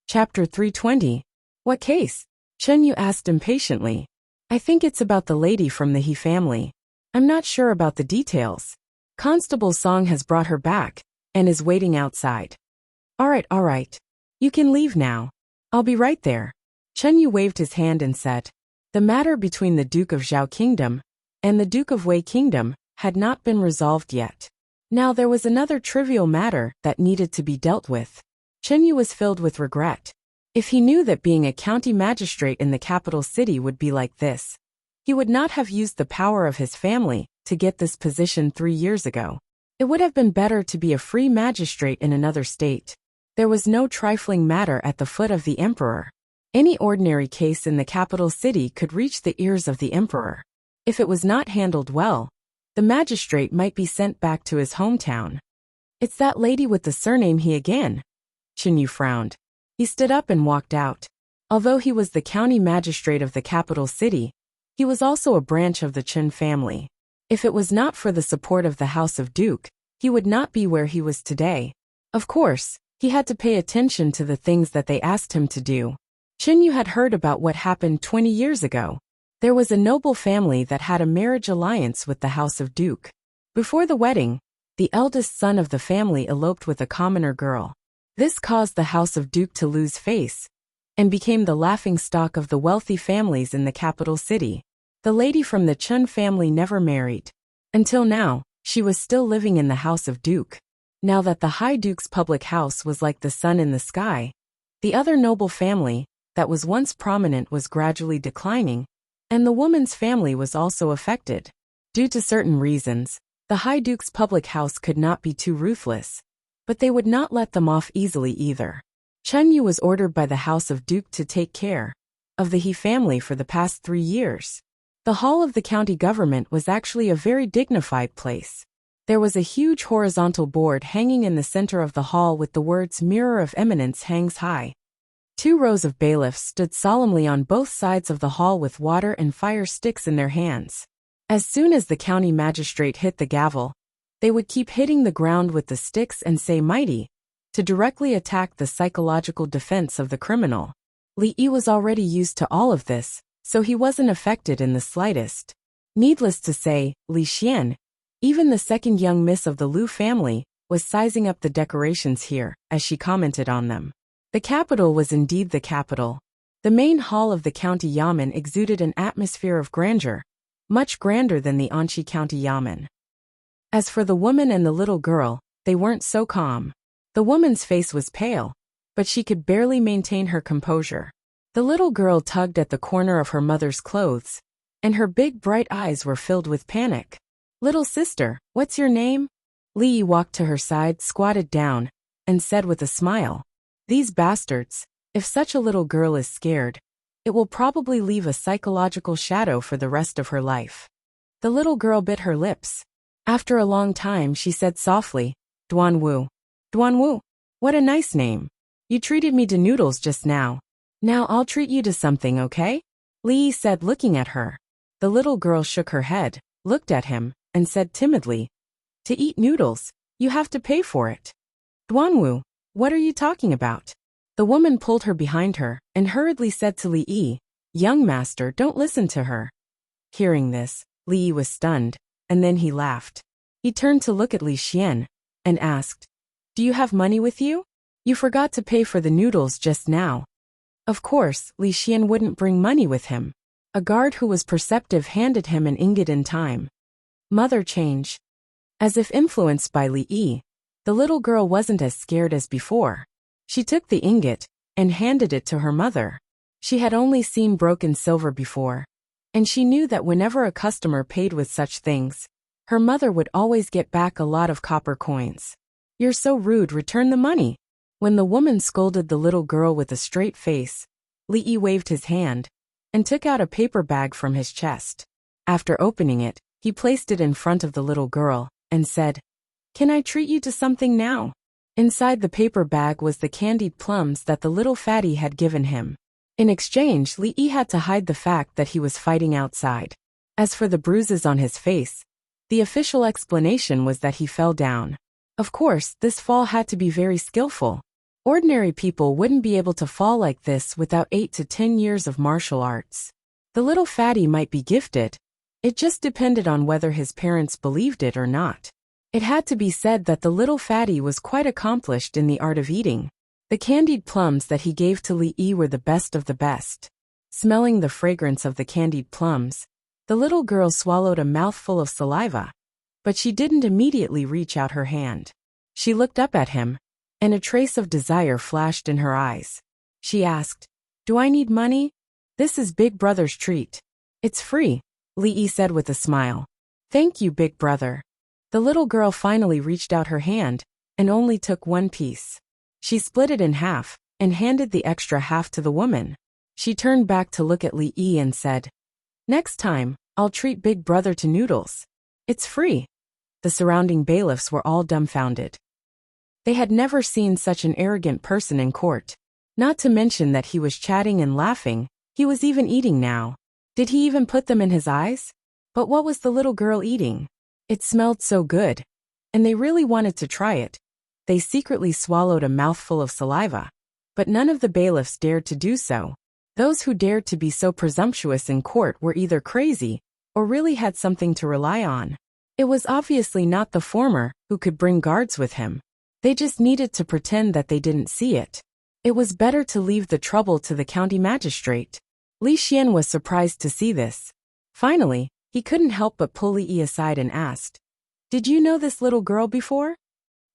Chapter 320. What case? Chen Yu asked impatiently. I think it's about the lady from the He family. I'm not sure about the details. Constable Song has brought her back and is waiting outside. All right. You can leave now. I'll be right there. Chen Yu waved his hand and said, the matter between the Duke of Zhao Kingdom and the Duke of Wei Kingdom had not been resolved yet. Now there was another trivial matter that needed to be dealt with. Chen Yu was filled with regret. If he knew that being a county magistrate in the capital city would be like this, he would not have used the power of his family to get this position 3 years ago. It would have been better to be a free magistrate in another state. There was no trifling matter at the foot of the emperor. Any ordinary case in the capital city could reach the ears of the emperor. If it was not handled well, the magistrate might be sent back to his hometown. It's that lady with the surname He again. Chen Yu frowned. He stood up and walked out. Although he was the county magistrate of the capital city, he was also a branch of the Chen family. If it was not for the support of the House of Duke, he would not be where he was today. Of course, he had to pay attention to the things that they asked him to do. Chen Yu had heard about what happened 20 years ago. There was a noble family that had a marriage alliance with the House of Duke. Before the wedding, the eldest son of the family eloped with a commoner girl. This caused the House of Duke to lose face and became the laughingstock of the wealthy families in the capital city. The lady from the Chen family never married. Until now, she was still living in the House of Duke. Now that the High Duke's public house was like the sun in the sky, the other noble family that was once prominent was gradually declining, and the woman's family was also affected. Due to certain reasons, the High Duke's public house could not be too ruthless, but they would not let them off easily either. Chen Yu was ordered by the House of Duke to take care of the He family for the past 3 years. The hall of the county government was actually a very dignified place. There was a huge horizontal board hanging in the center of the hall with the words Mirror of Eminence hangs high. 2 rows of bailiffs stood solemnly on both sides of the hall with water and fire sticks in their hands. As soon as the county magistrate hit the gavel, they would keep hitting the ground with the sticks and say mighty, to directly attack the psychological defense of the criminal. Li Yi was already used to all of this, so he wasn't affected in the slightest. Needless to say, Li Xian, even the second young miss of the Lu family, was sizing up the decorations here, as she commented on them. The capital was indeed the capital. The main hall of the county yamen exuded an atmosphere of grandeur, much grander than the Anqi county yamen. As for the woman and the little girl, they weren't so calm. The woman's face was pale, but she could barely maintain her composure. The little girl tugged at the corner of her mother's clothes, and her big bright eyes were filled with panic. Little sister, what's your name? Li Yi walked to her side, squatted down, and said with a smile, these bastards, if such a little girl is scared, it will probably leave a psychological shadow for the rest of her life. The little girl bit her lips. After a long time she said softly, Duanwu. Duanwu, what a nice name. You treated me to noodles just now. Now I'll treat you to something, okay? Li Yi said, looking at her. The little girl shook her head, looked at him, and said timidly, to eat noodles, you have to pay for it. Duanwu, what are you talking about? The woman pulled her behind her and hurriedly said to Li Yi, young master, don't listen to her. Hearing this, Li Yi was stunned, and then he laughed. He turned to look at Li Xian and asked, do you have money with you? You forgot to pay for the noodles just now. Of course, Li Xian wouldn't bring money with him. A guard who was perceptive handed him an ingot in time. Mother change. As if influenced by Li Yi, the little girl wasn't as scared as before. She took the ingot and handed it to her mother. She had only seen broken silver before, and she knew that whenever a customer paid with such things, her mother would always get back a lot of copper coins. You're so rude, return the money. When the woman scolded the little girl with a straight face, Li Yi waved his hand and took out a paper bag from his chest. After opening it, he placed it in front of the little girl and said, can I treat you to something now? Inside the paper bag was the candied plums that the little fatty had given him. In exchange, Li Yi had to hide the fact that he was fighting outside. As for the bruises on his face, the official explanation was that he fell down. Of course, this fall had to be very skillful. Ordinary people wouldn't be able to fall like this without 8 to 10 years of martial arts. The little fatty might be gifted. It just depended on whether his parents believed it or not. It had to be said that the little fatty was quite accomplished in the art of eating. The candied plums that he gave to Li Yi were the best of the best. Smelling the fragrance of the candied plums, the little girl swallowed a mouthful of saliva. But she didn't immediately reach out her hand. She looked up at him, and a trace of desire flashed in her eyes. She asked, "Do I need money? This is Big Brother's treat. It's free," Li Yi said with a smile. "Thank you, Big Brother." The little girl finally reached out her hand, and only took one piece. She split it in half, and handed the extra half to the woman. She turned back to look at Li Yi and said, "Next time, I'll treat Big Brother to noodles. It's free." The surrounding bailiffs were all dumbfounded. They had never seen such an arrogant person in court. Not to mention that he was chatting and laughing, he was even eating now. Did he even put them in his eyes? But what was the little girl eating? It smelled so good. And they really wanted to try it. They secretly swallowed a mouthful of saliva. But none of the bailiffs dared to do so. Those who dared to be so presumptuous in court were either crazy, or really had something to rely on. It was obviously not the former, who could bring guards with him. They just needed to pretend that they didn't see it. It was better to leave the trouble to the county magistrate. Li Xian was surprised to see this. Finally, he couldn't help but pull Li Yi aside and asked, "Did you know this little girl before?"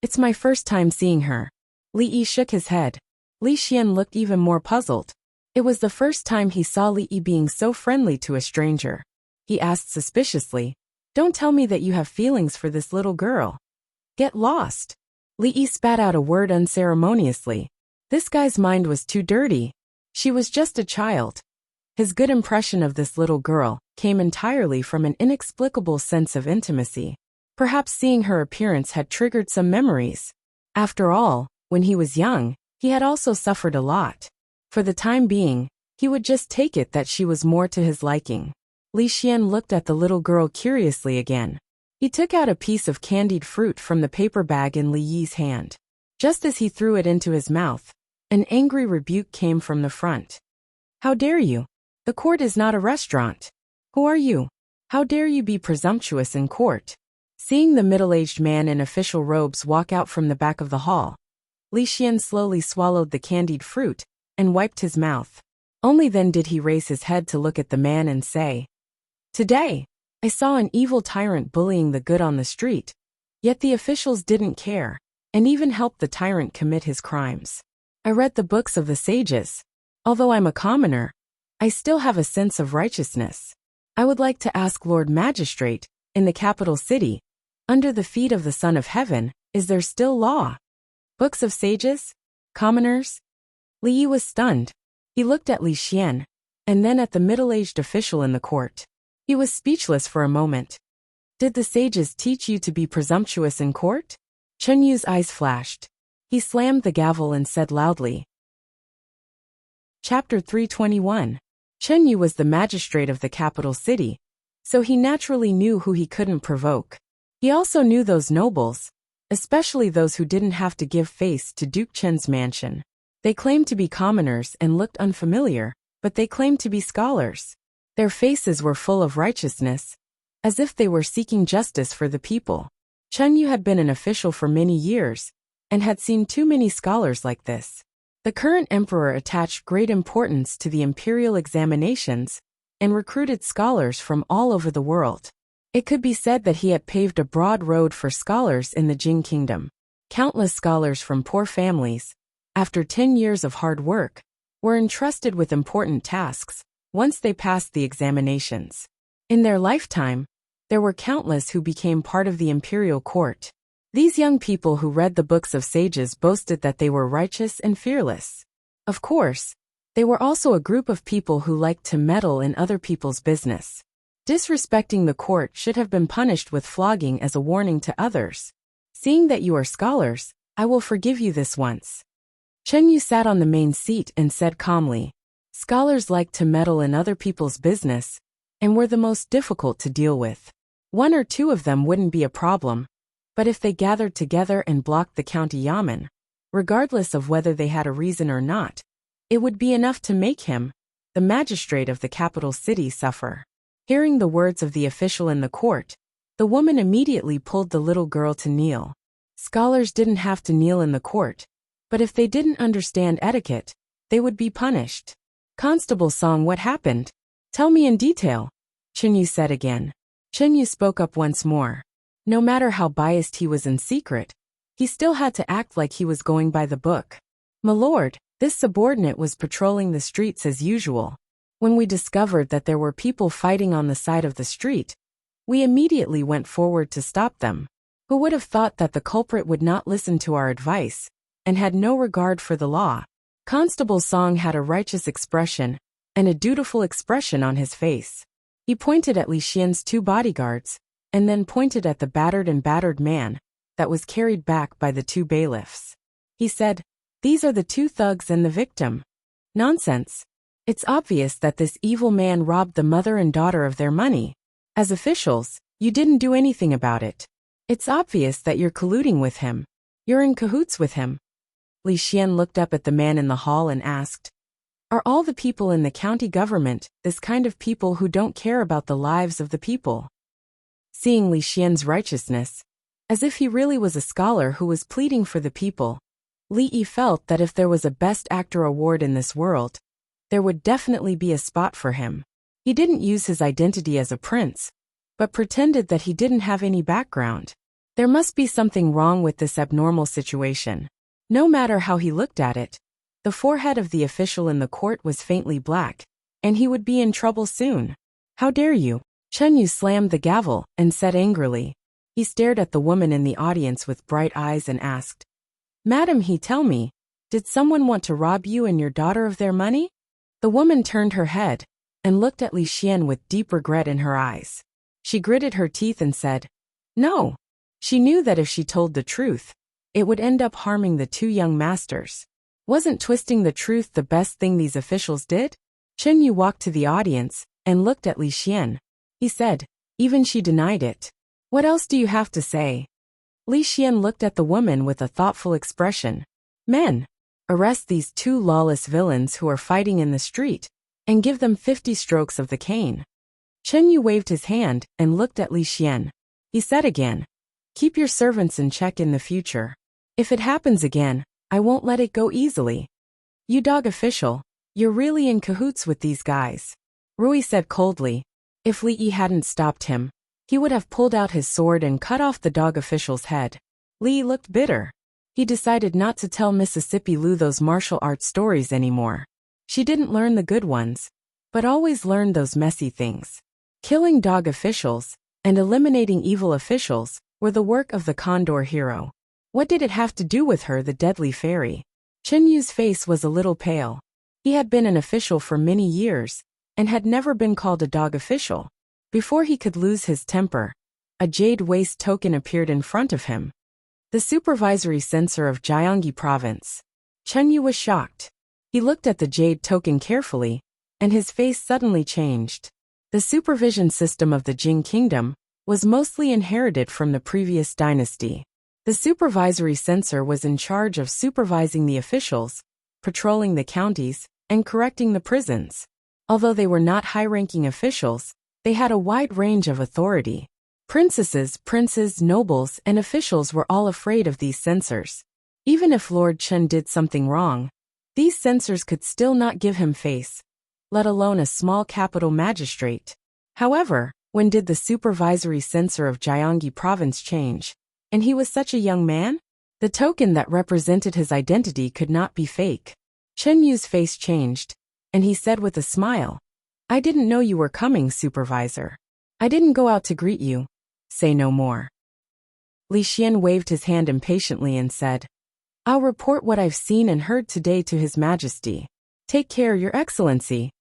"It's my first time seeing her." Li Yi shook his head. Li Xian looked even more puzzled. It was the first time he saw Li Yi being so friendly to a stranger. He asked suspiciously, "Don't tell me that you have feelings for this little girl." "Get lost." Li Yi spat out a word unceremoniously. This guy's mind was too dirty. She was just a child. His good impression of this little girl came entirely from an inexplicable sense of intimacy. Perhaps seeing her appearance had triggered some memories. After all, when he was young, he had also suffered a lot. For the time being, he would just take it that she was more to his liking. Li Xian looked at the little girl curiously again. He took out a piece of candied fruit from the paper bag in Li Yi's hand. Just as he threw it into his mouth, an angry rebuke came from the front. "How dare you? The court is not a restaurant. Who are you? How dare you be presumptuous in court?" Seeing the middle-aged man in official robes walk out from the back of the hall, Li Xian slowly swallowed the candied fruit and wiped his mouth. Only then did he raise his head to look at the man and say, "Today, I saw an evil tyrant bullying the good on the street. Yet the officials didn't care, and even helped the tyrant commit his crimes. I read the books of the sages. Although I'm a commoner, I still have a sense of righteousness. I would like to ask Lord Magistrate, in the capital city, under the feet of the Son of Heaven, is there still law? Books of sages? Commoners?" Li Yi was stunned. He looked at Li Xian, and then at the middle-aged official in the court. He was speechless for a moment. "Did the sages teach you to be presumptuous in court?" Chen Yu's eyes flashed. He slammed the gavel and said loudly. Chapter 321. Chen Yu was the magistrate of the capital city, so he naturally knew who he couldn't provoke. He also knew those nobles, especially those who didn't have to give face to Duke Chen's mansion. They claimed to be commoners and looked unfamiliar, but they claimed to be scholars. Their faces were full of righteousness, as if they were seeking justice for the people. Chen Yu had been an official for many years, and had seen too many scholars like this. The current emperor attached great importance to the imperial examinations, and recruited scholars from all over the world. It could be said that he had paved a broad road for scholars in the Jing kingdom. Countless scholars from poor families, after 10 years of hard work, were entrusted with important tasks once they passed the examinations. In their lifetime, there were countless who became part of the imperial court. These young people who read the books of sages boasted that they were righteous and fearless. Of course, they were also a group of people who liked to meddle in other people's business. Disrespecting the court should have been punished with flogging as a warning to others. "Seeing that you are scholars, I will forgive you this once." Chen Yu sat on the main seat and said calmly, "Scholars like to meddle in other people's business, and were the most difficult to deal with. One or two of them wouldn't be a problem, but if they gathered together and blocked the county yamen, regardless of whether they had a reason or not. It would be enough to make him, the magistrate of the capital city, suffer. Hearing the words of the official in the court, the woman immediately pulled the little girl to kneel. Scholars didn't have to kneel in the court, but if they didn't understand etiquette, they would be punished. Constable Song, what happened? Tell me in detail, Chenyu said again. Chenyu spoke up once more. No matter how biased he was in secret, he still had to act like he was going by the book. My lord, this subordinate was patrolling the streets as usual. When we discovered that there were people fighting on the side of the street, we immediately went forward to stop them. Who would have thought that the culprit would not listen to our advice, and had no regard for the law? Constable Song had a righteous expression, and a dutiful expression on his face. He pointed at Li Xian's 2 bodyguards, and then pointed at the battered man that was carried back by the 2 bailiffs. He said, "These are the 2 thugs and the victim." Nonsense. It's obvious that this evil man robbed the mother and daughter of their money. As officials, you didn't do anything about it. It's obvious that you're colluding with him. You're in cahoots with him. Li Xian looked up at the man in the hall and asked, "Are all the people in the county government this kind of people who don't care about the lives of the people?" Seeing Li Xian's righteousness, as if he really was a scholar who was pleading for the people, Li Yi felt that if there was a Best Actor award in this world, there would definitely be a spot for him. He didn't use his identity as a prince, but pretended that he didn't have any background. There must be something wrong with this abnormal situation. No matter how he looked at it, the forehead of the official in the court was faintly black, and he would be in trouble soon. "How dare you?" Chenyu slammed the gavel and said angrily. He stared at the woman in the audience with bright eyes and asked, "Madam, tell me, did someone want to rob you and your daughter of their money?" The woman turned her head and looked at Li Xian with deep regret in her eyes. She gritted her teeth and said, "No." She knew that if she told the truth, it would end up harming the 2 young masters. Wasn't twisting the truth the best thing these officials did? Chenyu walked to the audience and looked at Li Xian. He said, "Even she denied it. What else do you have to say?" Li Xian looked at the woman with a thoughtful expression. "Men, arrest these 2 lawless villains who are fighting in the street, and give them 50 strokes of the cane." Chenyu waved his hand and looked at Li Xian. He said again, "Keep your servants in check in the future. If it happens again, I won't let it go easily." "You dog official, you're really in cahoots with these guys," Rui said coldly. If Li Yi hadn't stopped him, he would have pulled out his sword and cut off the dog official's head. Li looked bitter. He decided not to tell Mississippi Lu those martial arts stories anymore. She didn't learn the good ones, but always learned those messy things. Killing dog officials and eliminating evil officials were the work of the Condor hero. What did it have to do with her, the deadly fairy? Chenyu's face was a little pale. He had been an official for many years, and had never been called a dog official. Before he could lose his temper, a jade waist token appeared in front of him. The supervisory censor of Gyeonggi province. Chenyu was shocked. He looked at the jade token carefully, and his face suddenly changed. The supervision system of the Jing kingdom was mostly inherited from the previous dynasty. The supervisory censor was in charge of supervising the officials, patrolling the counties, and correcting the prisons. Although they were not high-ranking officials, they had a wide range of authority. Princesses, princes, nobles, and officials were all afraid of these censors. Even if Lord Chen did something wrong, these censors could still not give him face, let alone a small capital magistrate. However, when did the supervisory censor of Gyeonggi province change? And he was such a young man? The token that represented his identity could not be fake. Chenyu's face changed, and he said with a smile, "I didn't know you were coming, supervisor. I didn't go out to greet you. Say no more." Li Xian waved his hand impatiently and said, "I'll report what I've seen and heard today to His Majesty. Take care, Your Excellency."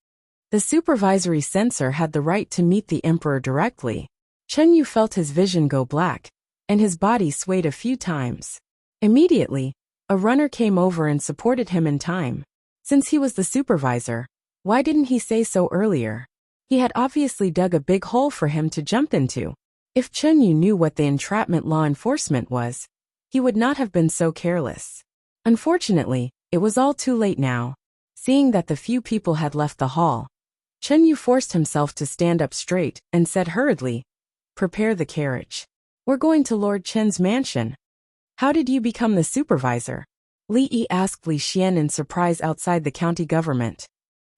The supervisory censor had the right to meet the emperor directly. Chenyu felt his vision go black, and his body swayed a few times. Immediately, a runner came over and supported him in time. Since he was the supervisor, why didn't he say so earlier? He had obviously dug a big hole for him to jump into. If Chenyu knew what the entrapment law enforcement was, he would not have been so careless. Unfortunately, it was all too late now. Seeing that the few people had left the hall, Chen Yu forced himself to stand up straight and said hurriedly, "Prepare the carriage. We're going to Lord Chen's mansion." "How did you become the supervisor?" Li Yi asked Li Xian in surprise outside the county government.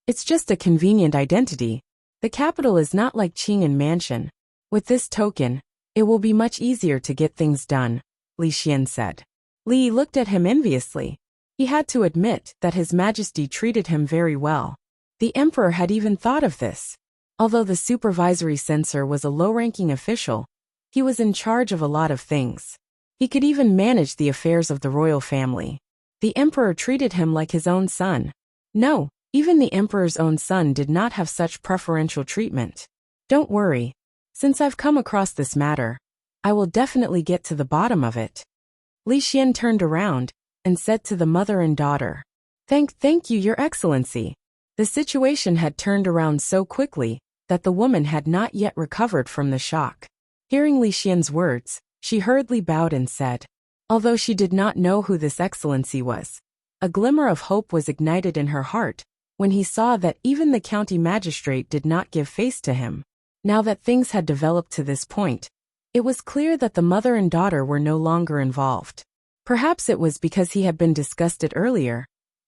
"It's just a convenient identity. The capital is not like Qing'an Mansion. With this token, it will be much easier to get things done," Li Xian said. Li Yi looked at him enviously. He had to admit that His Majesty treated him very well. The emperor had even thought of this. Although the supervisory censor was a low-ranking official, he was in charge of a lot of things. He could even manage the affairs of the royal family. The emperor treated him like his own son. No, even the emperor's own son did not have such preferential treatment. "Don't worry. Since I've come across this matter, I will definitely get to the bottom of it." Li Xian turned around and said to the mother and daughter, Thank you, Your Excellency." The situation had turned around so quickly that the woman had not yet recovered from the shock. Hearing Li Xian's words, she hurriedly bowed and said, although she did not know who this excellency was, a glimmer of hope was ignited in her heart when he saw that even the county magistrate did not give face to him. Now that things had developed to this point, it was clear that the mother and daughter were no longer involved. Perhaps it was because he had been disgusted earlier,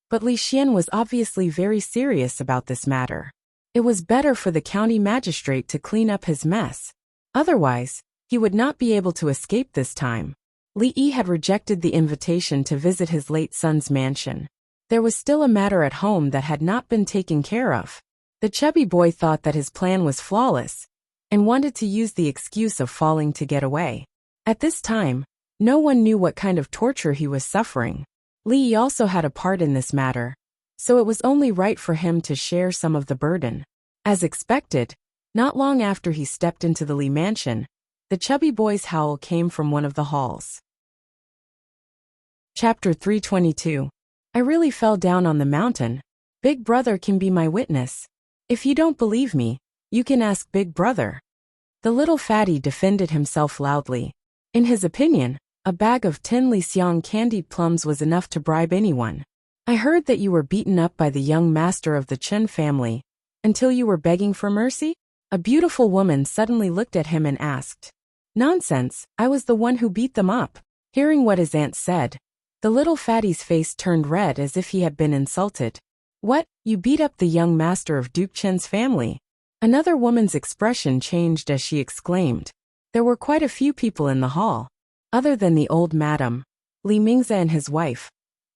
but Li Xian was obviously very serious about this matter. It was better for the county magistrate to clean up his mess. Otherwise, he would not be able to escape this time. Li Yi had rejected the invitation to visit his late son's mansion. There was still a matter at home that had not been taken care of. The chubby boy thought that his plan was flawless and wanted to use the excuse of falling to get away. At this time, no one knew what kind of torture he was suffering. Li Yi also had a part in this matter, so it was only right for him to share some of the burden. As expected, not long after he stepped into the Li mansion, the chubby boy's howl came from one of the halls. Chapter 322. I really fell down on the mountain. Big Brother can be my witness. If you don't believe me, you can ask Big Brother. The little fatty defended himself loudly. In his opinion, a bag of 10 Li Xiang candied plums was enough to bribe anyone. I heard that you were beaten up by the young master of the Chen family, until you were begging for mercy? A beautiful woman suddenly looked at him and asked. Nonsense, I was the one who beat them up. Hearing what his aunt said, the little fatty's face turned red as if he had been insulted. What, you beat up the young master of Duke Chen's family? Another woman's expression changed as she exclaimed. There were quite a few people in the hall. Other than the old madam, Li Mingze and his wife,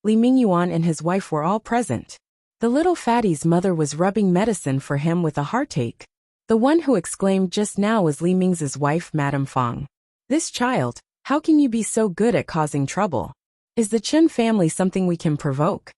Li Mingyuan and his wife were all present. The little fatty's mother was rubbing medicine for him with a heartache. The one who exclaimed just now was Li Mingze's wife, Madame Fang. This child, how can you be so good at causing trouble? Is the Chen family something we can provoke?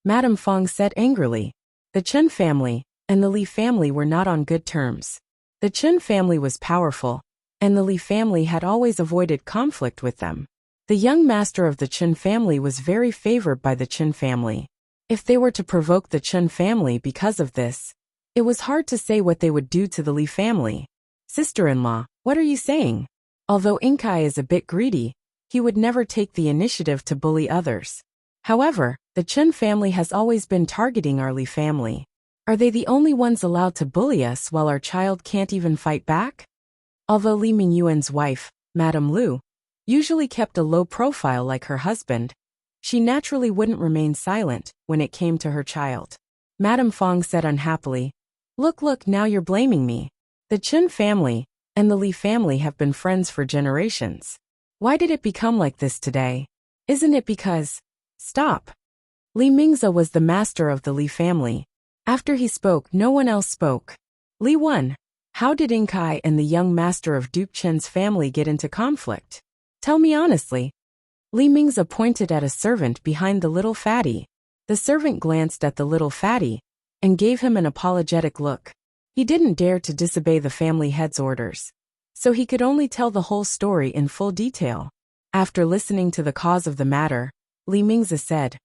Madame Fang said angrily. The Chen family and the Li family were not on good terms. The Chen family was powerful, and the Li family had always avoided conflict with them. The young master of the Chen family was very favored by the Chen family. If they were to provoke the Chen family because of this, it was hard to say what they would do to the Li family. Sister-in-law, what are you saying? Although Inkai is a bit greedy, he would never take the initiative to bully others. However, the Chen family has always been targeting our Li family. Are they the only ones allowed to bully us while our child can't even fight back? Although Li Mingyuan's wife, Madame Lu, usually kept a low profile like her husband, she naturally wouldn't remain silent when it came to her child. Madame Fang said unhappily, Look, now you're blaming me. The Chen family and the Li family have been friends for generations. Why did it become like this today? Isn't it because... Stop. Li Mingze was the master of the Li family. After he spoke, no one else spoke. Li Wen, how did Inkai and the young master of Duke Chen's family get into conflict? Tell me honestly. Li Mingze pointed at a servant behind the little fatty. The servant glanced at the little fatty and gave him an apologetic look. He didn't dare to disobey the family head's orders, so he could only tell the whole story in full detail. After listening to the cause of the matter, Li Mingze said,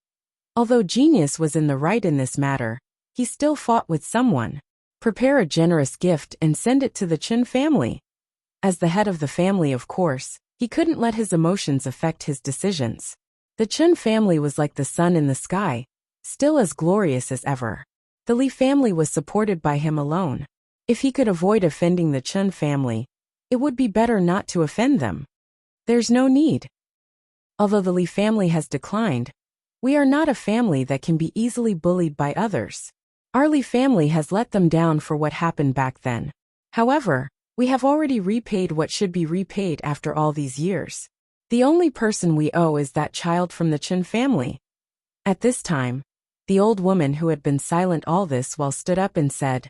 although genius was in the right in this matter, he still fought with someone. Prepare a generous gift and send it to the Chen family. As the head of the family, of course, he couldn't let his emotions affect his decisions. The Chen family was like the sun in the sky, still as glorious as ever. The Li family was supported by him alone. If he could avoid offending the Chen family, it would be better not to offend them. There's no need. Although the Li family has declined, we are not a family that can be easily bullied by others. Our Li family has let them down for what happened back then. However, we have already repaid what should be repaid after all these years. The only person we owe is that child from the Chen family. At this time, the old woman who had been silent all this while stood up and said,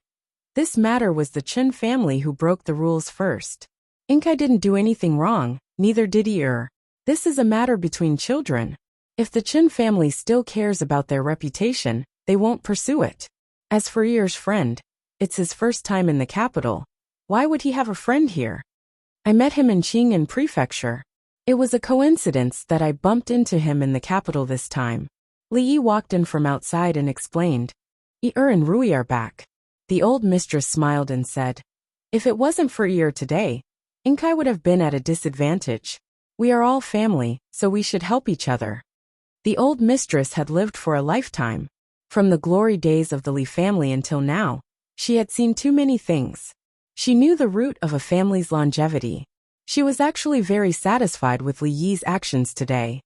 "This matter was the Chen family who broke the rules first. Inkai didn't do anything wrong, neither did he. This is a matter between children. If the Chen family still cares about their reputation, they won't pursue it. As for Er's friend, it's his first time in the capital. Why would he have a friend here? I met him in Qing'an Prefecture. It was a coincidence that I bumped into him in the capital this time." Li Yi walked in from outside and explained, and Rui are back." The old mistress smiled and said, "If it wasn't for today, Inkai would have been at a disadvantage. We are all family, so we should help each other." The old mistress had lived for a lifetime. From the glory days of the Li family until now, she had seen too many things. She knew the root of a family's longevity. She was actually very satisfied with Li Yi's actions today.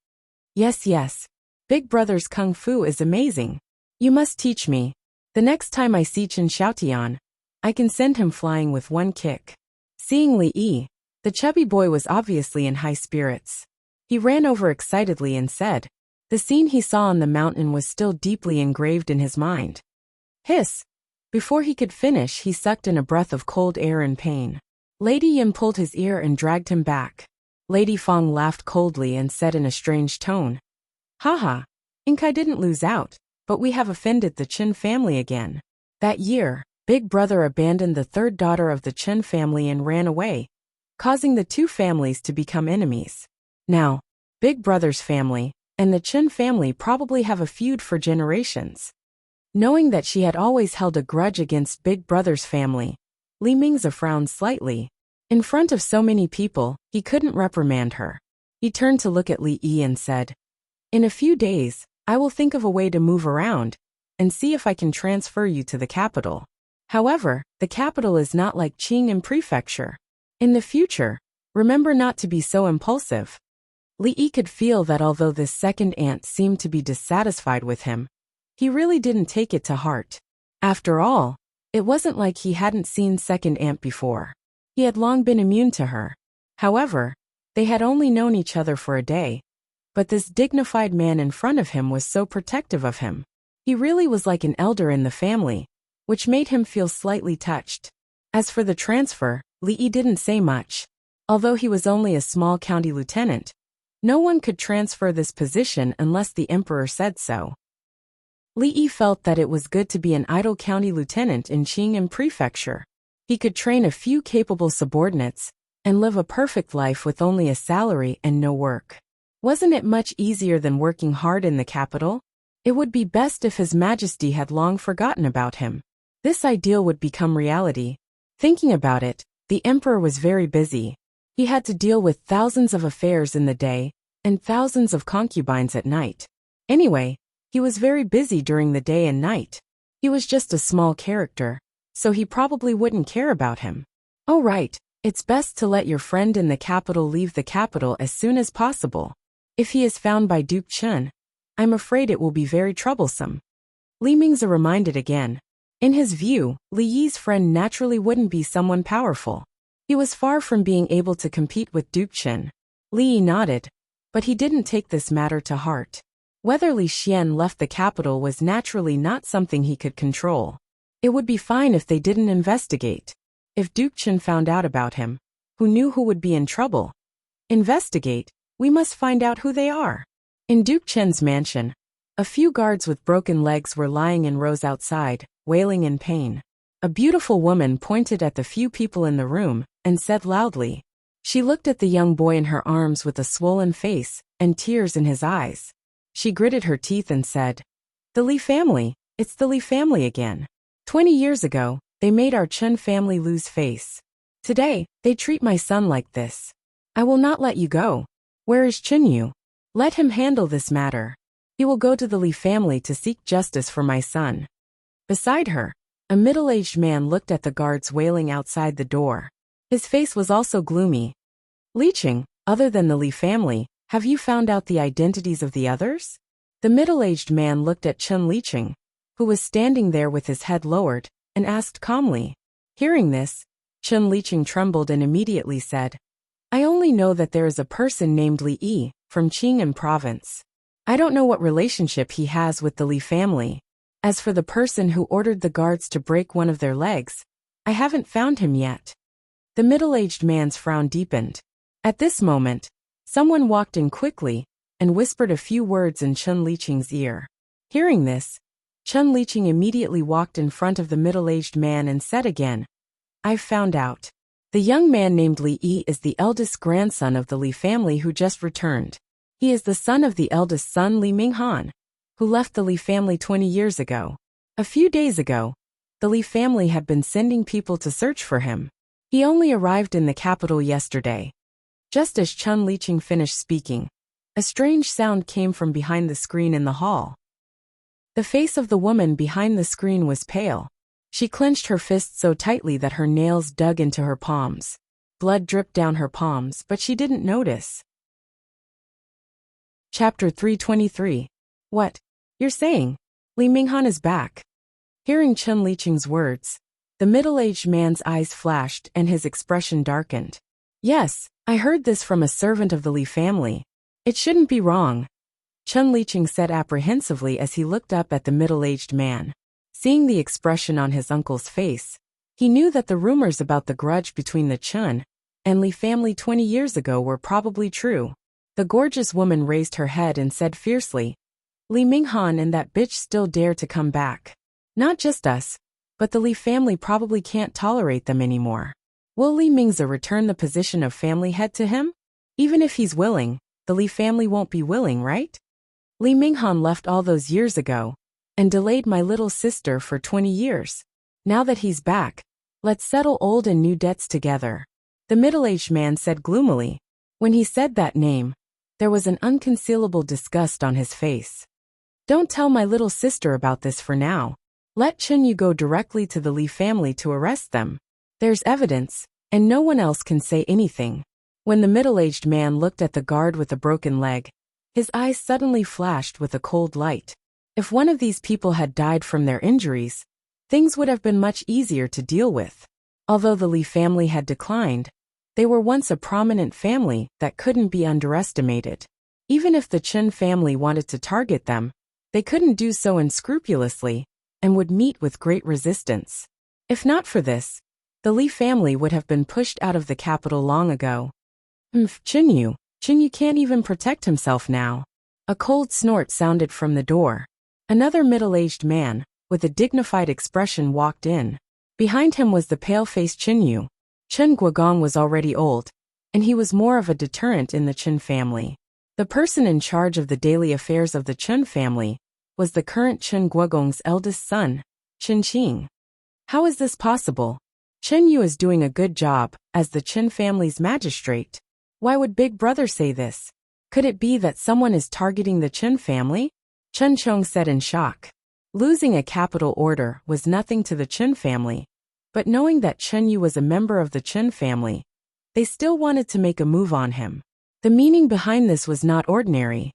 Yes. Big Brother's Kung Fu is amazing. You must teach me. The next time I see Chen Xiaotian, I can send him flying with one kick." Seeing Li Yi, the chubby boy was obviously in high spirits. He ran over excitedly and said, the scene he saw on the mountain was still deeply engraved in his mind. Hiss! Before he could finish, he sucked in a breath of cold air in pain. Lady Yin pulled his ear and dragged him back. Lady Fong laughed coldly and said in a strange tone, "Haha, Inkai didn't lose out, but we have offended the Chen family again." That year, Big Brother abandoned the third daughter of the Chen family and ran away, causing the two families to become enemies. Now, Big Brother's family and the Chen family probably have a feud for generations. Knowing that she had always held a grudge against Big Brother's family, Li Mingzi frowned slightly. In front of so many people, he couldn't reprimand her. He turned to look at Li Yi and said, "In a few days, I will think of a way to move around and see if I can transfer you to the capital. However, the capital is not like Qing'an Prefecture. In the future, remember not to be so impulsive." Li Yi could feel that although this second aunt seemed to be dissatisfied with him, he really didn't take it to heart. After all, it wasn't like he hadn't seen second aunt before. He had long been immune to her. However, they had only known each other for a day. But this dignified man in front of him was so protective of him. He really was like an elder in the family, which made him feel slightly touched. As for the transfer, Li Yi didn't say much. Although he was only a small county lieutenant, no one could transfer this position unless the emperor said so. Li Yi felt that it was good to be an idle county lieutenant in Qing'an Prefecture. He could train a few capable subordinates and live a perfect life with only a salary and no work. Wasn't it much easier than working hard in the capital? It would be best if His Majesty had long forgotten about him. This ideal would become reality. Thinking about it, the emperor was very busy. He had to deal with thousands of affairs in the day and thousands of concubines at night. Anyway, he was very busy during the day and night. He was just a small character, so he probably wouldn't care about him. Oh right, it's best to let your friend in the capital leave the capital as soon as possible. If he is found by Duke Chen, I'm afraid it will be very troublesome. Li Mingzi reminded again. In his view, Li Yi's friend naturally wouldn't be someone powerful. He was far from being able to compete with Duke Chen. Li Yi nodded, but he didn't take this matter to heart. Whether Li Xian left the capital was naturally not something he could control. It would be fine if they didn't investigate. If Duke Chen found out about him, who knew who would be in trouble? Investigate, we must find out who they are. In Duke Chen's mansion, a few guards with broken legs were lying in rows outside, wailing in pain. A beautiful woman pointed at the few people in the room and said loudly. She looked at the young boy in her arms with a swollen face and tears in his eyes. She gritted her teeth and said, "The Li family, it's the Li family again. 20 years ago, they made our Chen family lose face. Today, they treat my son like this. I will not let you go. Where is Chen Yu?" Let him handle this matter. He will go to the Li family to seek justice for my son. Beside her, a middle-aged man looked at the guards wailing outside the door. His face was also gloomy. Liqing, other than the Li family, have you found out the identities of the others? The middle-aged man looked at Chen Liqing, who was standing there with his head lowered, and asked calmly. Hearing this, Chen Liqing trembled and immediately said, I only know that there is a person named Li Yi, from Qing'an province. I don't know what relationship he has with the Li family. As for the person who ordered the guards to break one of their legs, I haven't found him yet. The middle-aged man's frown deepened. At this moment, someone walked in quickly and whispered a few words in Chen Liqing's ear. Hearing this, Chen Liqing immediately walked in front of the middle-aged man and said again, I've found out. The young man named Li Yi is the eldest grandson of the Li family who just returned. He is the son of the eldest son Li Minghan, who left the Li family 20 years ago. A few days ago, the Li family had been sending people to search for him. He only arrived in the capital yesterday. Just as Chen Liqing finished speaking, a strange sound came from behind the screen in the hall. The face of the woman behind the screen was pale. She clenched her fists so tightly that her nails dug into her palms. Blood dripped down her palms, but she didn't notice. Chapter 323. What? You're saying? Li Minghan is back. Hearing Chen Liqing's words, the middle-aged man's eyes flashed and his expression darkened. Yes, I heard this from a servant of the Li family. It shouldn't be wrong, Chen Liqing said apprehensively as he looked up at the middle-aged man. Seeing the expression on his uncle's face, he knew that the rumors about the grudge between the Chen and Li family 20 years ago were probably true. The gorgeous woman raised her head and said fiercely, Li Minghan and that bitch still dare to come back. Not just us, but the Li family probably can't tolerate them anymore. Will Li Mingze return the position of family head to him? Even if he's willing, the Li family won't be willing, right? Li Minghan left all those years ago and delayed my little sister for 20 years. Now that he's back, let's settle old and new debts together. The middle-aged man said gloomily. When he said that name, there was an unconcealable disgust on his face. Don't tell my little sister about this for now. Let Chen Yu go directly to the Li family to arrest them. There's evidence, and no one else can say anything. When the middle-aged man looked at the guard with a broken leg, his eyes suddenly flashed with a cold light. If one of these people had died from their injuries, things would have been much easier to deal with. Although the Li family had declined, they were once a prominent family that couldn't be underestimated. Even if the Chen family wanted to target them, they couldn't do so unscrupulously and would meet with great resistance. If not for this, the Li family would have been pushed out of the capital long ago. Chen Yu can't even protect himself now. A cold snort sounded from the door. Another middle-aged man, with a dignified expression, walked in. Behind him was the pale-faced Chen Yu. Chen Guogong was already old, and he was more of a deterrent in the Chen family. The person in charge of the daily affairs of the Chen family was the current Chen Guogong's eldest son, Chen Qing. How is this possible? Chen Yu is doing a good job as the Chen family's magistrate. Why would Big Brother say this? Could it be that someone is targeting the Chen family? Chen Chong said in shock. Losing a capital order was nothing to the Chen family, but knowing that Chen Yu was a member of the Chen family, they still wanted to make a move on him. The meaning behind this was not ordinary.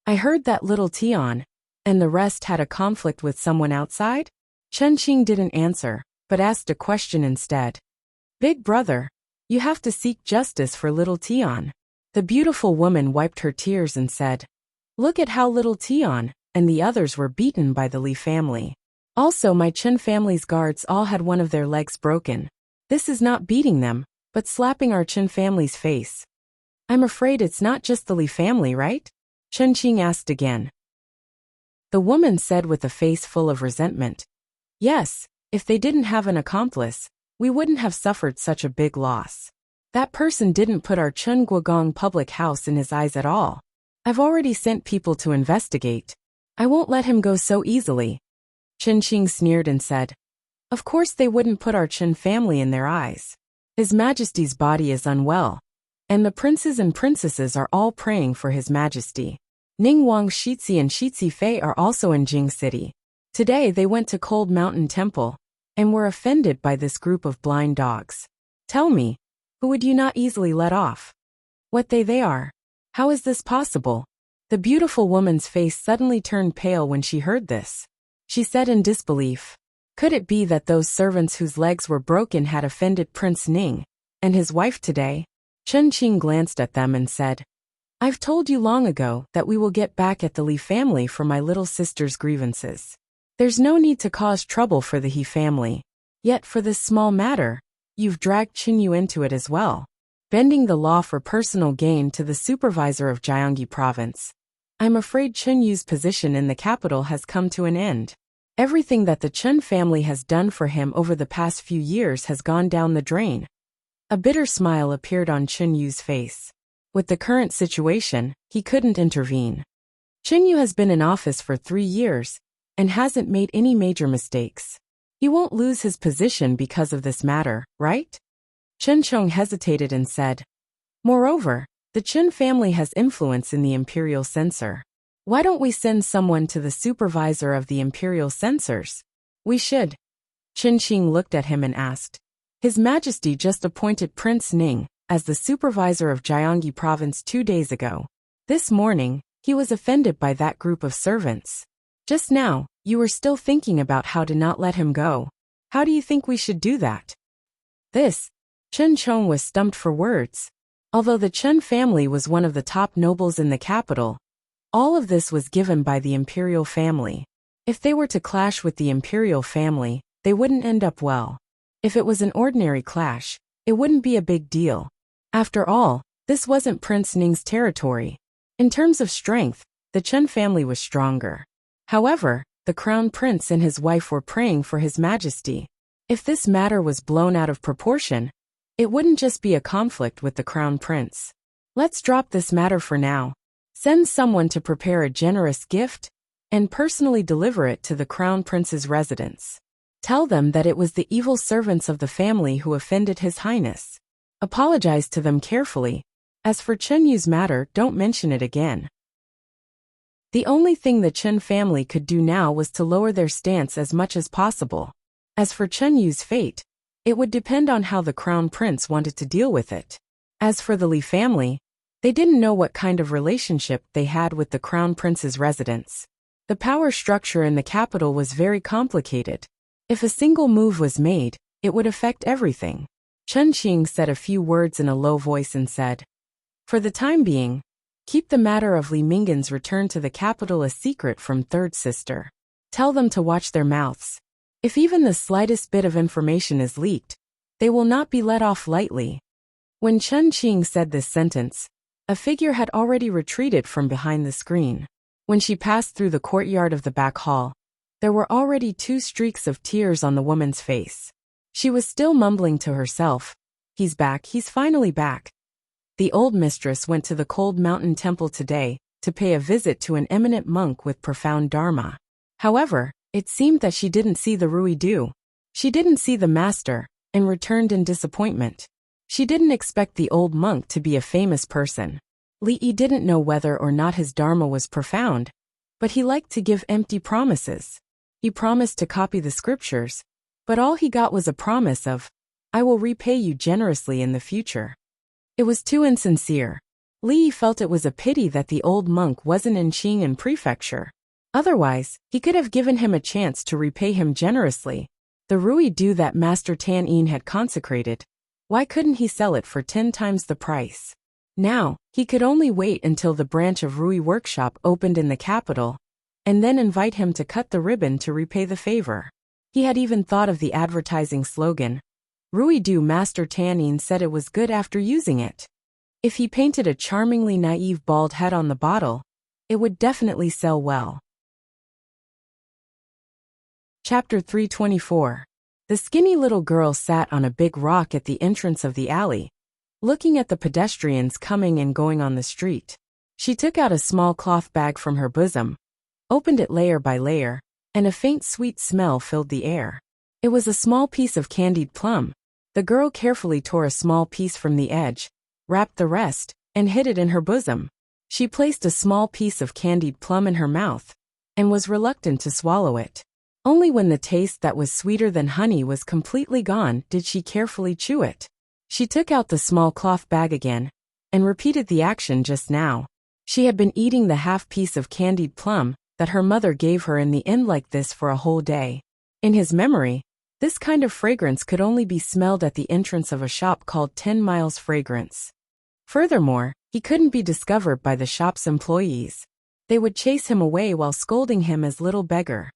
I heard that little Tian and the rest had a conflict with someone outside? Chen Qing didn't answer, but asked a question instead. Big Brother, you have to seek justice for little Tian. The beautiful woman wiped her tears and said, Look at how little Tian and the others were beaten by the Li family. Also, my Chen family's guards all had one of their legs broken. This is not beating them, but slapping our Chen family's face. I'm afraid it's not just the Li family, right? Chen Qing asked again. The woman said with a face full of resentment. Yes, if they didn't have an accomplice, we wouldn't have suffered such a big loss. That person didn't put our Chen Guogong public house in his eyes at all. I've already sent people to investigate. I won't let him go so easily. Chen Qing sneered and said, Of course they wouldn't put our Chen family in their eyes. His Majesty's body is unwell. and the princes and princesses are all praying for His Majesty. Ning Wang Shizhi and Shizhi Fei are also in Jing City. Today they went to Cold Mountain Temple, and were offended by this group of blind dogs. Tell me, who would you not easily let off? What they are? How is this possible? The beautiful woman's face suddenly turned pale when she heard this. She said in disbelief, could it be that those servants whose legs were broken had offended Prince Ning and his wife today? Chen Qing glanced at them and said, I've told you long ago that we will get back at the Li family for my little sister's grievances. There's no need to cause trouble for the He family. Yet for this small matter, you've dragged Qinyu into it as well, bending the law for personal gain to the supervisor of Jiangyi province. I'm afraid Qinyu's position in the capital has come to an end. Everything that the Chen family has done for him over the past few years has gone down the drain. A bitter smile appeared on Qinyu's face. With the current situation, he couldn't intervene. Qinyu has been in office for 3 years, and hasn't made any major mistakes. He won't lose his position because of this matter, right? Chen Chong hesitated and said, moreover, the Chen family has influence in the imperial censor. Why don't we send someone to the supervisor of the imperial censors? We should. Chen Qing looked at him and asked. His Majesty just appointed Prince Ning as the supervisor of Jiangyi province 2 days ago. This morning, he was offended by that group of servants. Just now, you were still thinking about how to not let him go. How do you think we should do that? Chen Chong was stumped for words. Although the Chen family was one of the top nobles in the capital, all of this was given by the imperial family. If they were to clash with the imperial family, they wouldn't end up well. If it was an ordinary clash, it wouldn't be a big deal. After all, this wasn't Prince Ning's territory. In terms of strength, the Chen family was stronger. However, the crown prince and his wife were praying for His Majesty. If this matter was blown out of proportion, it wouldn't just be a conflict with the crown prince. Let's drop this matter for now. Send someone to prepare a generous gift, and personally deliver it to the crown prince's residence. Tell them that it was the evil servants of the family who offended His Highness. Apologize to them carefully. As for Chenyu's matter, don't mention it again. The only thing the Chen family could do now was to lower their stance as much as possible. As for Chenyu's fate, it would depend on how the crown prince wanted to deal with it. As for the Li family, they didn't know what kind of relationship they had with the crown prince's residence. The power structure in the capital was very complicated. If a single move was made, it would affect everything. Chen Qing said a few words in a low voice and said, for the time being, keep the matter of Li Mingan's return to the capital a secret from Third Sister. Tell them to watch their mouths. If even the slightest bit of information is leaked, they will not be let off lightly. When Chen Qing said this sentence, a figure had already retreated from behind the screen. When she passed through the courtyard of the back hall, there were already 2 streaks of tears on the woman's face. She was still mumbling to herself, he's back, he's finally back. The old mistress went to the Cold Mountain Temple today to pay a visit to an eminent monk with profound dharma. However, it seemed that she didn't see the Ruidu. She didn't see the master, and returned in disappointment. She didn't expect the old monk to be a famous person. Li Yi didn't know whether or not his dharma was profound, but he liked to give empty promises. He promised to copy the scriptures, but all he got was a promise of, I will repay you generously in the future. It was too insincere. Li Yi felt it was a pity that the old monk wasn't in Qing'an Prefecture. Otherwise, he could have given him a chance to repay him generously. The Rui Du that Master Tan Yin had consecrated, why couldn't he sell it for 10 times the price? Now, he could only wait until the branch of Rui Workshop opened in the capital, and then invite him to cut the ribbon to repay the favor. He had even thought of the advertising slogan, Rui Du Master Tan Yin said it was good after using it. If he painted a charmingly naive bald head on the bottle, it would definitely sell well. Chapter 324. The skinny little girl sat on a big rock at the entrance of the alley, looking at the pedestrians coming and going on the street. She took out a small cloth bag from her bosom, opened it layer by layer, and a faint sweet smell filled the air. It was a small piece of candied plum. The girl carefully tore a small piece from the edge, wrapped the rest, and hid it in her bosom. She placed a small piece of candied plum in her mouth, and was reluctant to swallow it. Only when the taste that was sweeter than honey was completely gone did she carefully chew it. She took out the small cloth bag again, and repeated the action just now. She had been eating the half piece of candied plum that her mother gave her in the inn like this for a whole day. In his memory, this kind of fragrance could only be smelled at the entrance of a shop called 10 Miles Fragrance. Furthermore, he couldn't be discovered by the shop's employees. They would chase him away while scolding him as little beggar.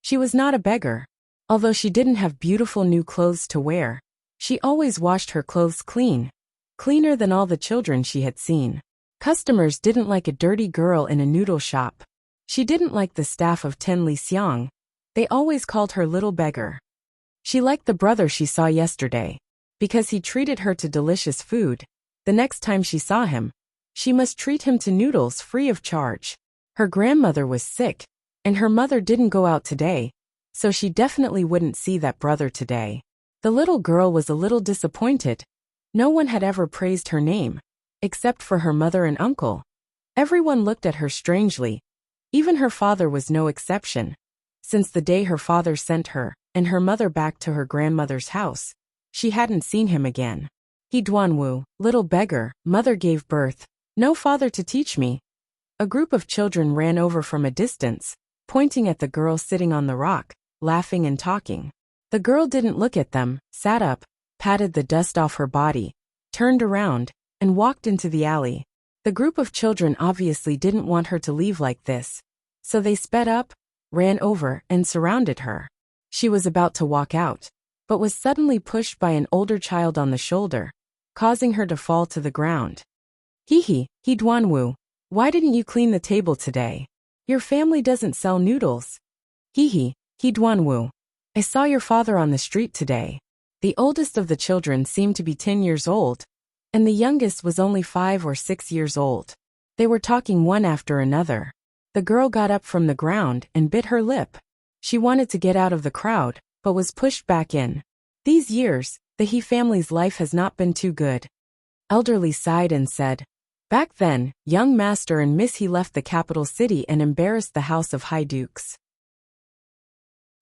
She was not a beggar. Although she didn't have beautiful new clothes to wear, she always washed her clothes clean, cleaner than all the children she had seen. Customers didn't like a dirty girl in a noodle shop. She didn't like the staff of Ten Li Xiang. They always called her little beggar. She liked the brother she saw yesterday, because he treated her to delicious food. The next time she saw him, she must treat him to noodles free of charge. Her grandmother was sick, and her mother didn't go out today, so she definitely wouldn't see that brother today. The little girl was a little disappointed. No one had ever praised her name, except for her mother and uncle. Everyone looked at her strangely. Even her father was no exception. Since the day her father sent her and her mother back to her grandmother's house, she hadn't seen him again. He Duanwu, little beggar, mother gave birth, no father to teach me. A group of children ran over from a distance, pointing at the girl sitting on the rock, laughing and talking. The girl didn't look at them, sat up, patted the dust off her body, turned around, and walked into the alley. The group of children obviously didn't want her to leave like this, so they sped up, ran over, and surrounded her. She was about to walk out, but was suddenly pushed by an older child on the shoulder, causing her to fall to the ground. He Duanwu, why didn't you clean the table today? Your family doesn't sell noodles. He Duanwu, I saw your father on the street today. The oldest of the children seemed to be 10 years old, and the youngest was only 5 or 6 years old. They were talking one after another. The girl got up from the ground and bit her lip. She wanted to get out of the crowd, but was pushed back in. These years, the He family's life has not been too good. Elderly sighed and said, back then, young master and Miss He left the capital city and embarrassed the house of high dukes.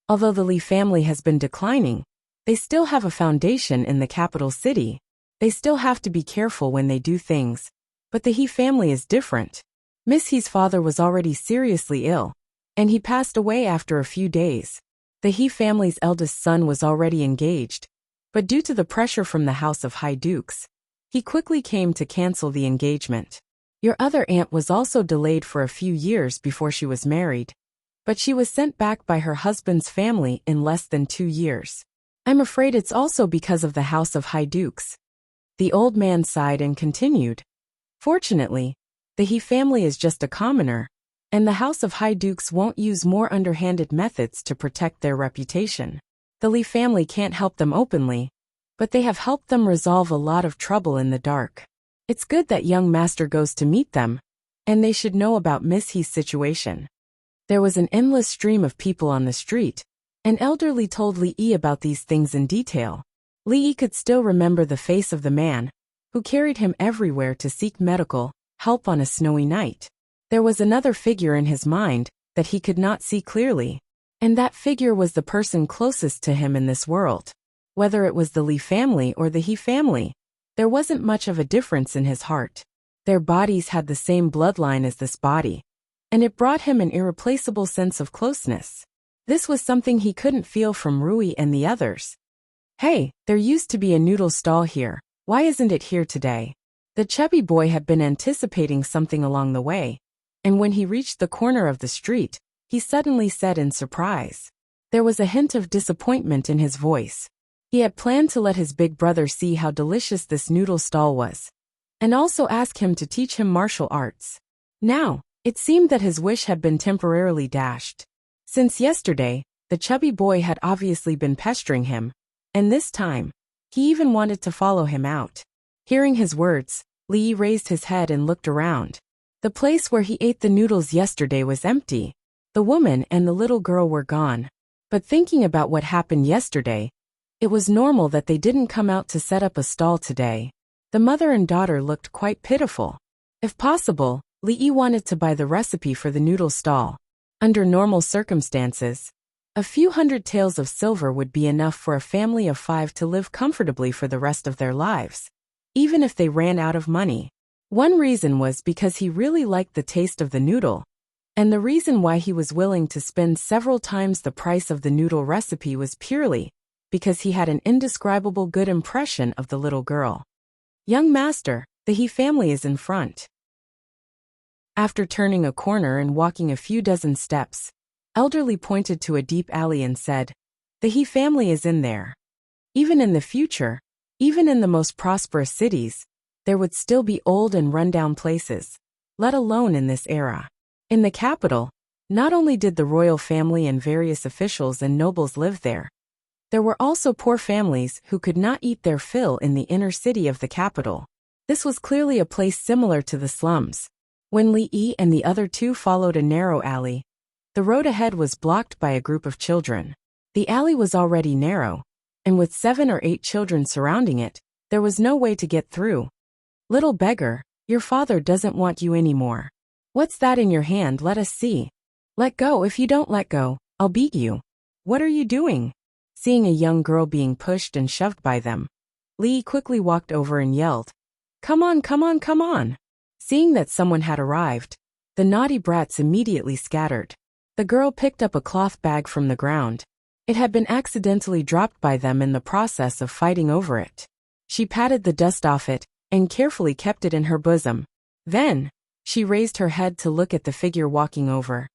Although the Li family has been declining, they still have a foundation in the capital city. They still have to be careful when they do things. But the He family is different. Miss He's father was already seriously ill, and he passed away after a few days. The He family's eldest son was already engaged, but due to the pressure from the house of high dukes, he quickly came to cancel the engagement. Your other aunt was also delayed for a few years before she was married, but she was sent back by her husband's family in less than 2 years. I'm afraid it's also because of the house of high dukes. The old man sighed and continued. Fortunately, the He family is just a commoner, and the house of high dukes won't use more underhanded methods to protect their reputation. The Li family can't help them openly, but they have helped them resolve a lot of trouble in the dark. It's good that young master goes to meet them, and they should know about Miss He's situation. There was an endless stream of people on the street, and elderly told Li Yi about these things in detail. Li Yi could still remember the face of the man who carried him everywhere to seek medical help on a snowy night. There was another figure in his mind that he could not see clearly, and that figure was the person closest to him in this world. Whether it was the Li family or the He family, there wasn't much of a difference in his heart. Their bodies had the same bloodline as this body, and it brought him an irreplaceable sense of closeness. This was something he couldn't feel from Rui and the others. Hey, there used to be a noodle stall here. Why isn't it here today? The chubby boy had been anticipating something along the way, and when he reached the corner of the street, he suddenly said in surprise. There was a hint of disappointment in his voice. He had planned to let his big brother see how delicious this noodle stall was, and also ask him to teach him martial arts. Now, it seemed that his wish had been temporarily dashed. Since yesterday, the chubby boy had obviously been pestering him, and this time, he even wanted to follow him out. Hearing his words, Li Yi raised his head and looked around. The place where he ate the noodles yesterday was empty. The woman and the little girl were gone. But thinking about what happened yesterday, it was normal that they didn't come out to set up a stall today. The mother and daughter looked quite pitiful. If possible, Lee wanted to buy the recipe for the noodle stall. Under normal circumstances, a few hundred taels of silver would be enough for a family of 5 to live comfortably for the rest of their lives, even if they ran out of money. One reason was because he really liked the taste of the noodle, and the reason why he was willing to spend several times the price of the noodle recipe was purely because he had an indescribable good impression of the little girl. Young master, the He family is in front. After turning a corner and walking a few dozen steps, Elderly pointed to a deep alley and said, "The He family is in there." Even in the future, even in the most prosperous cities, there would still be old and run-down places, let alone in this era. In the capital, not only did the royal family and various officials and nobles live there were also poor families who could not eat their fill in the inner city of the capital. This was clearly a place similar to the slums. When Li Yi and the other two followed a narrow alley, the road ahead was blocked by a group of children. The alley was already narrow, and with 7 or 8 children surrounding it, there was no way to get through. "Little beggar, your father doesn't want you anymore. What's that in your hand? Let us see. Let go. If you don't let go, I'll beat you. What are you doing?" Seeing a young girl being pushed and shoved by them, Li quickly walked over and yelled, "Come on, come on, come on." Seeing that someone had arrived, the naughty brats immediately scattered. The girl picked up a cloth bag from the ground. It had been accidentally dropped by them in the process of fighting over it. She patted the dust off it and carefully kept it in her bosom. Then, she raised her head to look at the figure walking over,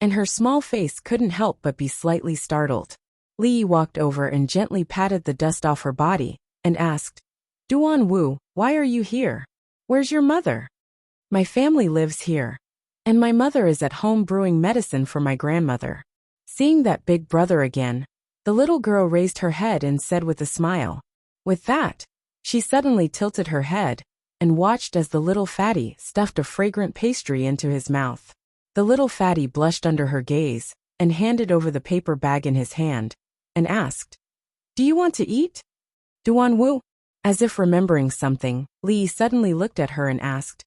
and her small face couldn't help but be slightly startled. Li walked over and gently patted the dust off her body and asked, "Duan Wu, why are you here? Where's your mother?" "My family lives here, and my mother is at home brewing medicine for my grandmother." Seeing that big brother again, the little girl raised her head and said with a smile. With that, she suddenly tilted her head and watched as the little fatty stuffed a fragrant pastry into his mouth. The little fatty blushed under her gaze and handed over the paper bag in his hand and asked, "Do you want to eat?" "Duan Wu?" As if remembering something, Li suddenly looked at her and asked,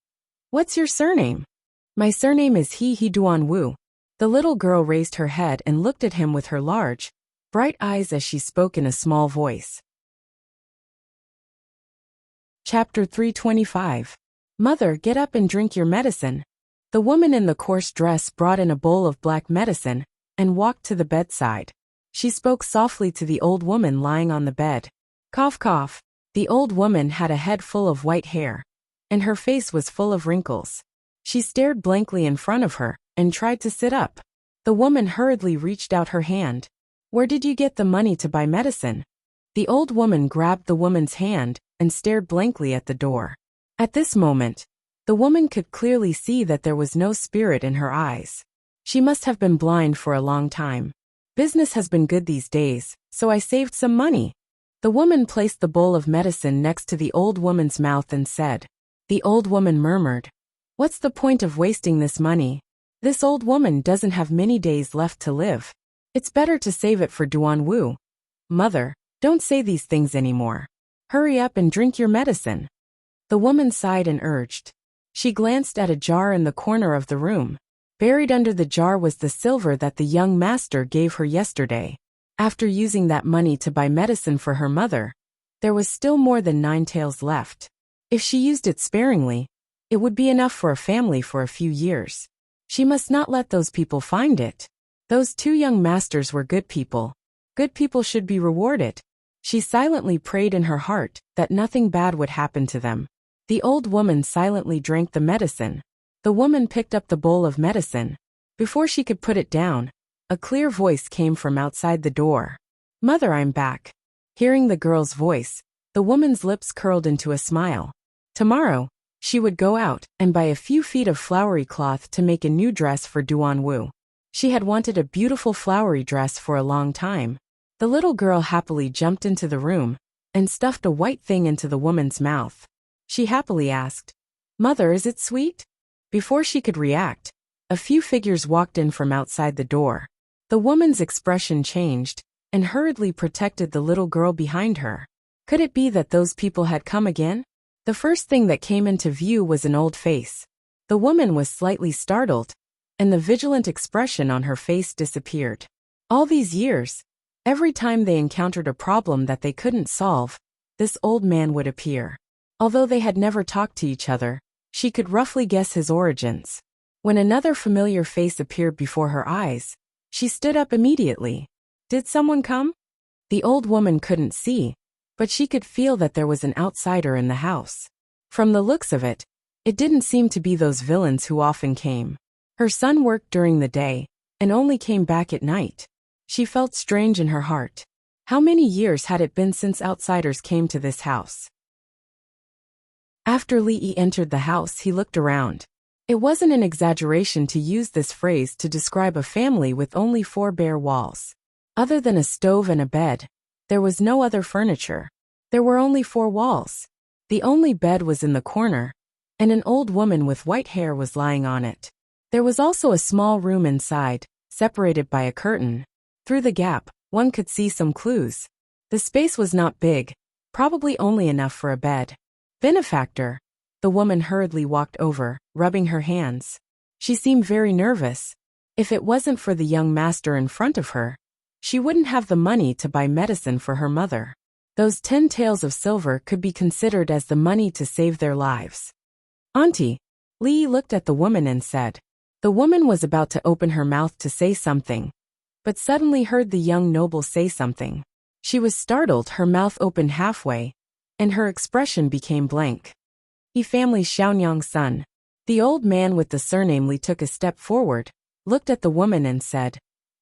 "What's your surname?" "My surname is He Duan Wu." The little girl raised her head and looked at him with her large, bright eyes as she spoke in a small voice. Chapter 325. "Mother, get up and drink your medicine." The woman in the coarse dress brought in a bowl of black medicine and walked to the bedside. She spoke softly to the old woman lying on the bed. Cough, cough. The old woman had a head full of white hair, and her face was full of wrinkles. She stared blankly in front of her and tried to sit up. The woman hurriedly reached out her hand. "Where did you get the money to buy medicine?" The old woman grabbed the woman's hand and stared blankly at the door. At this moment, the woman could clearly see that there was no spirit in her eyes. She must have been blind for a long time. "Business has been good these days, so I saved some money." The woman placed the bowl of medicine next to the old woman's mouth and said. The old woman murmured, "What's the point of wasting this money? This old woman doesn't have many days left to live. It's better to save it for Duan Wu." "Mother, don't say these things anymore. Hurry up and drink your medicine." The woman sighed and urged. She glanced at a jar in the corner of the room. Buried under the jar was the silver that the young master gave her yesterday. After using that money to buy medicine for her mother, there was still more than 9 taels left. If she used it sparingly, it would be enough for a family for a few years. She must not let those people find it. Those 2 young masters were good people. Good people should be rewarded. She silently prayed in her heart that nothing bad would happen to them. The old woman silently drank the medicine. The woman picked up the bowl of medicine. Before she could put it down, a clear voice came from outside the door. "Mother, I'm back." Hearing the girl's voice, the woman's lips curled into a smile. Tomorrow, she would go out and buy a few feet of flowery cloth to make a new dress for Duan Wu. She had wanted a beautiful flowery dress for a long time. The little girl happily jumped into the room and stuffed a white thing into the woman's mouth. She happily asked, "Mother, is it sweet?" Before she could react, a few figures walked in from outside the door. The woman's expression changed and hurriedly protected the little girl behind her. Could it be that those people had come again? The first thing that came into view was an old face. The woman was slightly startled, and the vigilant expression on her face disappeared. All these years, every time they encountered a problem that they couldn't solve, this old man would appear. Although they had never talked to each other, she could roughly guess his origins. When another familiar face appeared before her eyes, she stood up immediately. Did someone come? The old woman couldn't see, but she could feel that there was an outsider in the house. From the looks of it, it didn't seem to be those villains who often came. Her son worked during the day, and only came back at night. She felt strange in her heart. How many years had it been since outsiders came to this house? After Li entered the house, he looked around. It wasn't an exaggeration to use this phrase to describe a family with only 4 bare walls. Other than a stove and a bed, there was no other furniture. There were only 4 walls. The only bed was in the corner, and an old woman with white hair was lying on it. There was also a small room inside, separated by a curtain. Through the gap, one could see some clues. The space was not big, probably only enough for a bed. Benefactor. The woman hurriedly walked over, rubbing her hands. She seemed very nervous. If it wasn't for the young master in front of her, she wouldn't have the money to buy medicine for her mother. Those 10 taels of silver could be considered as the money to save their lives. Auntie. Li looked at the woman and said. The woman was about to open her mouth to say something, but suddenly heard the young noble say something. She was startled, her mouth opened halfway, and her expression became blank. He family Xiaonyang's son. The old man with the surname Li took a step forward, looked at the woman and said,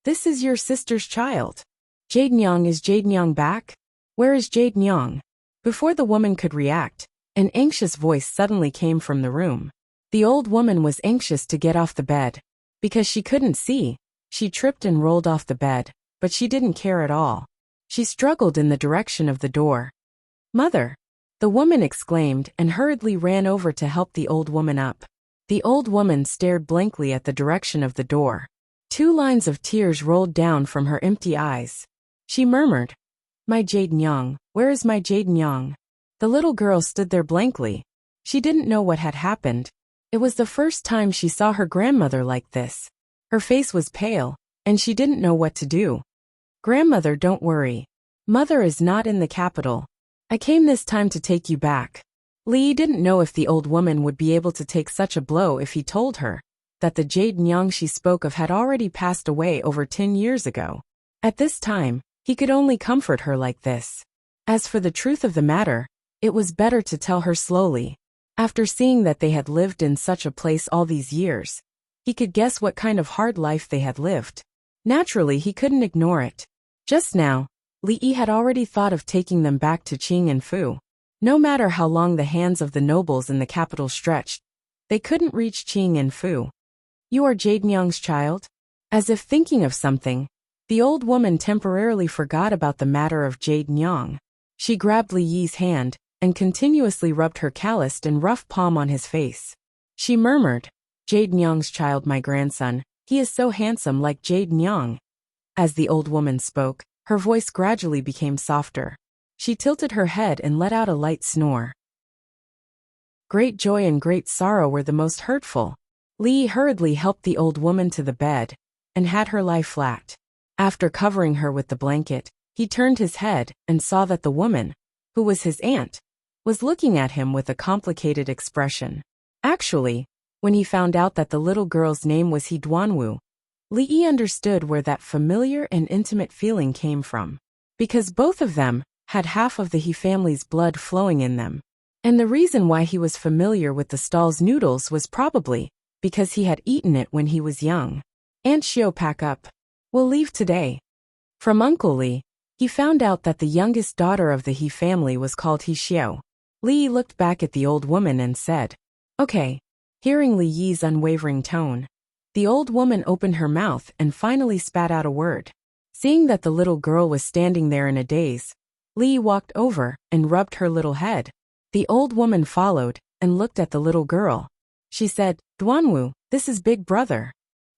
This is your sister's child. Jade Nyang, is Jade Nyang back? Where is Jade Nyang? Before the woman could react, an anxious voice suddenly came from the room. The old woman was anxious to get off the bed. Because she couldn't see, she tripped and rolled off the bed, but she didn't care at all. She struggled in the direction of the door. Mother! The woman exclaimed and hurriedly ran over to help the old woman up. The old woman stared blankly at the direction of the door. 2 lines of tears rolled down from her empty eyes. She murmured, My Jade Nyang, where is my Jade Nyang? The little girl stood there blankly. She didn't know what had happened. It was the first time she saw her grandmother like this. Her face was pale, and she didn't know what to do. Grandmother, don't worry. Mother is not in the capital. I came this time to take you back. Li didn't know if the old woman would be able to take such a blow if he told her that the Jade Nyang she spoke of had already passed away over 10 years ago. At this time, he could only comfort her like this. As for the truth of the matter, it was better to tell her slowly. After seeing that they had lived in such a place all these years, he could guess what kind of hard life they had lived. Naturally, he couldn't ignore it. Just now, Li had already thought of taking them back to Qing and Fu. No matter how long the hands of the nobles in the capital stretched, they couldn't reach Qing and Fu. You are Jade Nyang's child? As if thinking of something, the old woman temporarily forgot about the matter of Jade Nyang. She grabbed Li Yi's hand and continuously rubbed her calloused and rough palm on his face. She murmured, Jade Nyang's child, my grandson, he is so handsome like Jade Nyang. As the old woman spoke, her voice gradually became softer. She tilted her head and let out a light snore. Great joy and great sorrow were the most hurtful. Li hurriedly helped the old woman to the bed and had her lie flat. After covering her with the blanket, he turned his head and saw that the woman, who was his aunt, was looking at him with a complicated expression. Actually, when he found out that the little girl's name was He Duanwu, Li understood where that familiar and intimate feeling came from. Because both of them had half of the He family's blood flowing in them. And the reason why he was familiar with the stall's noodles was probably because he had eaten it when he was young. Aunt Xiao, pack up. We'll leave today. From Uncle Li, he found out that the youngest daughter of the He family was called He Xiao. Li looked back at the old woman and said, Okay. Hearing Li Yi's unwavering tone, the old woman opened her mouth and finally spat out a word. Seeing that the little girl was standing there in a daze, Li walked over and rubbed her little head. The old woman followed and looked at the little girl. She said, Duanwu, this is Big Brother.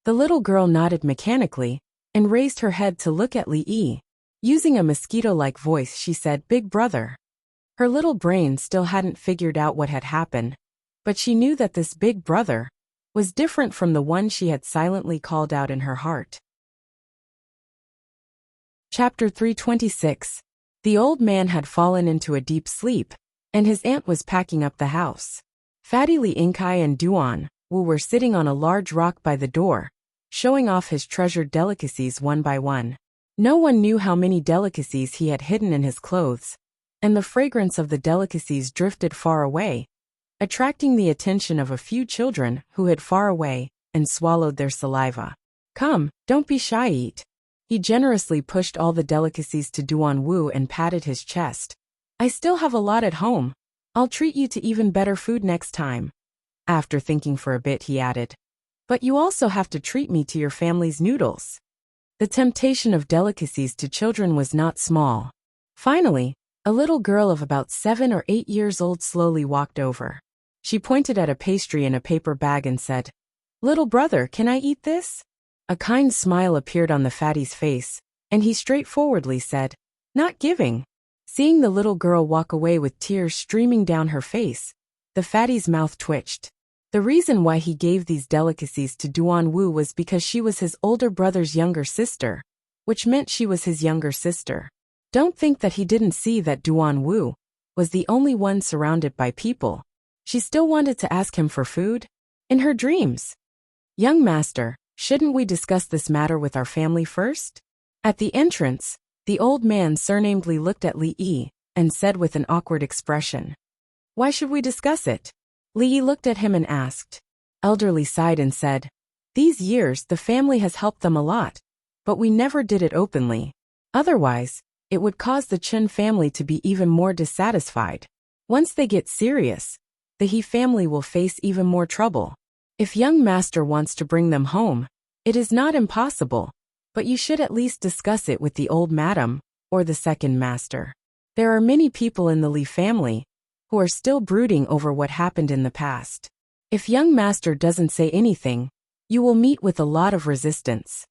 The little girl nodded mechanically and raised her head to look at Li Yi. Using a mosquito-like voice, she said, Big Brother. Her little brain still hadn't figured out what had happened, but she knew that this big brother was different from the one she had silently called out in her heart. Chapter 326. The old man had fallen into a deep sleep, and his aunt was packing up the house. Fatty Li Inkai and Duan Wu were sitting on a large rock by the door, showing off his treasured delicacies one by one. No one knew how many delicacies he had hidden in his clothes, and the fragrance of the delicacies drifted far away, attracting the attention of a few children who hid far away and swallowed their saliva. Come, don't be shy, eat. He generously pushed all the delicacies to Duan Wu and patted his chest. I still have a lot at home. I'll treat you to even better food next time. After thinking for a bit, he added, but you also have to treat me to your family's noodles. The temptation of delicacies to children was not small. Finally, a little girl of about 7 or 8 years old slowly walked over. She pointed at a pastry in a paper bag and said, "Little brother, can I eat this?" A kind smile appeared on the fatty's face, and he straightforwardly said, "Not giving." Seeing the little girl walk away with tears streaming down her face, the fatty's mouth twitched. The reason why he gave these delicacies to Duan Wu was because she was his older brother's younger sister, which meant she was his younger sister. Don't think that he didn't see that Duan Wu was the only one surrounded by people. She still wanted to ask him for food? In her dreams. "Young master, shouldn't we discuss this matter with our family first?" At the entrance, the old man surnamed Li looked at Li Yi and said with an awkward expression, "Why should we discuss it?" Li Yi looked at him and asked. Elderly sighed and said, "These years the family has helped them a lot, but we never did it openly. Otherwise, it would cause the Chen family to be even more dissatisfied. Once they get serious, the He family will face even more trouble. If young master wants to bring them home, it is not impossible, but you should at least discuss it with the old madam or the second master. There are many people in the Li family who are still brooding over what happened in the past. If young master doesn't say anything, you will meet with a lot of resistance."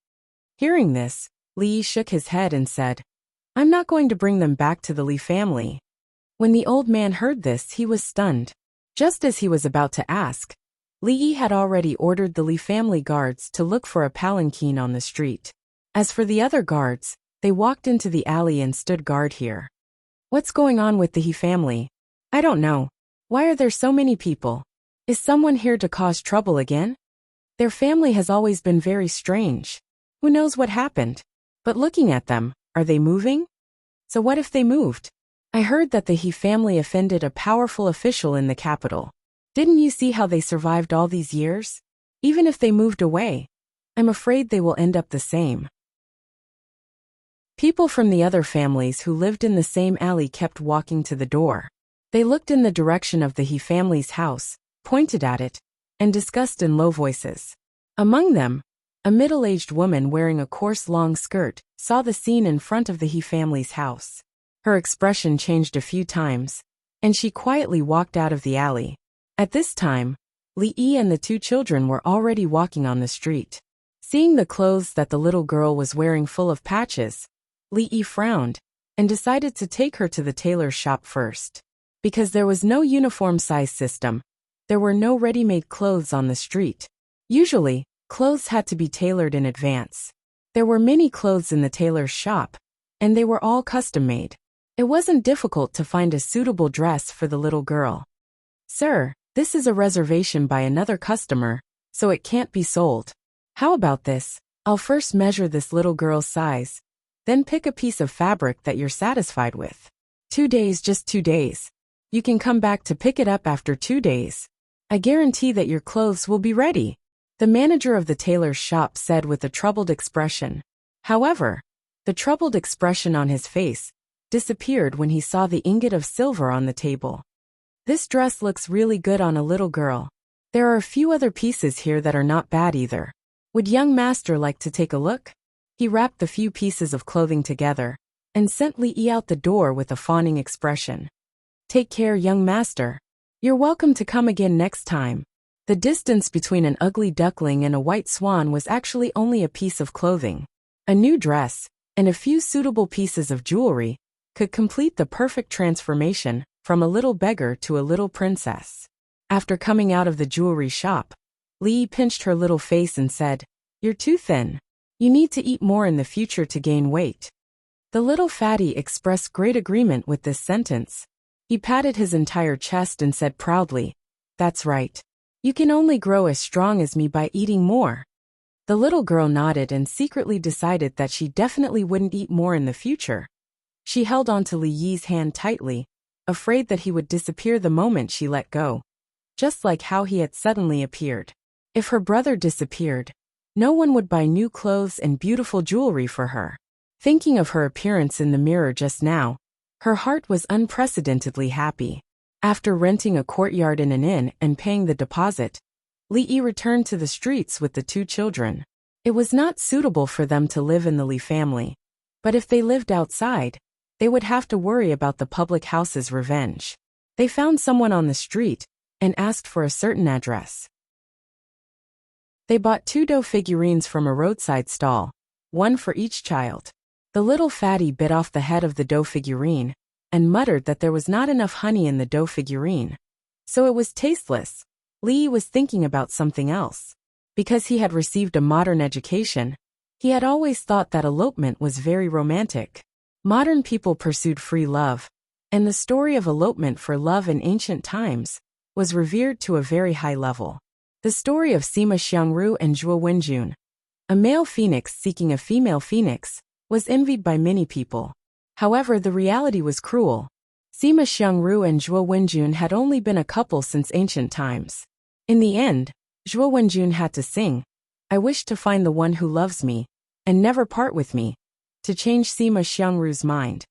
Hearing this, Li Yi shook his head and said, "I'm not going to bring them back to the Li family." When the old man heard this, he was stunned. Just as he was about to ask, Li Yi had already ordered the Li family guards to look for a palanquin on the street. As for the other guards, they walked into the alley and stood guard here. "What's going on with the He family? I don't know. Why are there so many people? Is someone here to cause trouble again? Their family has always been very strange. Who knows what happened? But looking at them, are they moving? So what if they moved? I heard that the He family offended a powerful official in the capital. Didn't you see how they survived all these years? Even if they moved away, I'm afraid they will end up the same." People from the other families who lived in the same alley kept walking to the door. They looked in the direction of the He family's house, pointed at it, and discussed in low voices. Among them, a middle-aged woman wearing a coarse long skirt saw the scene in front of the He family's house. Her expression changed a few times, and she quietly walked out of the alley. At this time, Li Yi and the 2 children were already walking on the street. Seeing the clothes that the little girl was wearing full of patches, Li Yi frowned and decided to take her to the tailor's shop first. Because there was no uniform size system, there were no ready-made clothes on the street. Usually, clothes had to be tailored in advance. There were many clothes in the tailor's shop, and they were all custom-made. It wasn't difficult to find a suitable dress for the little girl. "Sir, this is a reservation by another customer, so it can't be sold. How about this? I'll first measure this little girl's size, then pick a piece of fabric that you're satisfied with. 2 days, just 2 days. You can come back to pick it up after 2 days. I guarantee that your clothes will be ready," the manager of the tailor's shop said with a troubled expression. However, the troubled expression on his face disappeared when he saw the ingot of silver on the table. "This dress looks really good on a little girl. There are a few other pieces here that are not bad either. Would young master like to take a look?" He wrapped the few pieces of clothing together and sent Li Yi out the door with a fawning expression. "Take care, young master. You're welcome to come again next time." The distance between an ugly duckling and a white swan was actually only a piece of clothing. A new dress and a few suitable pieces of jewelry could complete the perfect transformation from a little beggar to a little princess. After coming out of the jewelry shop, Li pinched her little face and said, "You're too thin. You need to eat more in the future to gain weight." The little fatty expressed great agreement with this sentence. He patted his entire chest and said proudly, "That's right. You can only grow as strong as me by eating more." The little girl nodded and secretly decided that she definitely wouldn't eat more in the future. She held on to Li Yi's hand tightly, afraid that he would disappear the moment she let go, just like how he had suddenly appeared. If her brother disappeared, no one would buy new clothes and beautiful jewelry for her. Thinking of her appearance in the mirror just now, her heart was unprecedentedly happy. After renting a courtyard in an inn and paying the deposit, Li Yi returned to the streets with the two children. It was not suitable for them to live in the Li family, but if they lived outside, they would have to worry about the public house's revenge. They found someone on the street and asked for a certain address. They bought 2 dough figurines from a roadside stall, one for each child. The little fatty bit off the head of the dough figurine and muttered that there was not enough honey in the dough figurine, so it was tasteless. Li was thinking about something else. Because he had received a modern education, he had always thought that elopement was very romantic. Modern people pursued free love, and the story of elopement for love in ancient times was revered to a very high level. The story of Sima Xiangru and Zhuo Wenjun, a male phoenix seeking a female phoenix, was envied by many people. However, the reality was cruel. Sima Xiangru and Zhuo Wenjun had only been a couple since ancient times. In the end, Zhuo Wenjun had to sing, "I wish to find the one who loves me, and never part with me," to change Sima Xiangru's mind.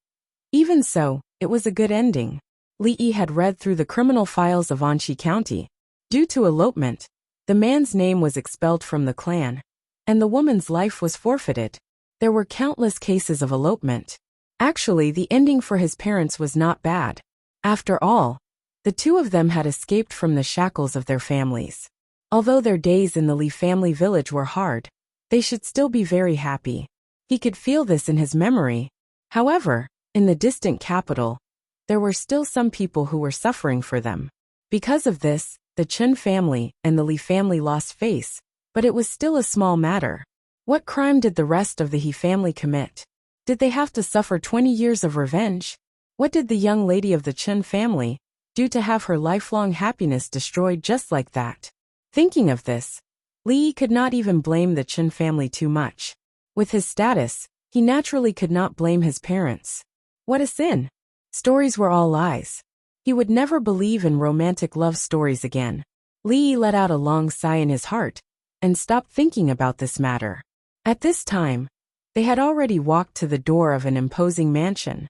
Even so, it was a good ending. Li Yi had read through the criminal files of Anxi County. Due to elopement, the man's name was expelled from the clan, and the woman's life was forfeited. There were countless cases of elopement. Actually, the ending for his parents was not bad. After all, the two of them had escaped from the shackles of their families. Although their days in the Li family village were hard, they should still be very happy. He could feel this in his memory. However, in the distant capital, there were still some people who were suffering for them. Because of this, the Chen family and the Li family lost face, but it was still a small matter. What crime did the rest of the He family commit? Did they have to suffer 20 years of revenge? What did the young lady of the Chen family do to have her lifelong happiness destroyed just like that? Thinking of this, Li could not even blame the Chen family too much. With his status, he naturally could not blame his parents. What a sin! Stories were all lies. He would never believe in romantic love stories again. Li let out a long sigh in his heart and stopped thinking about this matter. At this time, they had already walked to the door of an imposing mansion.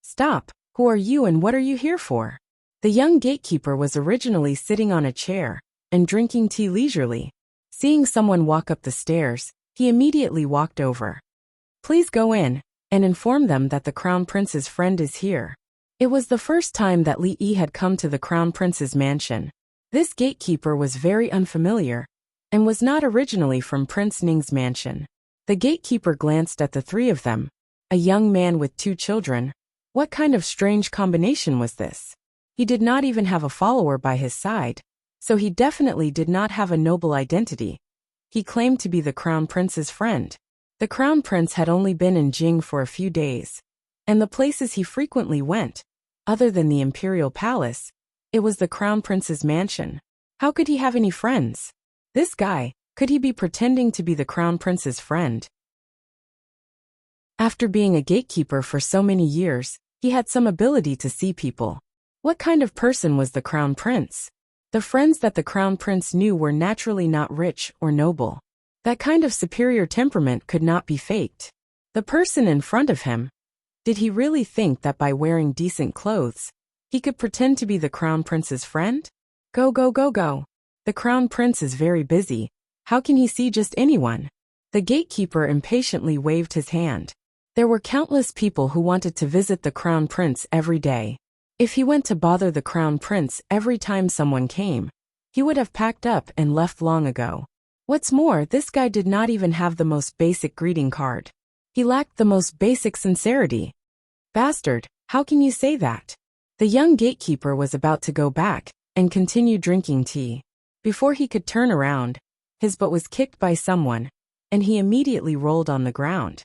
"Stop, who are you and what are you here for?" The young gatekeeper was originally sitting on a chair and drinking tea leisurely. Seeing someone walk up the stairs, he immediately walked over. "Please go in and inform them that the Crown Prince's friend is here." It was the first time that Li Yi had come to the Crown Prince's mansion. This gatekeeper was very unfamiliar and was not originally from Prince Ning's mansion. The gatekeeper glanced at the 3 of them, a young man with 2 children. What kind of strange combination was this? He did not even have a follower by his side, so he definitely did not have a noble identity. He claimed to be the Crown Prince's friend. The Crown Prince had only been in Jing for a few days, and the places he frequently went, other than the imperial palace, it was the Crown Prince's mansion. How could he have any friends? This guy, could he be pretending to be the Crown Prince's friend? After being a gatekeeper for so many years, he had some ability to see people. What kind of person was the Crown Prince? The friends that the Crown Prince knew were naturally not rich or noble. That kind of superior temperament could not be faked. The person in front of him, did he really think that by wearing decent clothes, he could pretend to be the Crown Prince's friend? Go, go, go, go. The Crown Prince is very busy. How can he see just anyone? The gatekeeper impatiently waved his hand. There were countless people who wanted to visit the Crown Prince every day. If he went to bother the Crown Prince every time someone came, he would have packed up and left long ago. What's more, this guy did not even have the most basic greeting card. He lacked the most basic sincerity. Bastard, how can you say that? The young gatekeeper was about to go back and continue drinking tea. Before he could turn around, his butt was kicked by someone, and he immediately rolled on the ground.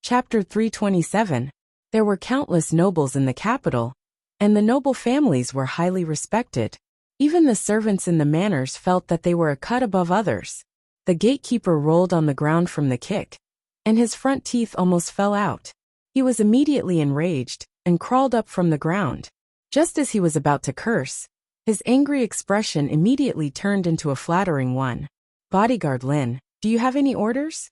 Chapter 327. There were countless nobles in the capital, and the noble families were highly respected. Even the servants in the manors felt that they were a cut above others. The gatekeeper rolled on the ground from the kick, and his front teeth almost fell out. He was immediately enraged and crawled up from the ground. Just as he was about to curse, his angry expression immediately turned into a flattering one. "Bodyguard Lin, do you have any orders?"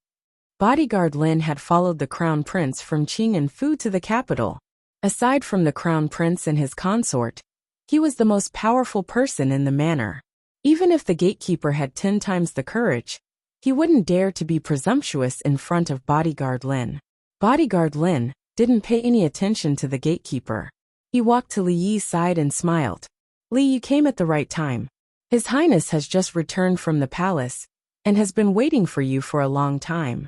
Bodyguard Lin had followed the crown prince from Qing and Fu to the capital. Aside from the crown prince and his consort, he was the most powerful person in the manor. Even if the gatekeeper had 10 times the courage, he wouldn't dare to be presumptuous in front of Bodyguard Lin. Bodyguard Lin didn't pay any attention to the gatekeeper. He walked to Li Yi's side and smiled. "Li, you came at the right time. His Highness has just returned from the palace and has been waiting for you for a long time."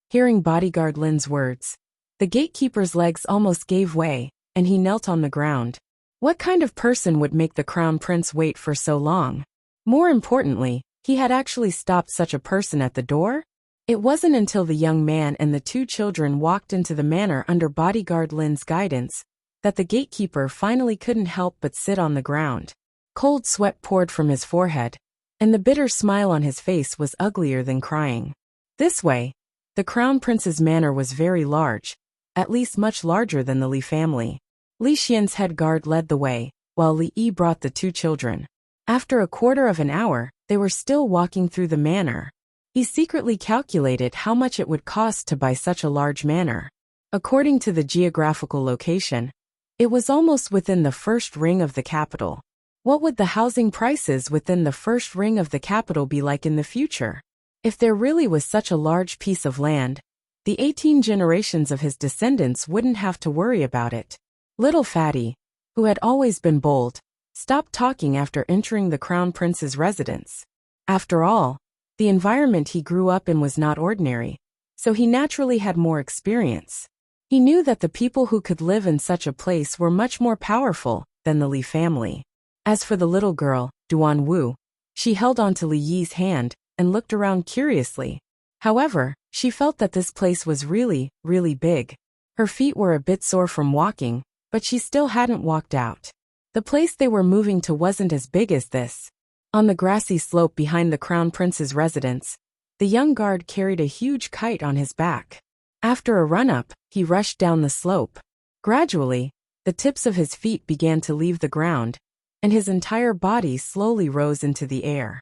Hearing Bodyguard Lin's words, the gatekeeper's legs almost gave way, and he knelt on the ground. What kind of person would make the crown prince wait for so long? More importantly, he had actually stopped such a person at the door? It wasn't until the young man and the 2 children walked into the manor under Bodyguard Lin's guidance that the gatekeeper finally couldn't help but sit on the ground. Cold sweat poured from his forehead, and the bitter smile on his face was uglier than crying. This way, the crown prince's manor was very large, at least much larger than the Li family. Li Xian's head guard led the way, while Li Yi brought the 2 children. After a quarter of an hour, they were still walking through the manor. He secretly calculated how much it would cost to buy such a large manor. According to the geographical location, it was almost within the first ring of the capital. What would the housing prices within the first ring of the capital be like in the future? If there really was such a large piece of land, the 18 generations of his descendants wouldn't have to worry about it. Little Fatty, who had always been bold, stopped talking after entering the crown prince's residence. After all, the environment he grew up in was not ordinary, so he naturally had more experience. He knew that the people who could live in such a place were much more powerful than the Li family. As for the little girl, Duan Wu, she held on to Li Yi's hand and looked around curiously. However, she felt that this place was really, really big. Her feet were a bit sore from walking, but she still hadn't walked out. The place they were moving to wasn't as big as this. On the grassy slope behind the crown prince's residence, the young guard carried a huge kite on his back. After a run-up, he rushed down the slope. Gradually, the tips of his feet began to leave the ground, and his entire body slowly rose into the air.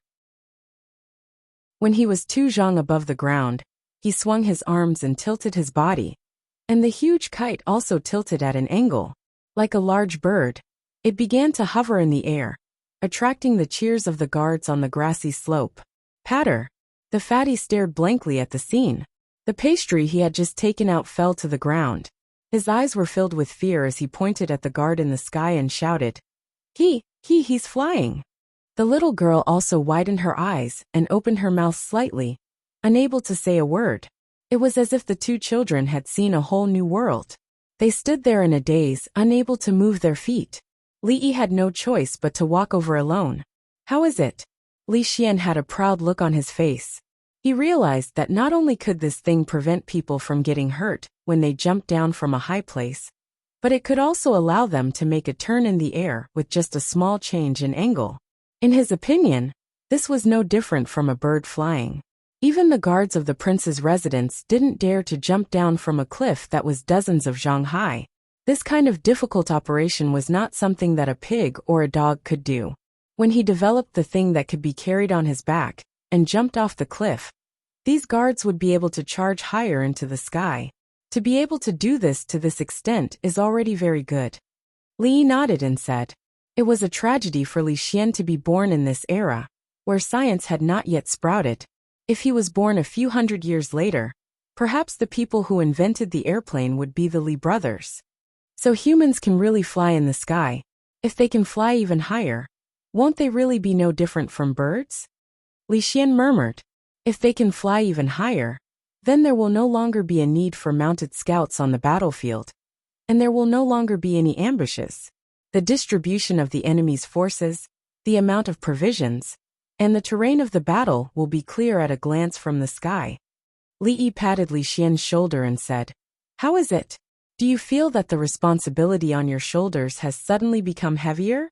When he was 2 zhang above the ground, he swung his arms and tilted his body, and the huge kite also tilted at an angle. Like a large bird, it began to hover in the air, attracting the cheers of the guards on the grassy slope. Patter! The fatty stared blankly at the scene. The pastry he had just taken out fell to the ground. His eyes were filled with fear as he pointed at the guard in the sky and shouted, He's flying." The little girl also widened her eyes and opened her mouth slightly, unable to say a word. It was as if the 2 children had seen a whole new world. They stood there in a daze, unable to move their feet. Li Yi had no choice but to walk over alone. "How is it?" Li Xian had a proud look on his face. He realized that not only could this thing prevent people from getting hurt when they jumped down from a high place, but it could also allow them to make a turn in the air with just a small change in angle. In his opinion, this was no different from a bird flying. Even the guards of the prince's residence didn't dare to jump down from a cliff that was dozens of zhang high. This kind of difficult operation was not something that a pig or a dog could do. When he developed the thing that could be carried on his back and jumped off the cliff, these guards would be able to charge higher into the sky. To be able to do this to this extent is already very good. Li nodded and said, it was a tragedy for Li Xian to be born in this era, where science had not yet sprouted. If he was born a few hundred years later, perhaps the people who invented the airplane would be the Li brothers. So humans can really fly in the sky. If they can fly even higher, won't they really be no different from birds? Li Xian murmured, if they can fly even higher, then there will no longer be a need for mounted scouts on the battlefield. and there will no longer be any ambushes. The distribution of the enemy's forces, the amount of provisions, and the terrain of the battle will be clear at a glance from the sky. Li Yi patted Li Xian's shoulder and said, "How is it? Do you feel that the responsibility on your shoulders has suddenly become heavier?"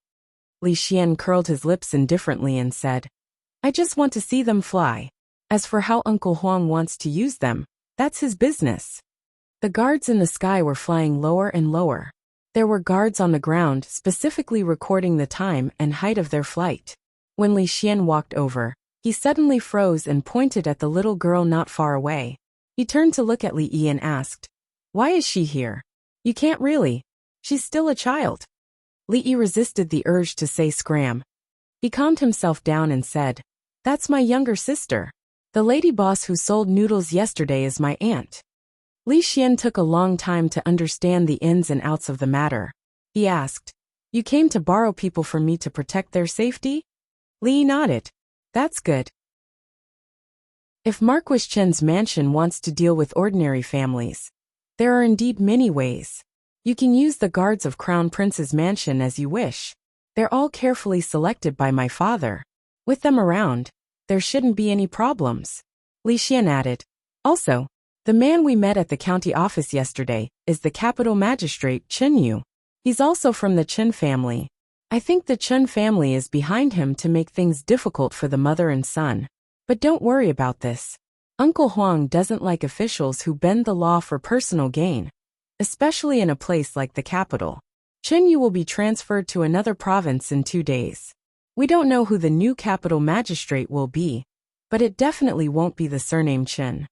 Li Xian curled his lips indifferently and said, "I just want to see them fly. As for how Uncle Huang wants to use them, that's his business." The guards in the sky were flying lower and lower. There were guards on the ground specifically recording the time and height of their flight. When Li Xian walked over, he suddenly froze and pointed at the little girl not far away. He turned to look at Li Yi and asked, "Why is she here? You can't really. She's still a child." Li Yi resisted the urge to say scram. He calmed himself down and said, "That's my younger sister. The lady boss who sold noodles yesterday is my aunt." Li Xian took a long time to understand the ins and outs of the matter. He asked, "You came to borrow people from me to protect their safety?" Li Yi nodded. "That's good." If Marquis Chen's mansion wants to deal with ordinary families, there are indeed many ways. You can use the guards of Crown Prince's mansion as you wish. They're all carefully selected by my father. With them around, there shouldn't be any problems. Li Xian added, "Also, the man we met at the county office yesterday is the capital magistrate Chen Yu. He's also from the Chen family. I think the Chen family is behind him to make things difficult for the mother and son. But don't worry about this. Uncle Huang doesn't like officials who bend the law for personal gain, especially in a place like the capital. Chen Yu will be transferred to another province in 2 days. We don't know who the new capital magistrate will be, but it definitely won't be the surname Chen."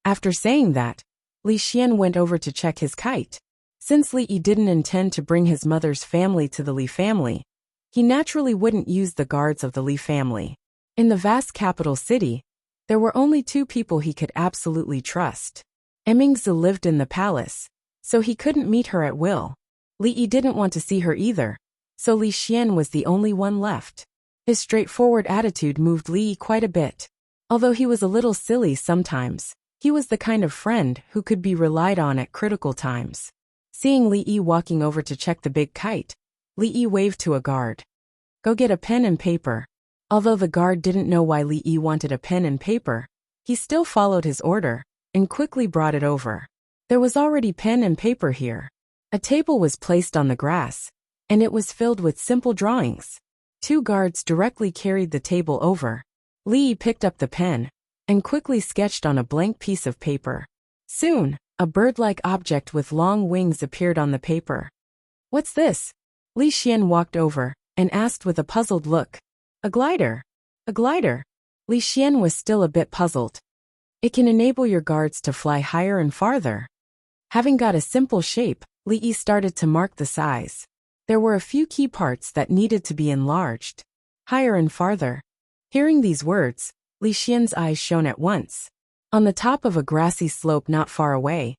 After saying that, Li Xian went over to check his kite. Since Li Yi didn't intend to bring his mother's family to the Li family, he naturally wouldn't use the guards of the Li family. In the vast capital city, there were only 2 people he could absolutely trust. Emingzi lived in the palace, so he couldn't meet her at will. Li Yi didn't want to see her either, so Li Xian was the only one left. His straightforward attitude moved Li Yi quite a bit. Although he was a little silly sometimes, he was the kind of friend who could be relied on at critical times. Seeing Li Yi walking over to check the big kite, Li Yi waved to a guard. "Go get a pen and paper." Although the guard didn't know why Li Yi wanted a pen and paper, he still followed his order and quickly brought it over. There was already pen and paper here. A table was placed on the grass, and it was filled with simple drawings. 2 guards directly carried the table over. Li Yi picked up the pen and quickly sketched on a blank piece of paper. Soon, a bird-like object with long wings appeared on the paper. "What's this?" Li Xian walked over and asked with a puzzled look. "A glider. A glider." Li Xian was still a bit puzzled. "It can enable your guards to fly higher and farther." Having got a simple shape, Li Yi started to mark the size. There were a few key parts that needed to be enlarged. Higher and farther. Hearing these words, Li Xian's eyes shone at once. On the top of a grassy slope not far away,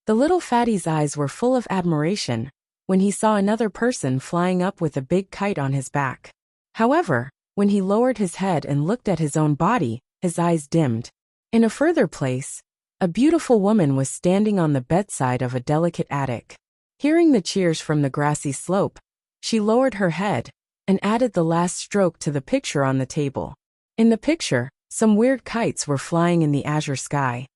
the little fatty's eyes were full of admiration when he saw another person flying up with a big kite on his back. However, when he lowered his head and looked at his own body, his eyes dimmed. In a further place, a beautiful woman was standing on the bedside of a delicate attic. Hearing the cheers from the grassy slope, she lowered her head and added the last stroke to the picture on the table. In the picture, some weird kites were flying in the azure sky.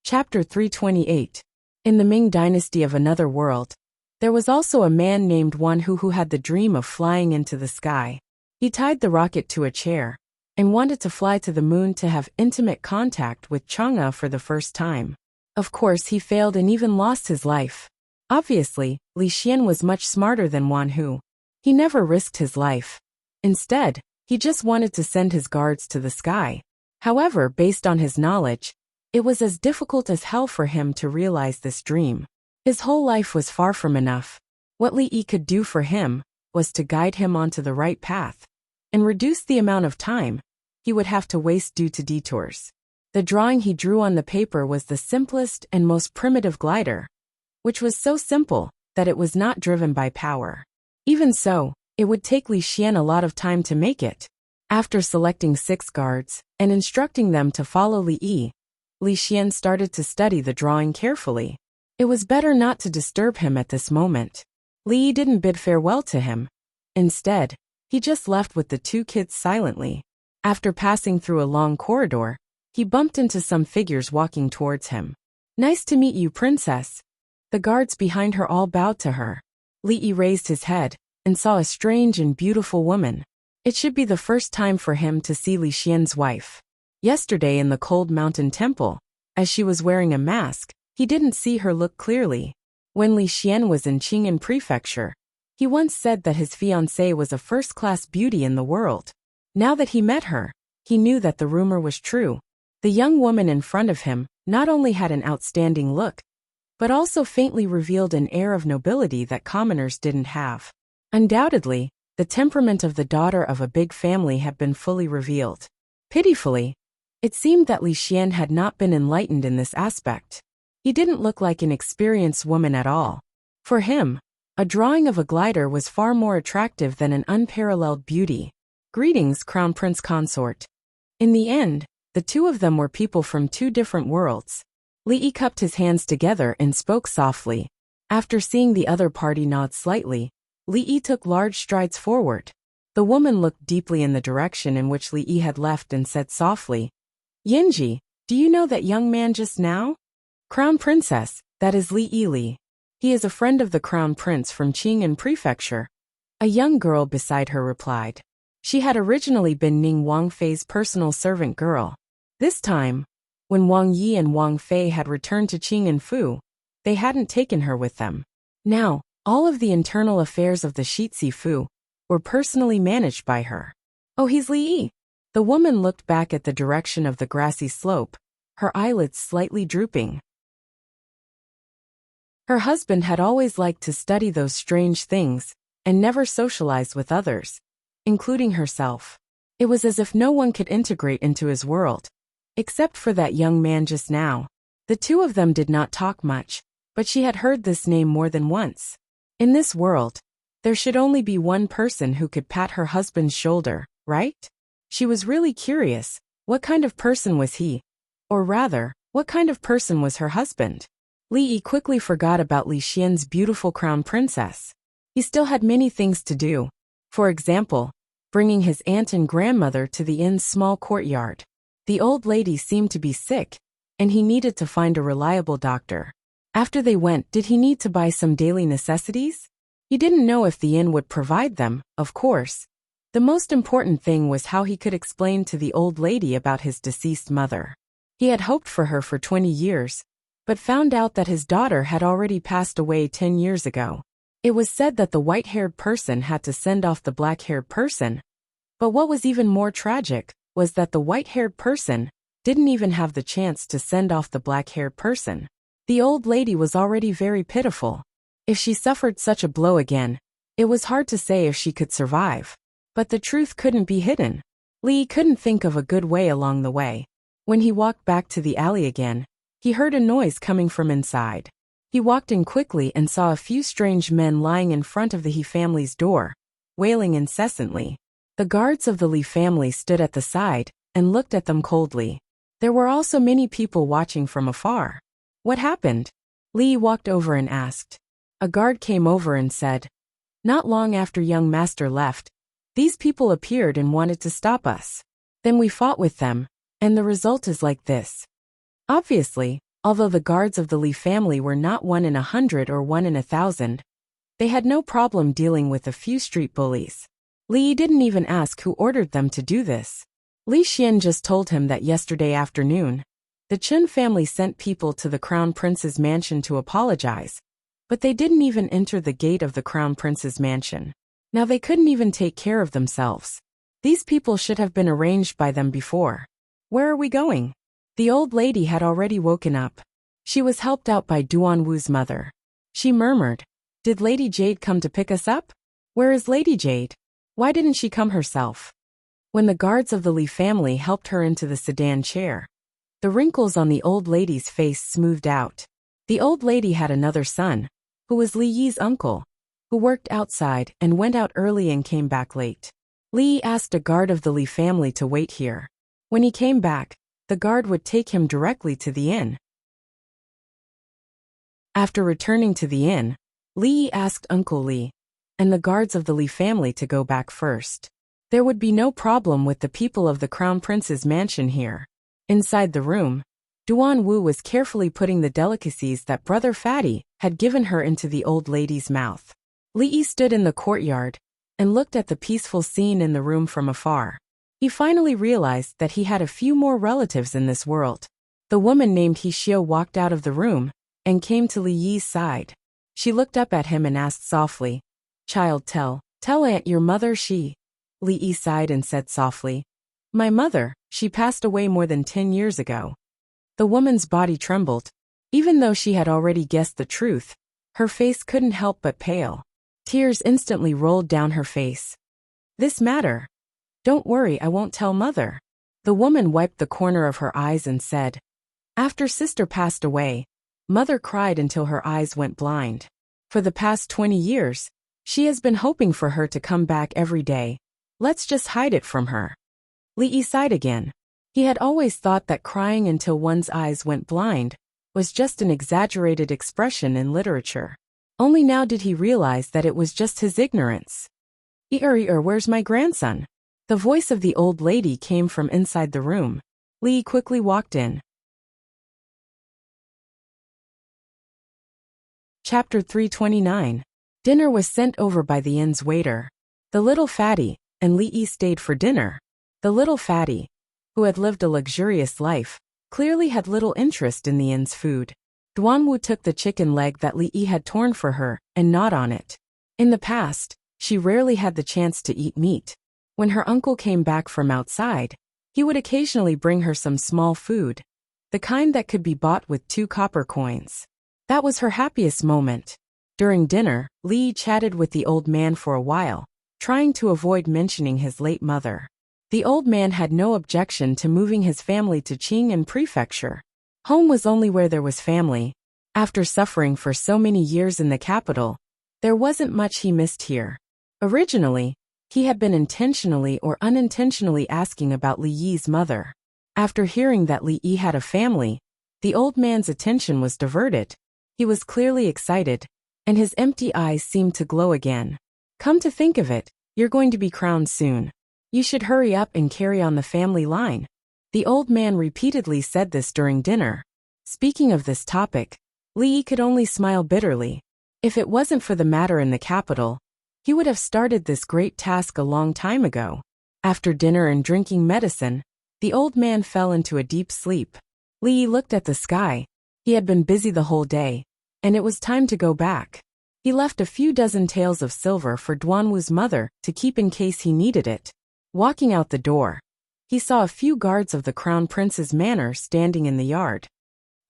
Chapter 328. In the Ming Dynasty of another world, there was also a man named Wan Hu who had the dream of flying into the sky. He tied the rocket to a chair and wanted to fly to the moon to have intimate contact with Chang'e for the first time. Of course, he failed and even lost his life. Obviously, Li Xian was much smarter than Wan Hu. He never risked his life. Instead, he just wanted to send his guards to the sky. However, based on his knowledge, it was as difficult as hell for him to realize this dream. His whole life was far from enough. What Li Yi could do for him was to guide him onto the right path and reduce the amount of time he would have to waste due to detours. The drawing he drew on the paper was the simplest and most primitive glider, which was so simple that it was not driven by power. Even so, it would take Li Xian a lot of time to make it. After selecting 6 guards and instructing them to follow Li Yi, Li Xian started to study the drawing carefully. It was better not to disturb him at this moment. Li didn't bid farewell to him. Instead, he just left with the two kids silently. After passing through a long corridor, he bumped into some figures walking towards him. "Nice to meet you, princess." The guards behind her all bowed to her. Li raised his head and saw a strange and beautiful woman. It should be the first time for him to see Li Xian's wife. Yesterday in the cold mountain temple, as she was wearing a mask, he didn't see her look clearly. When Li Xian was in Qing'an Prefecture, he once said that his fiancée was a first-class beauty in the world. Now that he met her, he knew that the rumor was true. The young woman in front of him not only had an outstanding look, but also faintly revealed an air of nobility that commoners didn't have. Undoubtedly, the temperament of the daughter of a big family had been fully revealed. Pitifully, it seemed that Li Xian had not been enlightened in this aspect. He didn't look like an experienced woman at all. For him, a drawing of a glider was far more attractive than an unparalleled beauty. "Greetings, Crown Prince Consort." In the end, the two of them were people from two different worlds. Li cupped his hands together and spoke softly. After seeing the other party nod slightly, Li took large strides forward. The woman looked deeply in the direction in which Li had left and said softly, "Yinji, do you know that young man just now?" "Crown Princess, that is Li. He is a friend of the Crown Prince from Qing'an Prefecture." A young girl beside her replied. She had originally been Ning Wangfei's personal servant girl. This time, when Wang Yi and Wang Fei had returned to Qing'an Fu, they hadn't taken her with them. Now, all of the internal affairs of the Shitzi Fu were personally managed by her. "Oh, he's Li." The woman looked back at the direction of the grassy slope, her eyelids slightly drooping. Her husband had always liked to study those strange things and never socialized with others, including herself. It was as if no one could integrate into his world, except for that young man just now. The two of them did not talk much, but she had heard this name more than once. In this world, there should only be one person who could pat her husband's shoulder, right? She was really curious, what kind of person was he? Or rather, what kind of person was her husband? Li quickly forgot about Li Xian's beautiful crown princess. He still had many things to do. For example, bringing his aunt and grandmother to the inn's small courtyard. The old lady seemed to be sick, and he needed to find a reliable doctor. After they went, did he need to buy some daily necessities? He didn't know if the inn would provide them, of course. The most important thing was how he could explain to the old lady about his deceased mother. He had hoped for her for 20 years, but found out that his daughter had already passed away 10 years ago. It was said that the white-haired person had to send off the black-haired person, but what was even more tragic was that the white-haired person didn't even have the chance to send off the black-haired person. The old lady was already very pitiful. If she suffered such a blow again, it was hard to say if she could survive. But the truth couldn't be hidden. Li couldn't think of a good way along the way. When he walked back to the alley again, he heard a noise coming from inside. He walked in quickly and saw a few strange men lying in front of the He family's door, wailing incessantly. The guards of the Li family stood at the side and looked at them coldly. There were also many people watching from afar. What happened? Li walked over and asked. A guard came over and said, "Not long after young master left, these people appeared and wanted to stop us. Then we fought with them, and the result is like this." Obviously, although the guards of the Li family were not 1 in 100 or 1 in 1,000, they had no problem dealing with a few street bullies. Li didn't even ask who ordered them to do this. Li Xian just told him that yesterday afternoon, the Chen family sent people to the Crown Prince's mansion to apologize, but they didn't even enter the gate of the Crown Prince's mansion. Now they couldn't even take care of themselves. These people should have been arranged by them before. "Where are we going?" The old lady had already woken up. She was helped out by Duan Wu's mother. She murmured, "Did Lady Jade come to pick us up? Where is Lady Jade? Why didn't she come herself?" When the guards of the Li family helped her into the sedan chair, the wrinkles on the old lady's face smoothed out. The old lady had another son, who was Li Yi's uncle, who worked outside and went out early and came back late. Li asked a guard of the Li family to wait here. When he came back, the guard would take him directly to the inn. After returning to the inn, Li asked Uncle Li and the guards of the Li family to go back first. There would be no problem with the people of the Crown Prince's mansion here. Inside the room, Duan Wu was carefully putting the delicacies that Brother Fatty had given her into the old lady's mouth. Li stood in the courtyard and looked at the peaceful scene in the room from afar. He finally realized that he had a few more relatives in this world. The woman named He Xiao walked out of the room and came to Li Yi's side. She looked up at him and asked softly, "Child, tell Aunt your mother she." Li Yi sighed and said softly, "My mother, she passed away more than 10 years ago." The woman's body trembled. Even though she had already guessed the truth, her face couldn't help but pale. Tears instantly rolled down her face. "This matter? Don't worry, I won't tell mother." The woman wiped the corner of her eyes and said, "After sister passed away, mother cried until her eyes went blind. For the past 20 years, she has been hoping for her to come back every day. Let's just hide it from her." Li Yi sighed again. He had always thought that crying until one's eyes went blind was just an exaggerated expression in literature. Only now did he realize that it was just his ignorance. Where's my grandson?" The voice of the old lady came from inside the room. Li quickly walked in. Chapter 329. Dinner was sent over by the inn's waiter. The little fatty and Li Yi stayed for dinner. The little fatty, who had lived a luxurious life, clearly had little interest in the inn's food. Duanwu took the chicken leg that Li Yi had torn for her and gnawed on it. In the past, she rarely had the chance to eat meat. When her uncle came back from outside, he would occasionally bring her some small food, the kind that could be bought with 2 copper coins. That was her happiest moment. During dinner, Li chatted with the old man for a while, trying to avoid mentioning his late mother. The old man had no objection to moving his family to Qing'an Prefecture. Home was only where there was family. After suffering for so many years in the capital, there wasn't much he missed here. Originally, he had been intentionally or unintentionally asking about Li Yi's mother. After hearing that Li Yi had a family, the old man's attention was diverted. He was clearly excited, and his empty eyes seemed to glow again. "Come to think of it, you're going to be crowned soon. You should hurry up and carry on the family line." The old man repeatedly said this during dinner. Speaking of this topic, Li Yi could only smile bitterly. If it wasn't for the matter in the capital, he would have started this great task a long time ago. After dinner and drinking medicine, the old man fell into a deep sleep. Li Yi looked at the sky. He had been busy the whole day, and it was time to go back. He left a few dozen taels of silver for Duanwu's mother to keep in case he needed it. Walking out the door, he saw a few guards of the Crown Prince's manor standing in the yard.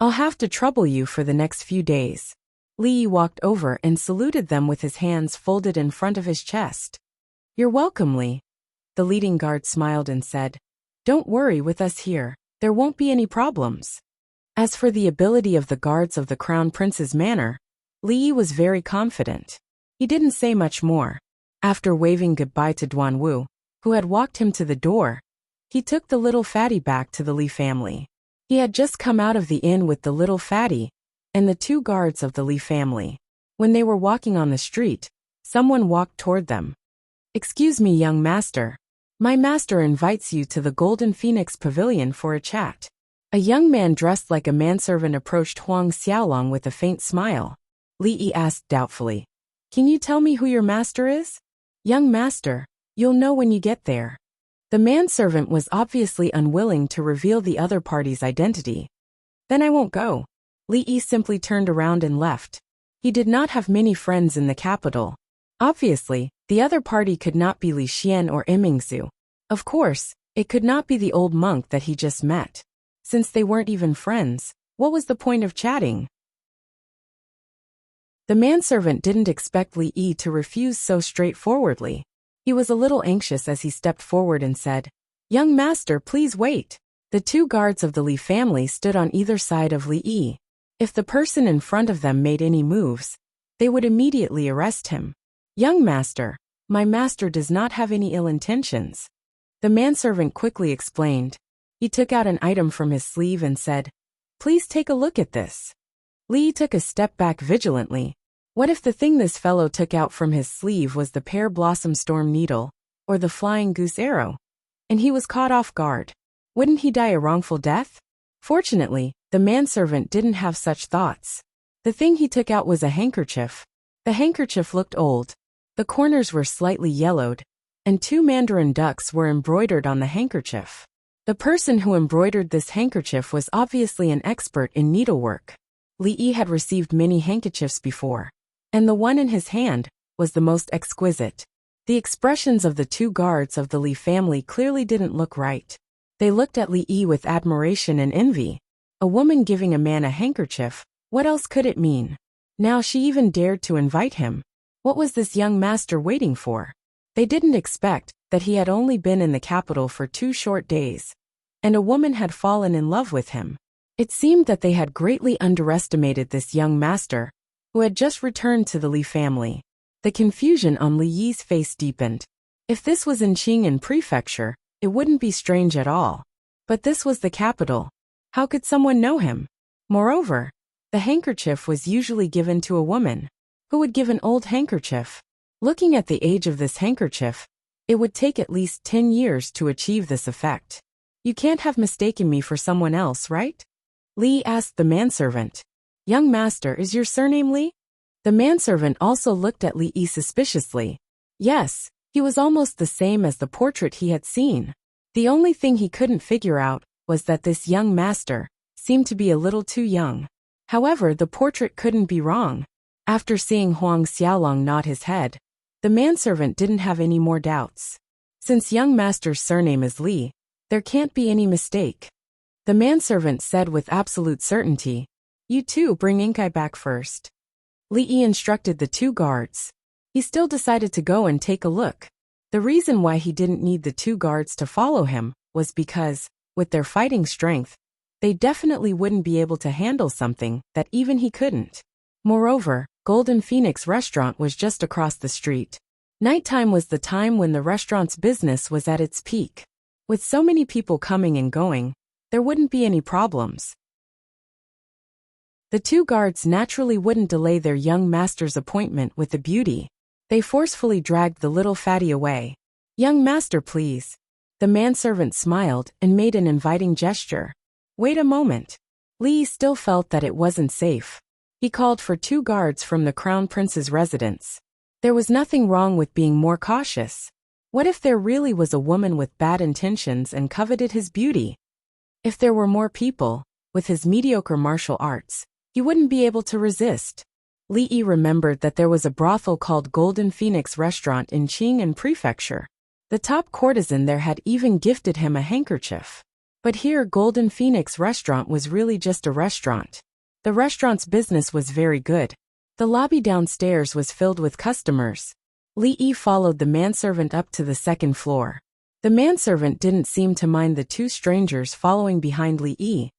"I'll have to trouble you for the next few days." Li Yi walked over and saluted them with his hands folded in front of his chest. "You're welcome, Li." The leading guard smiled and said, "Don't worry, with us here, there won't be any problems." As for the ability of the guards of the Crown Prince's manor, Li Yi was very confident. He didn't say much more. After waving goodbye to Duanwu, who had walked him to the door, he took the little fatty back to the Li family. He had just come out of the inn with the little fatty and the 2 guards of the Li family. When they were walking on the street, someone walked toward them. "Excuse me, young master. My master invites you to the Golden Phoenix Pavilion for a chat." A young man dressed like a manservant approached Huang Xiaolong with a faint smile. Li Yi asked doubtfully, "Can you tell me who your master is?" "Young master, you'll know when you get there." The manservant was obviously unwilling to reveal the other party's identity. "Then I won't go." Li Yi simply turned around and left. He did not have many friends in the capital. Obviously, the other party could not be Li Xian or Emingzu. Of course, it could not be the old monk that he just met. Since they weren't even friends, what was the point of chatting? The manservant didn't expect Li Yi to refuse so straightforwardly. He was a little anxious as he stepped forward and said, "Young master, please wait." The 2 guards of the Li family stood on either side of Li Yi. If the person in front of them made any moves, they would immediately arrest him. "Young master, my master does not have any ill intentions." The manservant quickly explained, He took out an item from his sleeve and said, "Please take a look at this." Li took a step back vigilantly. What if the thing this fellow took out from his sleeve was the pear blossom storm needle, or the flying goose arrow? And he was caught off guard. Wouldn't he die a wrongful death? Fortunately, the manservant didn't have such thoughts. The thing he took out was a handkerchief. The handkerchief looked old. The corners were slightly yellowed, and 2 mandarin ducks were embroidered on the handkerchief. The person who embroidered this handkerchief was obviously an expert in needlework. Li Yi had received many handkerchiefs before, and the one in his hand was the most exquisite. The expressions of the 2 guards of the Li family clearly didn't look right. They looked at Li Yi with admiration and envy. A woman giving a man a handkerchief, what else could it mean? Now she even dared to invite him. What was this young master waiting for? They didn't expect that he had only been in the capital for 2 short days, and a woman had fallen in love with him. It seemed that they had greatly underestimated this young master, who had just returned to the Li family. The confusion on Li Yi's face deepened. If this was in Qing'an Prefecture, it wouldn't be strange at all. But this was the capital. How could someone know him? Moreover, the handkerchief was usually given to a woman. Who would give an old handkerchief? Looking at the age of this handkerchief, it would take at least 10 years to achieve this effect. You can't have mistaken me for someone else, right? Li asked the manservant. Young master, is your surname Li? The manservant also looked at Li Yi suspiciously. Yes, he was almost the same as the portrait he had seen. The only thing he couldn't figure out was that this young master seemed to be a little too young. However, the portrait couldn't be wrong. After seeing Huang Xiaolong nod his head, the manservant didn't have any more doubts. Since young master's surname is Li, there can't be any mistake. The manservant said with absolute certainty, "You two bring Inkai back first." Li Yi instructed the 2 guards. He still decided to go and take a look. The reason why he didn't need the 2 guards to follow him was because, with their fighting strength, they definitely wouldn't be able to handle something that even he couldn't. Moreover, Golden Phoenix restaurant was just across the street. Nighttime was the time when the restaurant's business was at its peak. With so many people coming and going, there wouldn't be any problems. The 2 guards naturally wouldn't delay their young master's appointment with the beauty. They forcefully dragged the little fatty away. "Young master, please." The manservant smiled and made an inviting gesture. "Wait a moment." Li still felt that it wasn't safe. He called for 2 guards from the crown prince's residence. There was nothing wrong with being more cautious. What if there really was a woman with bad intentions and coveted his beauty? If there were more people, with his mediocre martial arts, he wouldn't be able to resist. Li Yi remembered that there was a brothel called Golden Phoenix Restaurant in Qing'an Prefecture. The top courtesan there had even gifted him a handkerchief. But here Golden Phoenix Restaurant was really just a restaurant. The restaurant's business was very good. The lobby downstairs was filled with customers. Li Yi followed the manservant up to the 2nd floor. The manservant didn't seem to mind the 2 strangers following behind Li Yi,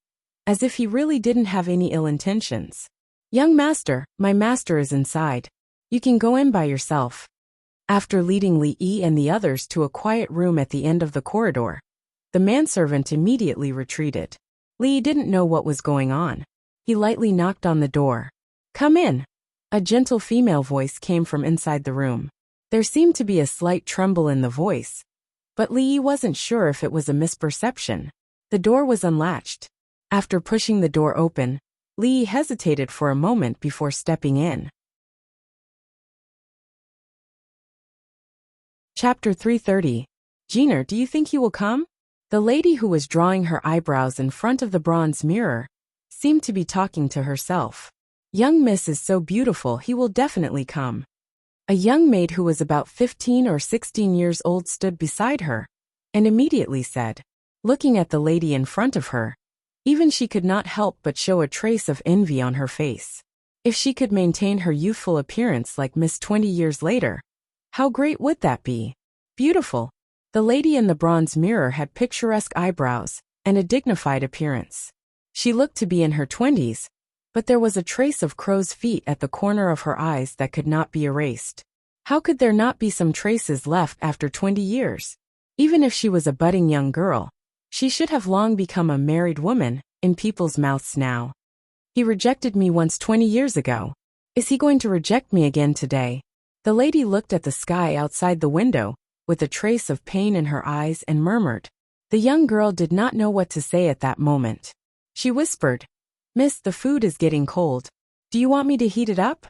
as if he really didn't have any ill intentions. "Young master, my master is inside. You can go in by yourself." After leading Li Yi and the others to a quiet room at the end of the corridor, the manservant immediately retreated. Li didn't know what was going on. He lightly knocked on the door. "Come in." A gentle female voice came from inside the room. There seemed to be a slight tremble in the voice, but Li Yi wasn't sure if it was a misperception. The door was unlatched. After pushing the door open, Li Yi hesitated for a moment before stepping in. Chapter 330. "Jeaner, do you think he will come?" The lady who was drawing her eyebrows in front of the bronze mirror seemed to be talking to herself. "Young miss is so beautiful, he will definitely come." A young maid who was about 15 or 16 years old stood beside her, and immediately said, looking at the lady in front of her, even she could not help but show a trace of envy on her face. If she could maintain her youthful appearance like Miss 20 years later, how great would that be? Beautiful. The lady in the bronze mirror had picturesque eyebrows and a dignified appearance. She looked to be in her 20s, but there was a trace of crow's feet at the corner of her eyes that could not be erased. How could there not be some traces left after 20 years? Even if she was a budding young girl, She should have long become a married woman, in people's mouths now. He rejected me once 20 years ago. Is he going to reject me again today? The lady looked at the sky outside the window, with a trace of pain in her eyes, and murmured. The young girl did not know what to say at that moment. She whispered, "Miss, the food is getting cold. Do you want me to heat it up?"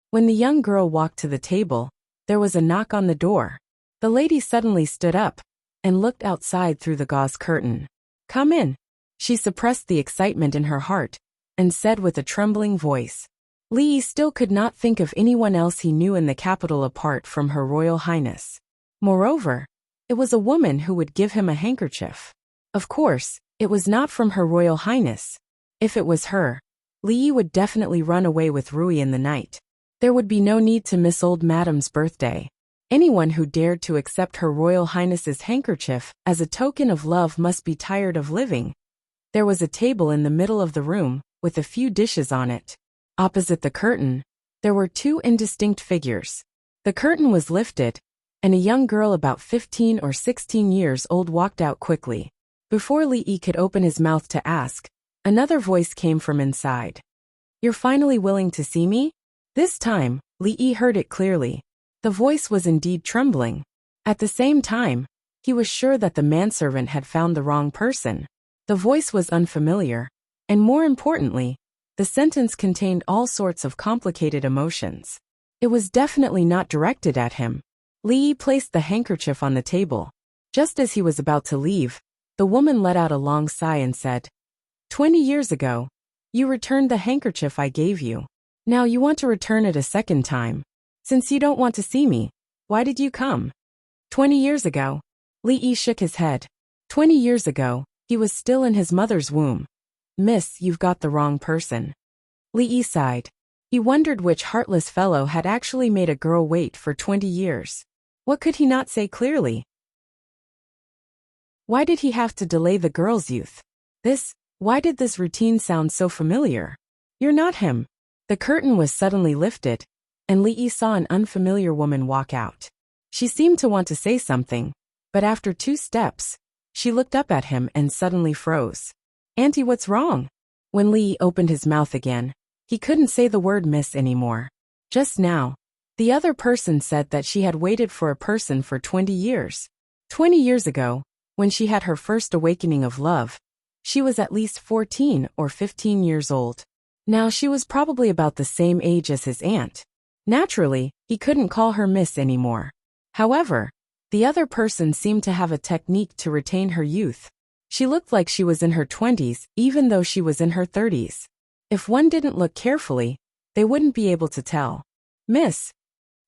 When the young girl walked to the table, there was a knock on the door. The lady suddenly stood up and looked outside through the gauze curtain. "Come in." She suppressed the excitement in her heart and said with a trembling voice. Li still could not think of anyone else he knew in the capital apart from Her Royal Highness. Moreover, it was a woman who would give him a handkerchief. Of course, it was not from Her Royal Highness. If it was her, Li would definitely run away with Rui in the night. There would be no need to miss old Madame's birthday. Anyone who dared to accept Her Royal Highness's handkerchief as a token of love must be tired of living. There was a table in the middle of the room, with a few dishes on it. Opposite the curtain, there were two indistinct figures. The curtain was lifted, and a young girl about 15 or 16 years old walked out quickly. Before Li could open his mouth to ask, another voice came from inside. "You're finally willing to see me?" This time, Li heard it clearly. The voice was indeed trembling. At the same time, he was sure that the manservant had found the wrong person. The voice was unfamiliar, and more importantly, the sentence contained all sorts of complicated emotions. It was definitely not directed at him. Li placed the handkerchief on the table. Just as he was about to leave, the woman let out a long sigh and said, 20 years ago, you returned the handkerchief I gave you. Now you want to return it a second time. Since you don't want to see me, why did you come? 20 years ago. Li shook his head. 20 years ago, he was still in his mother's womb. Miss, you've got the wrong person. Li sighed. He wondered which heartless fellow had actually made a girl wait for 20 years. What could he not say clearly? Why did he have to delay the girl's youth? Why did this routine sound so familiar? You're not him. The curtain was suddenly lifted, and Li saw an unfamiliar woman walk out. She seemed to want to say something, but after 2 steps, she looked up at him and suddenly froze. Auntie, what's wrong? When Li opened his mouth again, he couldn't say the word miss anymore. Just now, the other person said that she had waited for a person for 20 years. 20 years ago, when she had her first awakening of love, she was at least 14 or 15 years old. Now she was probably about the same age as his aunt. Naturally, he couldn't call her miss anymore. However, the other person seemed to have a technique to retain her youth. She looked like she was in her 20s, even though she was in her 30s. If one didn't look carefully, they wouldn't be able to tell. Miss.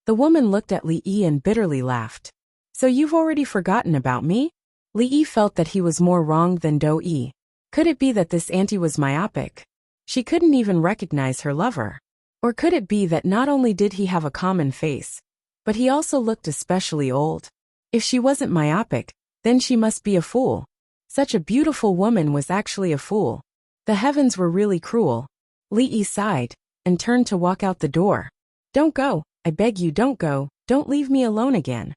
The woman looked at Li and bitterly laughed. So you've already forgotten about me? Li felt that he was more wrong than Do-yi. Could it be that this auntie was myopic? She couldn't even recognize her lover. Or could it be that not only did he have a common face, but he also looked especially old? If she wasn't myopic, then she must be a fool. Such a beautiful woman was actually a fool. The heavens were really cruel. Li sighed and turned to walk out the door. Don't go, I beg you, don't go, don't leave me alone again.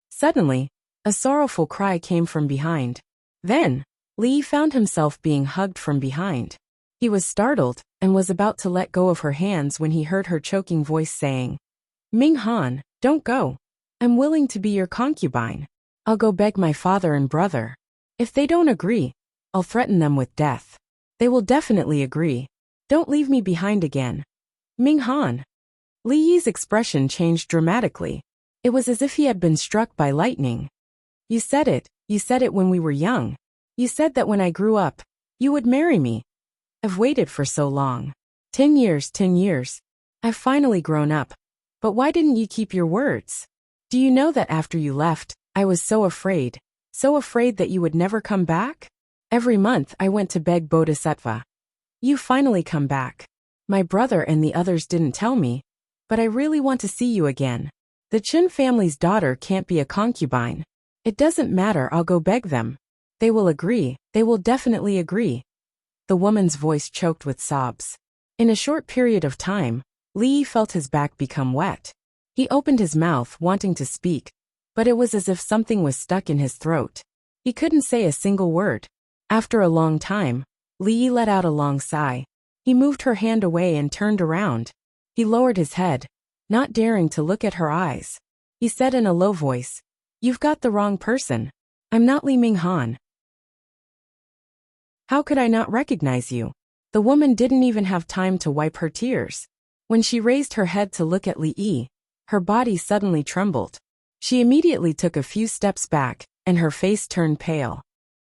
Suddenly, a sorrowful cry came from behind. Then, Li found himself being hugged from behind. He was startled and was about to let go of her hands when he heard her choking voice saying, Ming Han, don't go. I'm willing to be your concubine. I'll go beg my father and brother. If they don't agree, I'll threaten them with death. They will definitely agree. Don't leave me behind again. Ming Han. Li's expression changed dramatically. It was as if he had been struck by lightning. You said it when we were young. You said that when I grew up, you would marry me. I've waited for so long. 10 years. I've finally grown up. But why didn't you keep your words? Do you know that after you left, I was so afraid that you would never come back? Every month I went to beg Bodhisattva. You finally come back. My brother and the others didn't tell me, but I really want to see you again. The Chun family's daughter can't be a concubine. It doesn't matter, I'll go beg them. They will agree, they will definitely agree. The woman's voice choked with sobs. In a short period of time, Li felt his back become wet. He opened his mouth wanting to speak, but it was as if something was stuck in his throat. He couldn't say a single word. After a long time, Li Yi let out a long sigh. He moved her hand away and turned around. He lowered his head, not daring to look at her eyes. He said in a low voice, "You've got the wrong person. I'm not Li Minghan." "How could I not recognize you?" The woman didn't even have time to wipe her tears. When she raised her head to look at Li Yi, her body suddenly trembled. She immediately took a few steps back, and her face turned pale.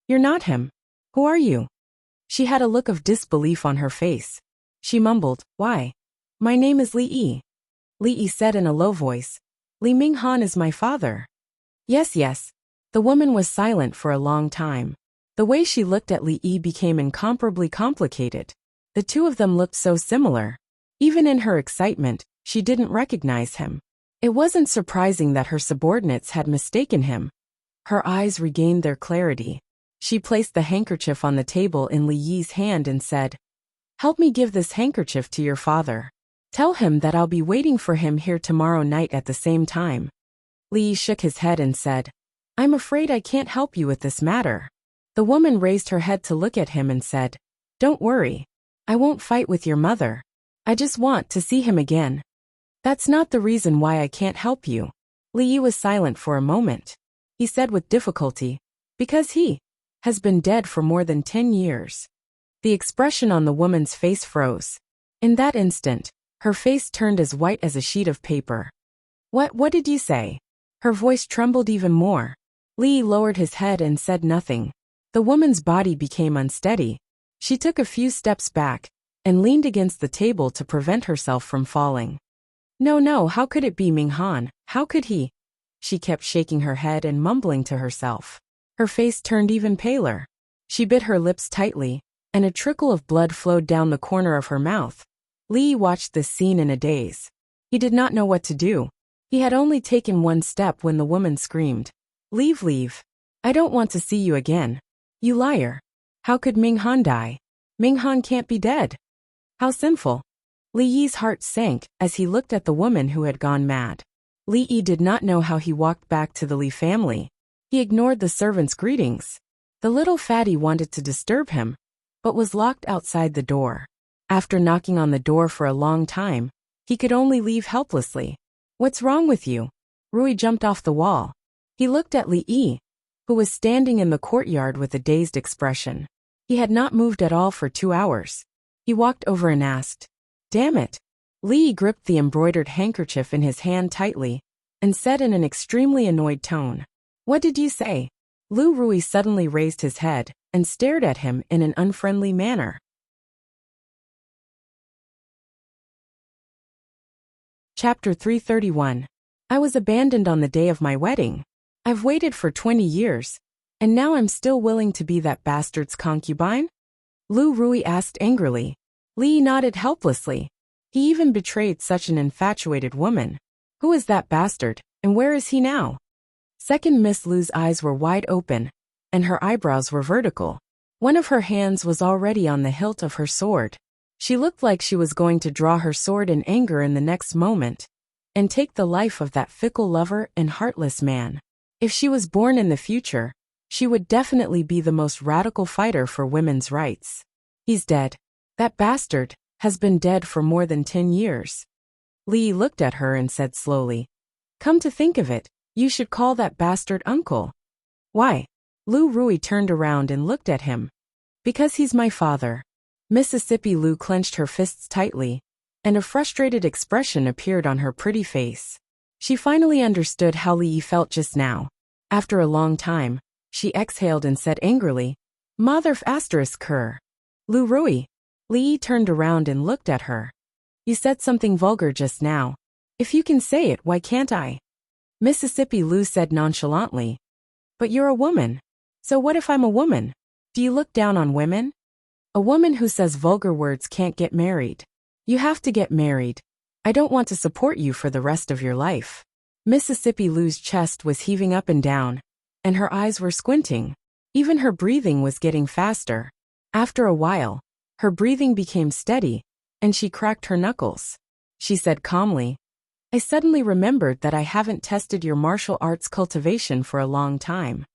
"You're not him. Who are you?" She had a look of disbelief on her face. She mumbled, "Why? My name is Li Yi." Li Yi said in a low voice, "Li Minghan is my father." Yes. The woman was silent for a long time. The way she looked at Li Yi became incomparably complicated. The two of them looked so similar. Even in her excitement, she didn't recognize him. It wasn't surprising that her subordinates had mistaken him. Her eyes regained their clarity. She placed the handkerchief on the table in Li Yi's hand and said, "Help me give this handkerchief to your father. Tell him that I'll be waiting for him here tomorrow night at the same time." Li Yi shook his head and said, "I'm afraid I can't help you with this matter." The woman raised her head to look at him and said, "Don't worry. I won't fight with your mother. I just want to see him again." "That's not the reason why I can't help you." Li Yi was silent for a moment. He said with difficulty, "Because he has been dead for more than 10 years. The expression on the woman's face froze. In that instant, her face turned as white as a sheet of paper. What did you say?" Her voice trembled even more. Li Yi lowered his head and said nothing. The woman's body became unsteady. She took a few steps back and leaned against the table to prevent herself from falling. No, how could it be Minghan? How could he?" She kept shaking her head and mumbling to herself. Her face turned even paler. She bit her lips tightly, and a trickle of blood flowed down the corner of her mouth. Li Yi watched this scene in a daze. He did not know what to do. He had only taken one step when the woman screamed, Leave. I don't want to see you again. You liar. How could Minghan die? Minghan can't be dead. How sinful." Li Yi's heart sank as he looked at the woman who had gone mad. Li Yi did not know how he walked back to the Li family. He ignored the servants' greetings. The little fatty wanted to disturb him, but was locked outside the door. After knocking on the door for a long time, he could only leave helplessly. "What's wrong with you?" Rui jumped off the wall. He looked at Li Yi, who was standing in the courtyard with a dazed expression. He had not moved at all for 2 hours. He walked over and asked, "Damn it." Li Yi gripped the embroidered handkerchief in his hand tightly and said in an extremely annoyed tone, "What did you say?" Lu Rui suddenly raised his head and stared at him in an unfriendly manner. Chapter 331. I was abandoned on the day of my wedding. I've waited for 20 years, and now I'm still willing to be that bastard's concubine? Lu Rui asked angrily. Li nodded helplessly. He even betrayed such an infatuated woman. Who is that bastard, and where is he now? Second Miss Lu's eyes were wide open, and her eyebrows were vertical. One of her hands was already on the hilt of her sword. She looked like she was going to draw her sword in anger in the next moment, and take the life of that fickle lover and heartless man. If she was born in the future, she would definitely be the most radical fighter for women's rights. He's dead. That bastard has been dead for more than 10 years. Li looked at her and said slowly, "Come to think of it, you should call that bastard uncle." "Why?" Lu Rui turned around and looked at him. "Because he's my father." Mississippi Lu clenched her fists tightly, and a frustrated expression appeared on her pretty face. She finally understood how Li felt just now. After a long time, she exhaled and said angrily, "Mother ****. Lu Rui." Li turned around and looked at her. "You said something vulgar just now. If you can say it, why can't I?" Mississippi Lu said nonchalantly, "But you're a woman. So what if I'm a woman? Do you look down on women? A woman who says vulgar words can't get married. You have to get married. I don't want to support you for the rest of your life." Mississippi Lu's chest was heaving up and down, and her eyes were squinting. Even her breathing was getting faster. After a while, her breathing became steady, and she cracked her knuckles. She said calmly, "I suddenly remembered that I haven't tested your martial arts cultivation for a long time."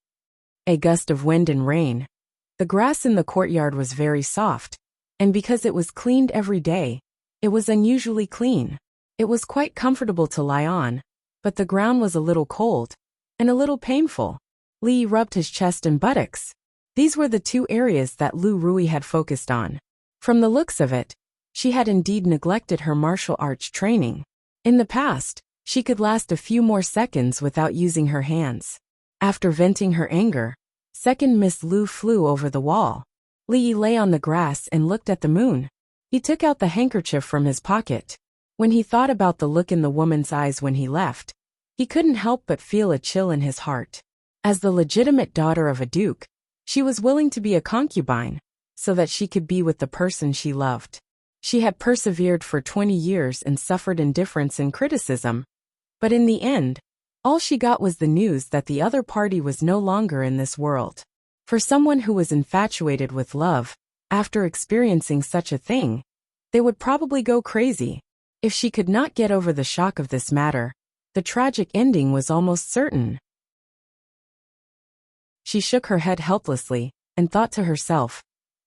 A gust of wind and rain. The grass in the courtyard was very soft, and because it was cleaned every day, it was unusually clean. It was quite comfortable to lie on, but the ground was a little cold and a little painful. Li rubbed his chest and buttocks. These were the two areas that Lu Rui had focused on. From the looks of it, she had indeed neglected her martial arts training. In the past, she could last a few more seconds without using her hands. After venting her anger, second Miss Lu flew over the wall. Li lay on the grass and looked at the moon. He took out the handkerchief from his pocket. When he thought about the look in the woman's eyes when he left, he couldn't help but feel a chill in his heart. As the legitimate daughter of a duke, she was willing to be a concubine, so that she could be with the person she loved. She had persevered for 20 years and suffered indifference and criticism. But in the end, all she got was the news that the other party was no longer in this world. For someone who was infatuated with love, after experiencing such a thing, they would probably go crazy. If she could not get over the shock of this matter, the tragic ending was almost certain. She shook her head helplessly and thought to herself,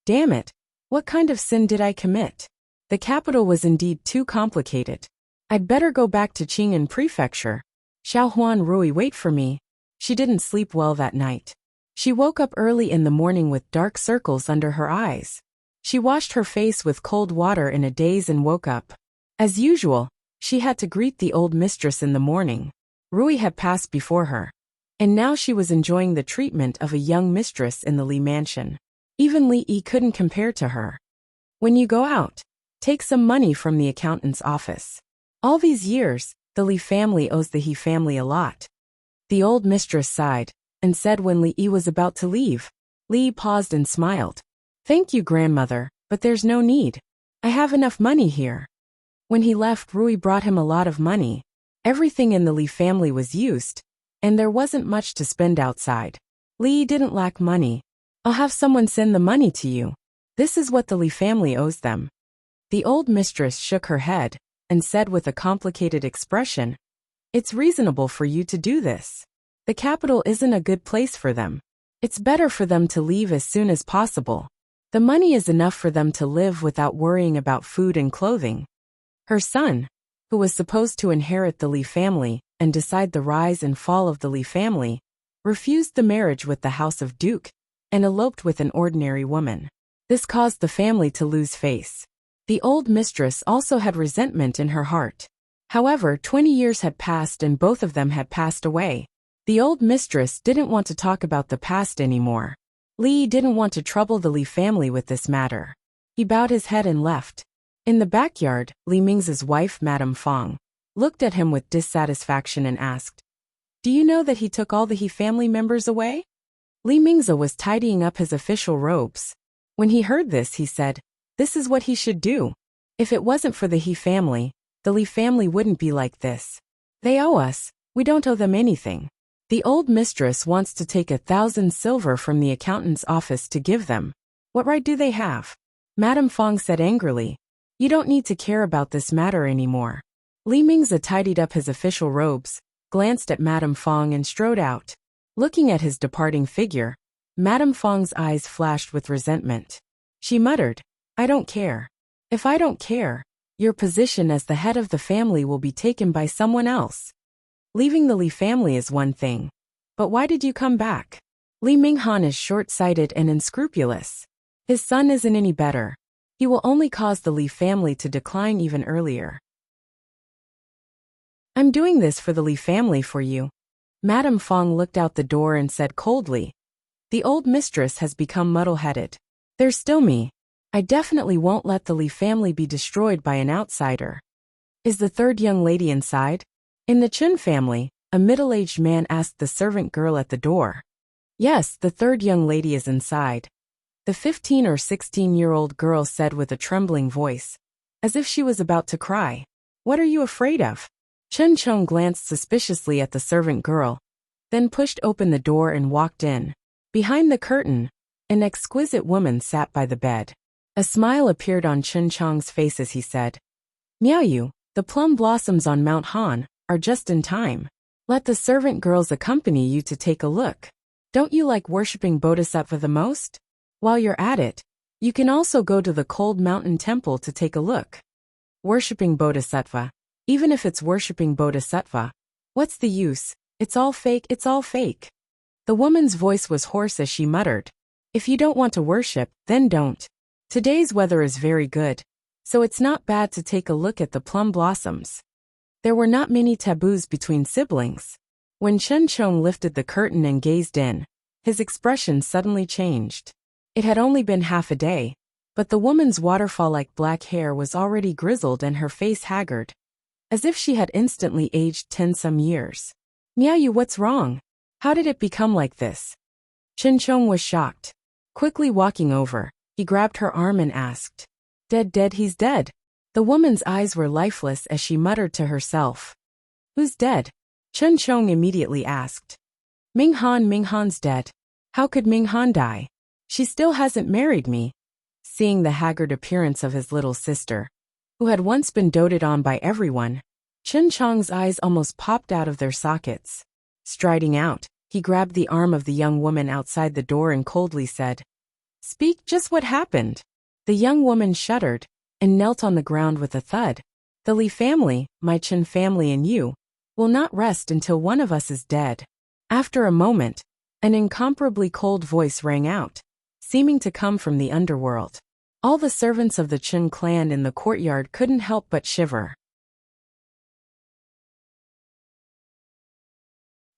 "Damn it, what kind of sin did I commit? The capital was indeed too complicated. I'd better go back to Qing'an Prefecture. Xiao Huan Rui wait for me." She didn't sleep well that night. She woke up early in the morning with dark circles under her eyes. She washed her face with cold water in a daze and woke up. As usual, she had to greet the old mistress in the morning. Rui had passed before her, and now she was enjoying the treatment of a young mistress in the Li mansion. Even Li Yi couldn't compare to her. "When you go out, take some money from the accountant's office. All these years, the Li family owes the He family a lot." The old mistress sighed and said when Li Yi was about to leave. Li paused and smiled. "Thank you, grandmother, but there's no need. I have enough money here." When he left, Rui brought him a lot of money. Everything in the Li family was used, and there wasn't much to spend outside. Li didn't lack money. "I'll have someone send the money to you. This is what the Li family owes them." The old mistress shook her head and said with a complicated expression, "It's reasonable for you to do this. The capital isn't a good place for them. It's better for them to leave as soon as possible. The money is enough for them to live without worrying about food and clothing." Her son, who was supposed to inherit the Li family and decide the rise and fall of the Li family, refused the marriage with the House of Duke and eloped with an ordinary woman. This caused the family to lose face. The old mistress also had resentment in her heart. However, 20 years had passed and both of them had passed away. The old mistress didn't want to talk about the past anymore. Li didn't want to trouble the Li family with this matter. He bowed his head and left. In the backyard, Li Ming's wife, Madame Fong, looked at him with dissatisfaction and asked, "Do you know that he took all the He family members away?" Li Mingze was tidying up his official robes. When he heard this, he said, "This is what he should do. If it wasn't for the He family, the Li family wouldn't be like this. They owe us, we don't owe them anything. The old mistress wants to take 1,000 silver from the accountant's office to give them. What right do they have?" Madame Fong said angrily, "You don't need to care about this matter anymore." Li Mingze tidied up his official robes, glanced at Madame Fong and strode out. Looking at his departing figure, Madame Fong's eyes flashed with resentment. She muttered, "I don't care. If I don't care, your position as the head of the family will be taken by someone else. Leaving the Li family is one thing, but why did you come back? Li Minghan is short-sighted and unscrupulous. His son isn't any better. He will only cause the Li family to decline even earlier. I'm doing this for the Li family for you." Madame Fong looked out the door and said coldly, "The old mistress has become muddle-headed. There's still me. I definitely won't let the Li family be destroyed by an outsider." "Is the third young lady inside?" In the Chun family, a middle-aged man asked the servant girl at the door. "Yes, the third young lady is inside," the 15 or 16-year-old girl said with a trembling voice, as if she was about to cry. "What are you afraid of?" Chen Chong glanced suspiciously at the servant girl, then pushed open the door and walked in. Behind the curtain, an exquisite woman sat by the bed. A smile appeared on Chen Chong's face as he said, "Miao Yu, the plum blossoms on Mount Han are just in time. Let the servant girls accompany you to take a look. Don't you like worshipping Bodhisattva the most?" While you're at it, you can also go to the cold mountain temple to take a look. Worshipping Bodhisattva. Even if it's worshipping Bodhisattva, what's the use? It's all fake, it's all fake. The woman's voice was hoarse as she muttered. If you don't want to worship, then don't. Today's weather is very good, so it's not bad to take a look at the plum blossoms. There were not many taboos between siblings. When Chen Chong lifted the curtain and gazed in, his expression suddenly changed. It had only been half a day, but the woman's waterfall-like black hair was already grizzled and her face haggard, as if she had instantly aged 10-some years. Miaoyu, what's wrong? How did it become like this? Chen Chong was shocked. Quickly walking over, he grabbed her arm and asked, Dead, he's dead. The woman's eyes were lifeless as she muttered to herself. Who's dead? Chen Chong immediately asked. Minghan's dead. How could Minghan die? She still hasn't married me. Seeing the haggard appearance of his little sister, who had once been doted on by everyone, Chen Chong's eyes almost popped out of their sockets. Striding out, he grabbed the arm of the young woman outside the door and coldly said, Speak, just what happened? The young woman shuddered and knelt on the ground with a thud. The Li family, my Chen family and you, will not rest until one of us is dead. After a moment, an incomparably cold voice rang out, seeming to come from the underworld. All the servants of the Chen clan in the courtyard couldn't help but shiver.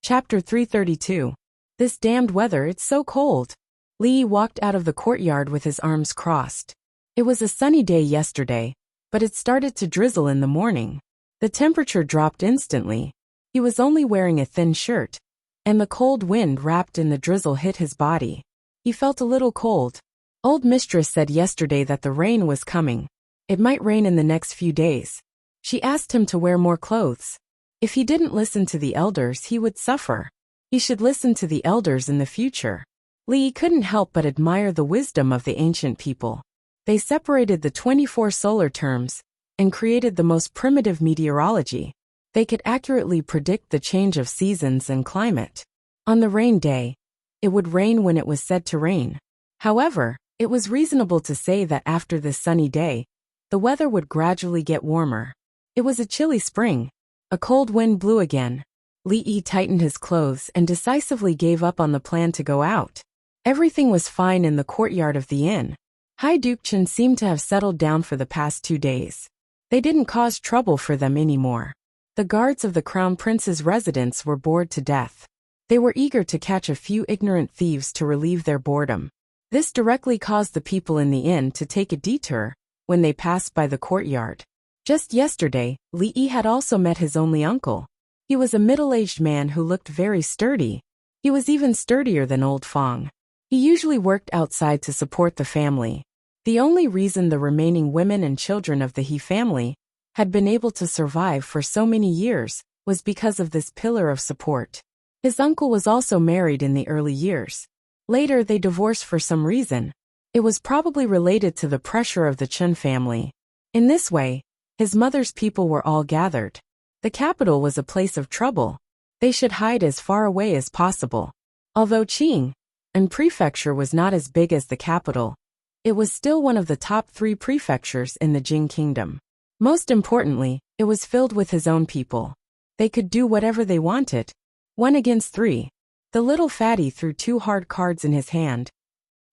Chapter 332. This damned weather, it's so cold. Li walked out of the courtyard with his arms crossed. It was a sunny day yesterday, but it started to drizzle in the morning. The temperature dropped instantly. He was only wearing a thin shirt, and the cold wind wrapped in the drizzle hit his body. He felt a little cold. Old mistress said yesterday that the rain was coming. It might rain in the next few days. She asked him to wear more clothes. If he didn't listen to the elders, he would suffer. He should listen to the elders in the future. Li couldn't help but admire the wisdom of the ancient people. They separated the 24 solar terms and created the most primitive meteorology. They could accurately predict the change of seasons and climate. On the rain day, it would rain when it was said to rain. However, it was reasonable to say that after this sunny day, the weather would gradually get warmer. It was a chilly spring. A cold wind blew again. Li tightened his clothes and decisively gave up on the plan to go out. Everything was fine in the courtyard of the inn. Hai Dukchen seemed to have settled down for the past 2 days. They didn't cause trouble for them anymore. The guards of the Crown Prince's residence were bored to death. They were eager to catch a few ignorant thieves to relieve their boredom. This directly caused the people in the inn to take a detour when they passed by the courtyard. Just yesterday, Li had also met his only uncle. He was a middle-aged man who looked very sturdy. He was even sturdier than old Fong. He usually worked outside to support the family. The only reason the remaining women and children of the He family had been able to survive for so many years was because of this pillar of support. His uncle was also married in the early years. Later they divorced for some reason. It was probably related to the pressure of the Chen family. In this way, his mother's people were all gathered. The capital was a place of trouble. They should hide as far away as possible. Although Qing and prefecture was not as big as the capital, it was still one of the top 3 prefectures in the Jing kingdom. Most importantly, it was filled with his own people. They could do whatever they wanted. 1 against 3. The little fatty threw 2 hard cards in his hand.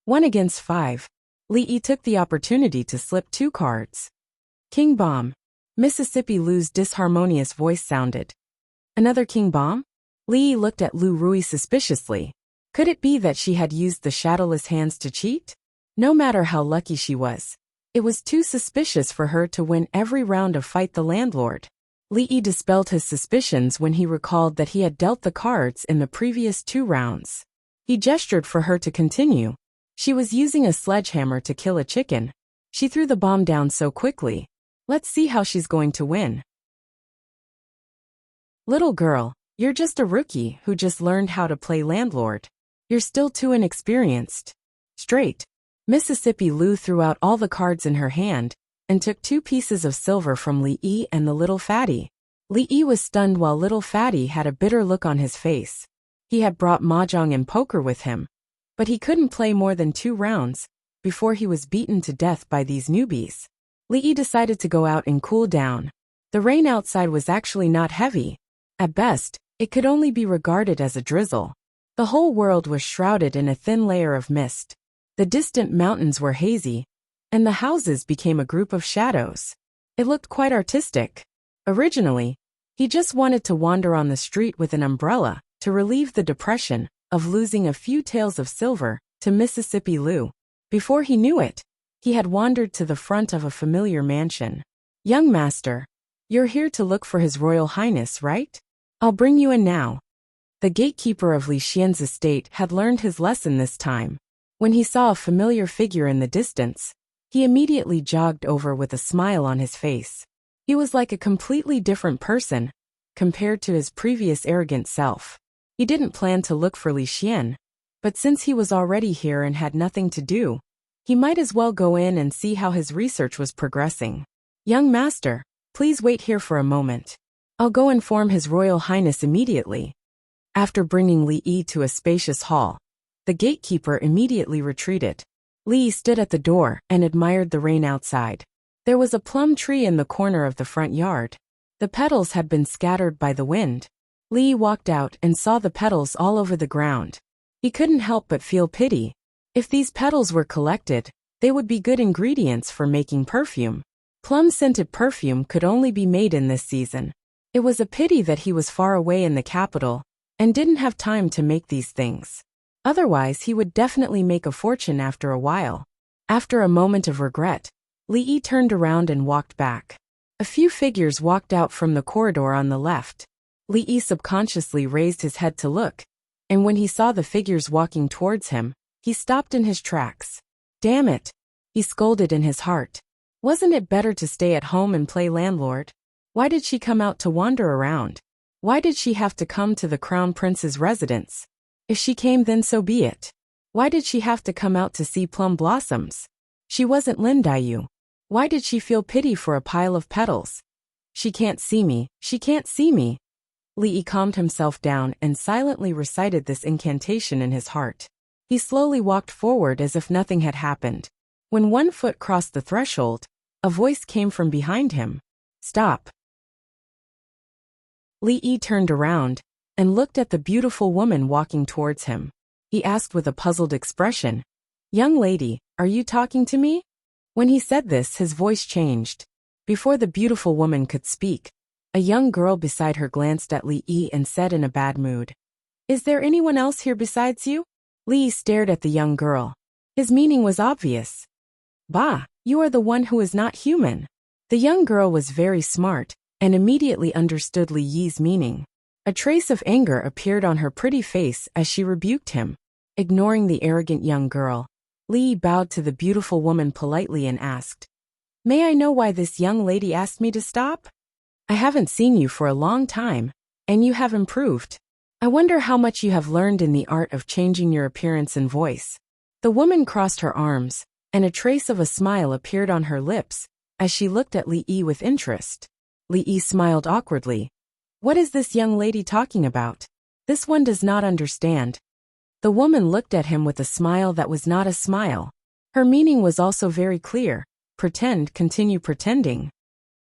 1 against 5. Li took the opportunity to slip 2 cards. King Bomb. Mississippi Lu's disharmonious voice sounded. Another King Bomb? Li looked at Lu Rui suspiciously. Could it be that she had used the shadowless hands to cheat? No matter how lucky she was, it was too suspicious for her to win every round of Fight the Landlord. Li dispelled his suspicions when he recalled that he had dealt the cards in the previous 2 rounds. He gestured for her to continue. She was using a sledgehammer to kill a chicken. She threw the bomb down so quickly. Let's see how she's going to win. Little girl, you're just a rookie who just learned how to play landlord. You're still too inexperienced. Straight. Mississippi Lu threw out all the cards in her hand and took 2 pieces of silver from Li and the little fatty. Li was stunned while little fatty had a bitter look on his face. He had brought mahjong and poker with him, But he couldn't play more than 2 rounds before he was beaten to death by these newbies. Li Yi decided to go out and cool down. The rain outside was actually not heavy. At best, it could only be regarded as a drizzle. The whole world was shrouded in a thin layer of mist. The distant mountains were hazy, and the houses became a group of shadows. It looked quite artistic. Originally, he just wanted to wander on the street with an umbrella to relieve the depression of losing a few taels of silver to Mississippi Lou. Before he knew it, he had wandered to the front of a familiar mansion. "Young master, you're here to look for His Royal Highness, right? I'll bring you in now." The gatekeeper of Li Xian's estate had learned his lesson this time. When he saw a familiar figure in the distance, he immediately jogged over with a smile on his face. He was like a completely different person compared to his previous arrogant self. He didn't plan to look for Li Xian, but since he was already here and had nothing to do, he might as well go in and see how his research was progressing. "Young master, please wait here for a moment. I'll go inform His Royal Highness immediately." After bringing Li Yi to a spacious hall, the gatekeeper immediately retreated. Li Yi stood at the door and admired the rain outside. There was a plum tree in the corner of the front yard. The petals had been scattered by the wind. Li Yi walked out and saw the petals all over the ground. He couldn't help but feel pity. If these petals were collected, they would be good ingredients for making perfume. Plum-scented perfume could only be made in this season. It was a pity that he was far away in the capital and didn't have time to make these things. Otherwise, he would definitely make a fortune after a while. After a moment of regret, Li Yi turned around and walked back. A few figures walked out from the corridor on the left. Li Yi subconsciously raised his head to look, and when he saw the figures walking towards him, he stopped in his tracks. "Damn it," he scolded in his heart. Wasn't it better to stay at home and play landlord? Why did she come out to wander around? Why did she have to come to the Crown Prince's residence? If she came, then so be it. Why did she have to come out to see plum blossoms? She wasn't Lin Daiyu. Why did she feel pity for a pile of petals? She can't see me, she can't see me. Li Yi calmed himself down and silently recited this incantation in his heart. He slowly walked forward as if nothing had happened. When one foot crossed the threshold, a voice came from behind him. "Stop." Li Yi turned around and looked at the beautiful woman walking towards him. He asked with a puzzled expression, "Young lady, are you talking to me?" When he said this, his voice changed. Before the beautiful woman could speak, a young girl beside her glanced at Li Yi and said in a bad mood, "Is there anyone else here besides you?" Li Yi stared at the young girl. His meaning was obvious. "Bah, you are the one who is not human." The young girl was very smart and immediately understood Li Yi's meaning. A trace of anger appeared on her pretty face as she rebuked him. Ignoring the arrogant young girl, Li Yi bowed to the beautiful woman politely and asked, "May I know why this young lady asked me to stop? I haven't seen you for a long time, and you have improved. I wonder how much you have learned in the art of changing your appearance and voice." The woman crossed her arms, and a trace of a smile appeared on her lips as she looked at Li Yi with interest. Li Yi smiled awkwardly. What is this young lady talking about? This one does not understand. The woman looked at him with a smile that was not a smile. Her meaning was also very clear. Pretend, continue pretending.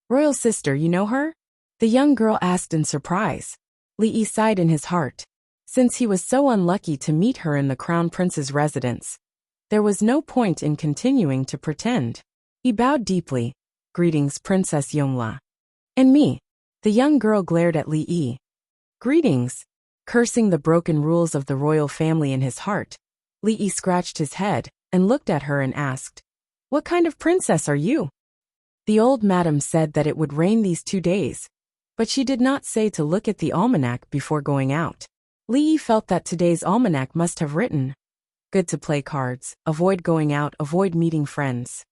"Royal sister, you know her?" the young girl asked in surprise. Li Yi sighed in his heart. Since he was so unlucky to meet her in the Crown Prince's residence, there was no point in continuing to pretend. He bowed deeply. "Greetings, Princess Yongla." "And me." The young girl glared at Li Yi. "Greetings." Cursing the broken rules of the royal family in his heart, Li Yi scratched his head and looked at her and asked, "What kind of princess are you?" The old madam said that it would rain these 2 days, but she did not say to look at the almanac before going out. Li Yi felt that today's almanac must have written, "Good to play cards, avoid going out, avoid meeting friends."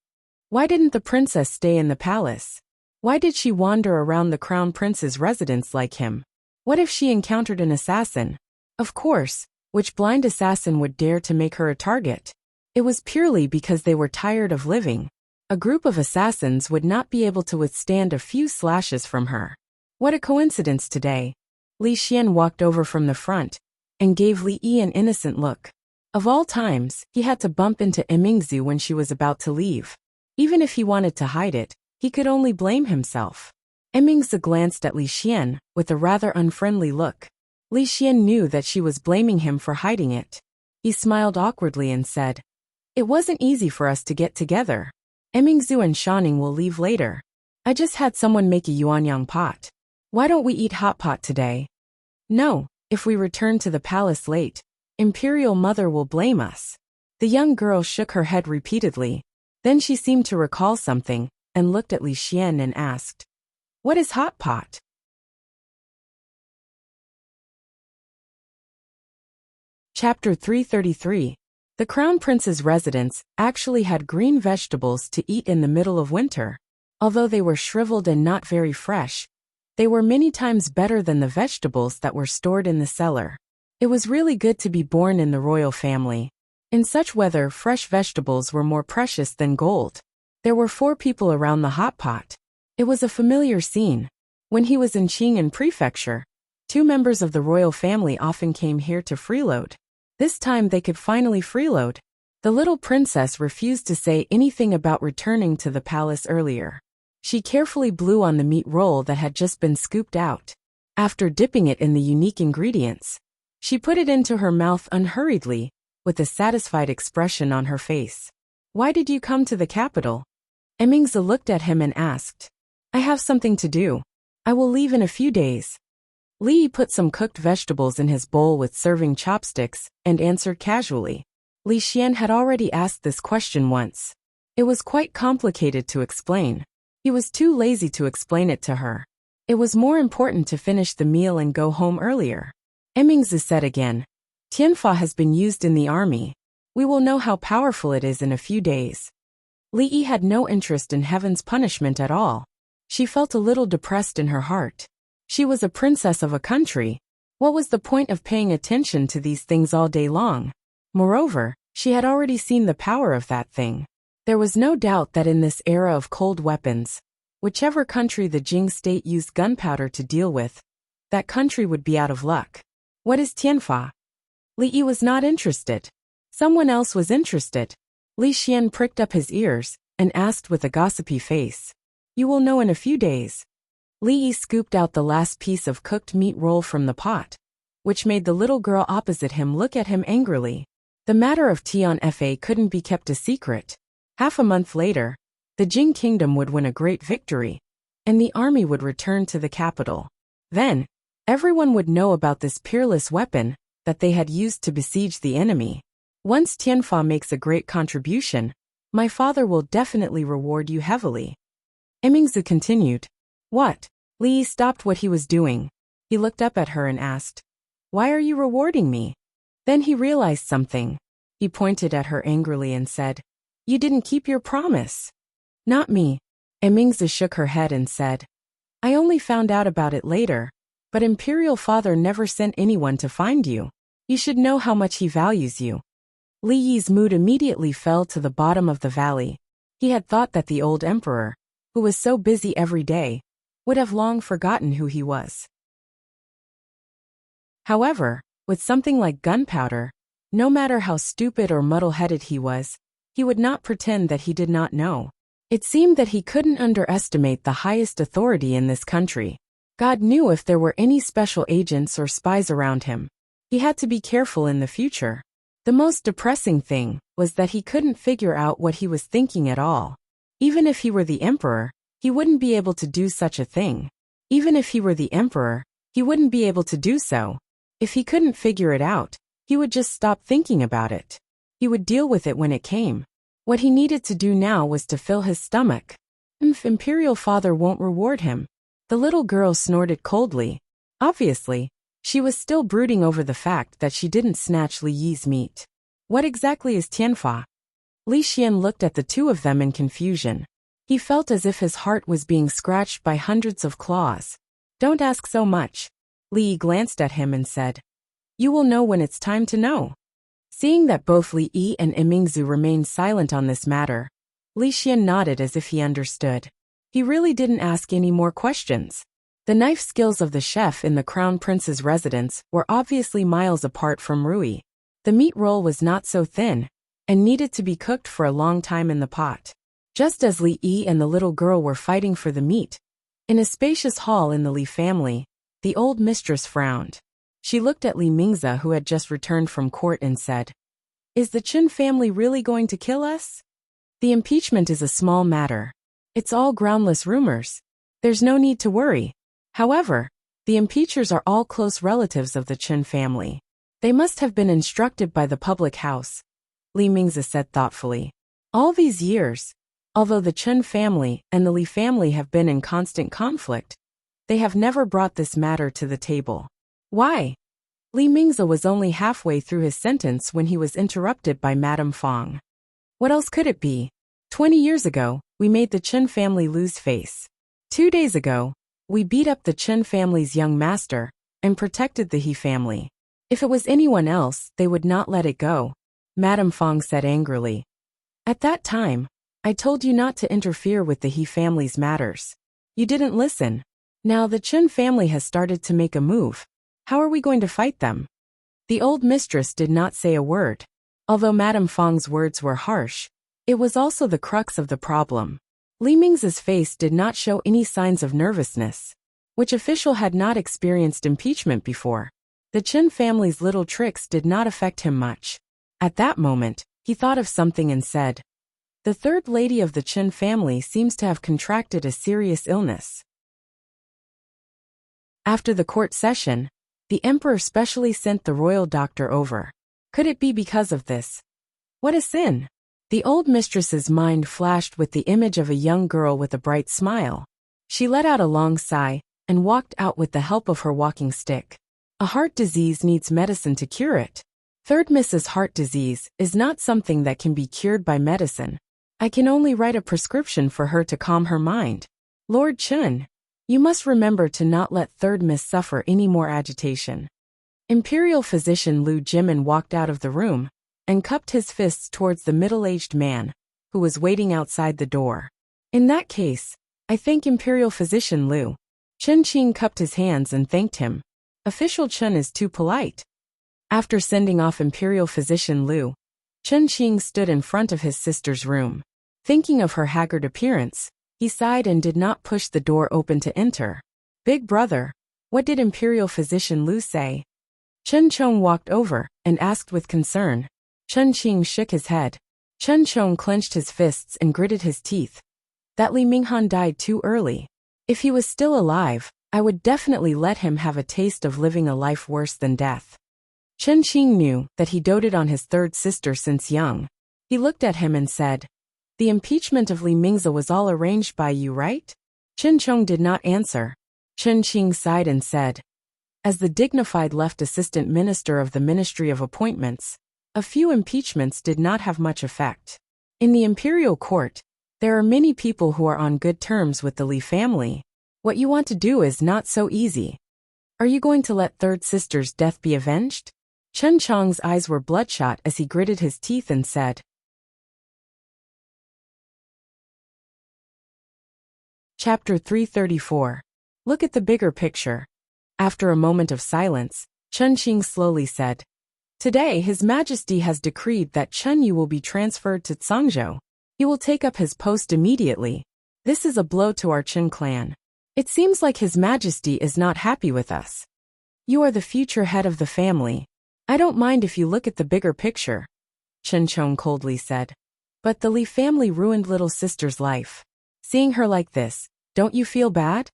Why didn't the princess stay in the palace? Why did she wander around the Crown Prince's residence like him? What if she encountered an assassin? Of course, which blind assassin would dare to make her a target? It was purely because they were tired of living. A group of assassins would not be able to withstand a few slashes from her. What a coincidence today. Li Xian walked over from the front and gave Li Yi an innocent look. Of all times, he had to bump into Emingzu when she was about to leave. Even if he wanted to hide it, he could only blame himself. Emingzu glanced at Li Xian with a rather unfriendly look. Li Xian knew that she was blaming him for hiding it. He smiled awkwardly and said, "It wasn't easy for us to get together. Emingzu and Shanning will leave later. I just had someone make a yuanyang pot. Why don't we eat hot pot today?" "No, if we return to the palace late, Imperial Mother will blame us." The young girl shook her head repeatedly. Then she seemed to recall something and looked at Li Xian and asked, "What is hot pot?" Chapter 333. The Crown Prince's residence actually had green vegetables to eat in the middle of winter. Although they were shriveled and not very fresh, they were many times better than the vegetables that were stored in the cellar. It was really good to be born in the royal family. In such weather, fresh vegetables were more precious than gold. There were 4 people around the hot pot. It was a familiar scene. When he was in Qing'an Prefecture, 2 members of the royal family often came here to freeload. This time they could finally freeload. The little princess refused to say anything about returning to the palace earlier. She carefully blew on the meat roll that had just been scooped out. After dipping it in the unique ingredients, she put it into her mouth unhurriedly, with a satisfied expression on her face. "Why did you come to the capital?" Emingzu looked at him and asked. "I have something to do. I will leave in a few days." Li Yi put some cooked vegetables in his bowl with serving chopsticks and answered casually. Li Xian had already asked this question once. It was quite complicated to explain. He was too lazy to explain it to her. It was more important to finish the meal and go home earlier. Emingzu said again, "Tianfa has been used in the army. We will know how powerful it is in a few days." Li Yi had no interest in heaven's punishment at all. She felt a little depressed in her heart. She was a princess of a country. What was the point of paying attention to these things all day long? Moreover, she had already seen the power of that thing. There was no doubt that in this era of cold weapons, whichever country the Jing state used gunpowder to deal with, that country would be out of luck. What is Tianfa? Li Yi was not interested. Someone else was interested. Li Xian pricked up his ears and asked with a gossipy face, "You will know in a few days." Li Yi scooped out the last piece of cooked meat roll from the pot, which made the little girl opposite him look at him angrily. The matter of Tianfa couldn't be kept a secret. Half a month later, the Jing kingdom would win a great victory, and the army would return to the capital. Then, everyone would know about this peerless weapon that they had used to besiege the enemy. "Once Tianfa makes a great contribution, my father will definitely reward you heavily." Emingzu continued. "What?" Li Yi stopped what he was doing. He looked up at her and asked, "Why are you rewarding me?" Then he realized something. He pointed at her angrily and said, "You didn't keep your promise." "Not me." Emingzu shook her head and said, "I only found out about it later, but Imperial Father never sent anyone to find you. You should know how much he values you." Li Yi's mood immediately fell to the bottom of the valley. He had thought that the old emperor, who was so busy every day, would have long forgotten who he was. However, with something like gunpowder, no matter how stupid or muddle-headed he was, he would not pretend that he did not know. It seemed that he couldn't underestimate the highest authority in this country. God knew if there were any special agents or spies around him. He had to be careful in the future. The most depressing thing was that he couldn't figure out what he was thinking at all. Even if he were the emperor, he wouldn't be able to do such a thing. Even if he were the emperor, he wouldn't be able to do so. If he couldn't figure it out, he would just stop thinking about it. He would deal with it when it came. What he needed to do now was to fill his stomach. If Imperial Father won't reward him. The little girl snorted coldly. Obviously, she was still brooding over the fact that she didn't snatch Li Yi's meat. What exactly is Tianfa? Li Xian looked at the two of them in confusion. He felt as if his heart was being scratched by hundreds of claws. "Don't ask so much." Li Yi glanced at him and said, "You will know when it's time to know." Seeing that both Li Yi and Emingzu remained silent on this matter, Li Xian nodded as if he understood. He really didn't ask any more questions. The knife skills of the chef in the Crown Prince's residence were obviously miles apart from Rui. The meat roll was not so thin, and needed to be cooked for a long time in the pot. Just as Li Yi and the little girl were fighting for the meat, in a spacious hall in the Li family, the old mistress frowned. She looked at Li Mingze, who had just returned from court, and said, "Is the Chen family really going to kill us? The impeachment is a small matter. It's all groundless rumors. There's no need to worry. However, the impeachers are all close relatives of the Chen family. They must have been instructed by the public house," Li Mingze said thoughtfully. "All these years, although the Chen family and the Li family have been in constant conflict, they have never brought this matter to the table." "Why?" Li Mingze was only halfway through his sentence when he was interrupted by Madame Fong. "What else could it be? 20 years ago, we made the Chen family lose face. 2 days ago, we beat up the Chen family's young master and protected the He family. If it was anyone else, they would not let it go," Madame Fong said angrily. "At that time, I told you not to interfere with the He family's matters. You didn't listen. Now the Chen family has started to make a move. How are we going to fight them?" The old mistress did not say a word. Although Madame Fong's words were harsh, it was also the crux of the problem. Li Mingze's face did not show any signs of nervousness, which official had not experienced impeachment before. The Chen family's little tricks did not affect him much. At that moment, he thought of something and said, "The third lady of the Chen family seems to have contracted a serious illness." After the court session, the emperor specially sent the royal doctor over. Could it be because of this? What a sin! The old mistress's mind flashed with the image of a young girl with a bright smile. She let out a long sigh and walked out with the help of her walking stick. A heart disease needs medicine to cure it. Third Mrs. Heart disease is not something that can be cured by medicine. I can only write a prescription for her to calm her mind. Lord Chen, you must remember to not let Third Miss suffer any more agitation. Imperial physician Lu Jimin walked out of the room and cupped his fists towards the middle-aged man, who was waiting outside the door. "In that case, I thank Imperial physician Lu." Chen Qing cupped his hands and thanked him. Official Chen is too polite. After sending off Imperial physician Lu, Chen Qing stood in front of his sister's room. Thinking of her haggard appearance, he sighed and did not push the door open to enter. "Big brother, what did Imperial physician Lu say?" Chen Chong walked over and asked with concern. Chen Qing shook his head. Chen Chong clenched his fists and gritted his teeth. "That Li Minghan died too early. If he was still alive, I would definitely let him have a taste of living a life worse than death." Chen Qing knew that he doted on his third sister since young. He looked at him and said, "The impeachment of Li Mingze was all arranged by you, right?" Chen Chong did not answer. Chen Qing sighed and said, "As the dignified left assistant minister of the Ministry of Appointments, a few impeachments did not have much effect. In the imperial court, there are many people who are on good terms with the Li family. What you want to do is not so easy. Are you going to let third sister's death be avenged?" Chen Chong's eyes were bloodshot as he gritted his teeth and said, Chapter 334. Look at the bigger picture. After a moment of silence, Chen Qing slowly said, "Today His Majesty has decreed that Chen Yu will be transferred to Cangzhou. He will take up his post immediately. This is a blow to our Chen clan. It seems like His Majesty is not happy with us. You are the future head of the family. I don't mind if you look at the bigger picture," Chen Chong coldly said. "But the Li family ruined little sister's life. Seeing her like this, don't you feel bad?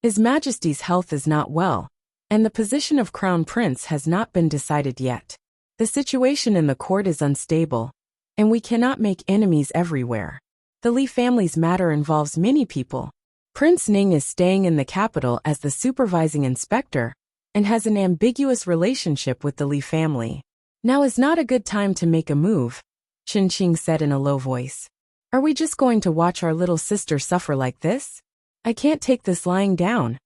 His Majesty's health is not well, and the position of Crown Prince has not been decided yet. The situation in the court is unstable, and we cannot make enemies everywhere. The Li family's matter involves many people. Prince Ning is staying in the capital as the supervising inspector, and has an ambiguous relationship with the Li family. Now is not a good time to make a move," Chen Qing said in a low voice. "Are we just going to watch our little sister suffer like this? I can't take this lying down."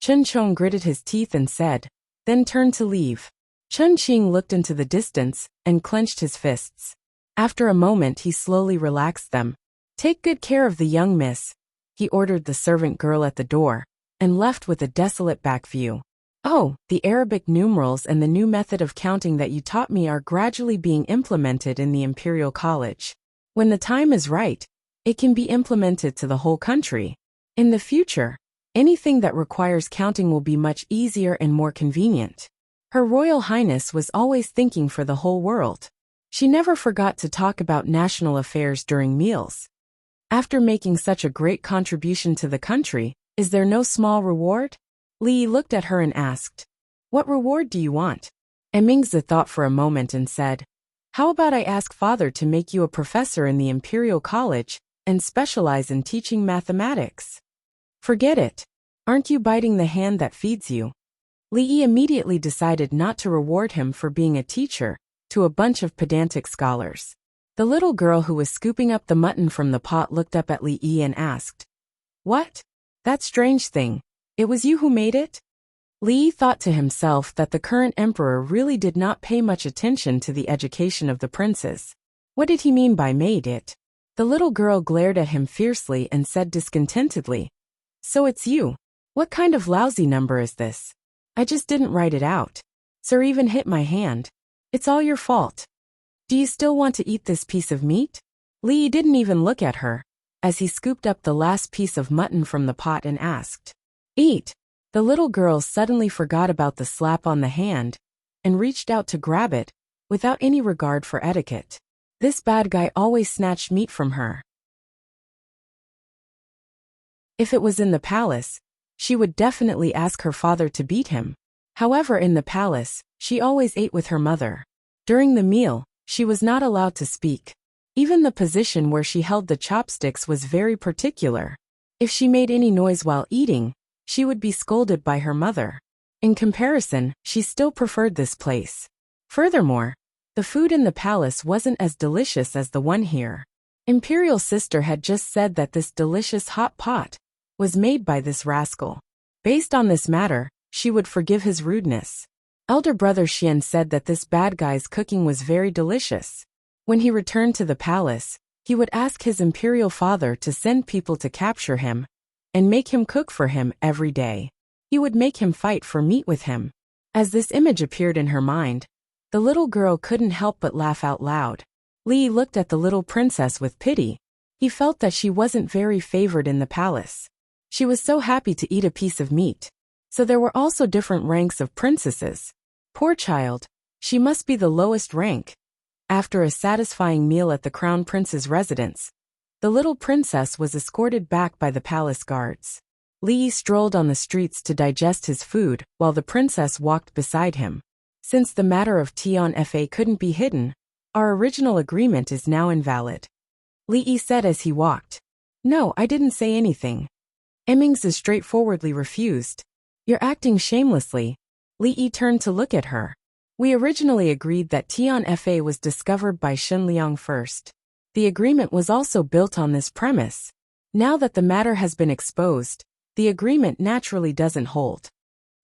Chen Chong gritted his teeth and said, then turned to leave. Chen Qing looked into the distance and clenched his fists. After a moment he slowly relaxed them. "Take good care of the young miss," he ordered the servant girl at the door, and left with a desolate back view. Oh, the Arabic numerals and the new method of counting that you taught me are gradually being implemented in the Imperial College. When the time is right, it can be implemented to the whole country. In the future, anything that requires counting will be much easier and more convenient. Her Royal Highness was always thinking for the whole world. She never forgot to talk about national affairs during meals. After making such a great contribution to the country, is there no small reward? Li looked at her and asked, "What reward do you want?" Emingzi thought for a moment and said, "How about I ask father to make you a professor in the Imperial College and specialize in teaching mathematics?" "Forget it. Aren't you biting the hand that feeds you?" Li immediately decided not to reward him for being a teacher to a bunch of pedantic scholars. The little girl who was scooping up the mutton from the pot looked up at Li and asked, "What? That strange thing. It was you who made it?" Li thought to himself that the current emperor really did not pay much attention to the education of the princes. What did he mean by made it? The little girl glared at him fiercely and said discontentedly, "So it's you. What kind of lousy number is this? I just didn't write it out. Sir even hit my hand. It's all your fault. Do you still want to eat this piece of meat?" Li didn't even look at her, as he scooped up the last piece of mutton from the pot and asked, "Eat." The little girl suddenly forgot about the slap on the hand and reached out to grab it, without any regard for etiquette. This bad guy always snatched meat from her. If it was in the palace, she would definitely ask her father to beat him. However, in the palace, she always ate with her mother. During the meal, she was not allowed to speak. Even the position where she held the chopsticks was very particular. If she made any noise while eating, she would be scolded by her mother. In comparison, she still preferred this place. Furthermore, the food in the palace wasn't as delicious as the one here. Imperial sister had just said that this delicious hot pot was made by this rascal. Based on this matter, she would forgive his rudeness. Elder brother Xian said that this bad guy's cooking was very delicious. When he returned to the palace, he would ask his imperial father to send people to capture him and make him cook for him every day. He would make him fight for meat with him. As this image appeared in her mind, the little girl couldn't help but laugh out loud. Li looked at the little princess with pity. He felt that she wasn't very favored in the palace. She was so happy to eat a piece of meat. So there were also different ranks of princesses. Poor child, she must be the lowest rank. After a satisfying meal at the crown prince's residence, the little princess was escorted back by the palace guards. Li strolled on the streets to digest his food while the princess walked beside him. Since the matter of Tionfa couldn't be hidden, our original agreement is now invalid. Li said as he walked. "No, I didn't say anything." Emingzi straightforwardly refused. "You're acting shamelessly." Li turned to look at her. "We originally agreed that Tionfa was discovered by Shen Liang first. The agreement was also built on this premise. Now that the matter has been exposed, the agreement naturally doesn't hold.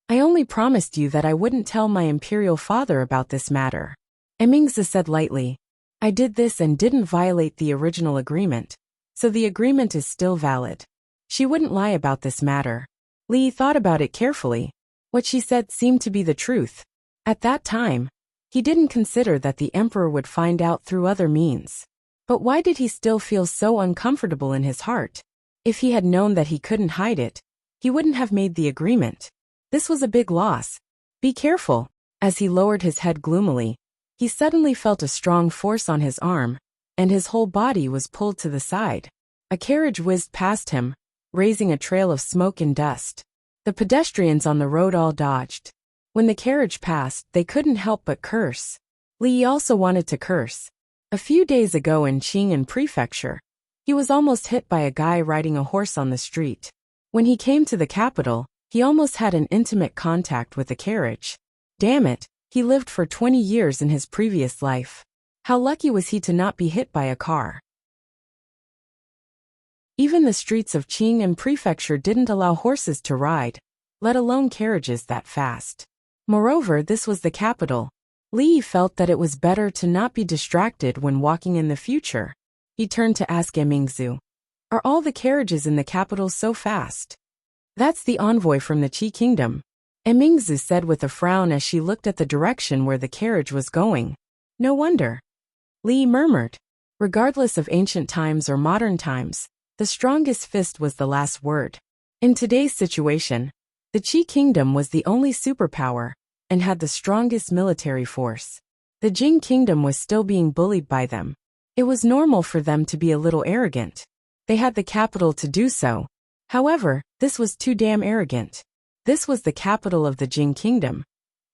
I only promised you that I wouldn't tell my imperial father about this matter." Emingzi said lightly. "I did this and didn't violate the original agreement, so the agreement is still valid." She wouldn't lie about this matter. Li thought about it carefully. What she said seemed to be the truth. At that time, he didn't consider that the emperor would find out through other means. But why did he still feel so uncomfortable in his heart? If he had known that he couldn't hide it, he wouldn't have made the agreement. This was a big loss. Be careful. As he lowered his head gloomily, he suddenly felt a strong force on his arm, and his whole body was pulled to the side. A carriage whizzed past him, raising a trail of smoke and dust. The pedestrians on the road all dodged. When the carriage passed, they couldn't help but curse. Li also wanted to curse. A few days ago in Qing'an Prefecture, he was almost hit by a guy riding a horse on the street. When he came to the capital, he almost had an intimate contact with the carriage. Damn it, he lived for 20 years in his previous life. How lucky was he to not be hit by a car? Even the streets of Qing'an Prefecture didn't allow horses to ride, let alone carriages that fast. Moreover, this was the capital. Li felt that it was better to not be distracted when walking in the future. He turned to ask Emingzi, "Are all the carriages in the capital so fast?" "That's the envoy from the Qi Kingdom. Emingzu said with a frown as she looked at the direction where the carriage was going. No wonder. Li murmured. Regardless of ancient times or modern times, the strongest fist was the last word. In today's situation, the Qi Kingdom was the only superpower and had the strongest military force. The Jing Kingdom was still being bullied by them. It was normal for them to be a little arrogant. They had the capital to do so. However, this was too damn arrogant. This was the capital of the Jing Kingdom,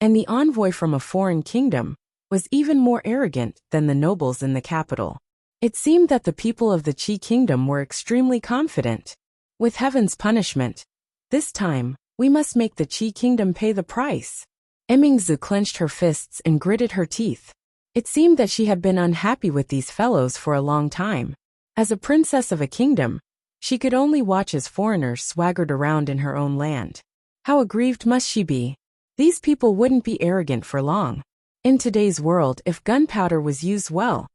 and the envoy from a foreign kingdom was even more arrogant than the nobles in the capital. It seemed that the people of the Qi Kingdom were extremely confident. With heaven's punishment, this time, we must make the Qi Kingdom pay the price. Emingzu clenched her fists and gritted her teeth. It seemed that she had been unhappy with these fellows for a long time. As a princess of a kingdom, she could only watch as foreigners swaggered around in her own land. How aggrieved must she be? These people wouldn't be arrogant for long. In today's world, if gunpowder was used well,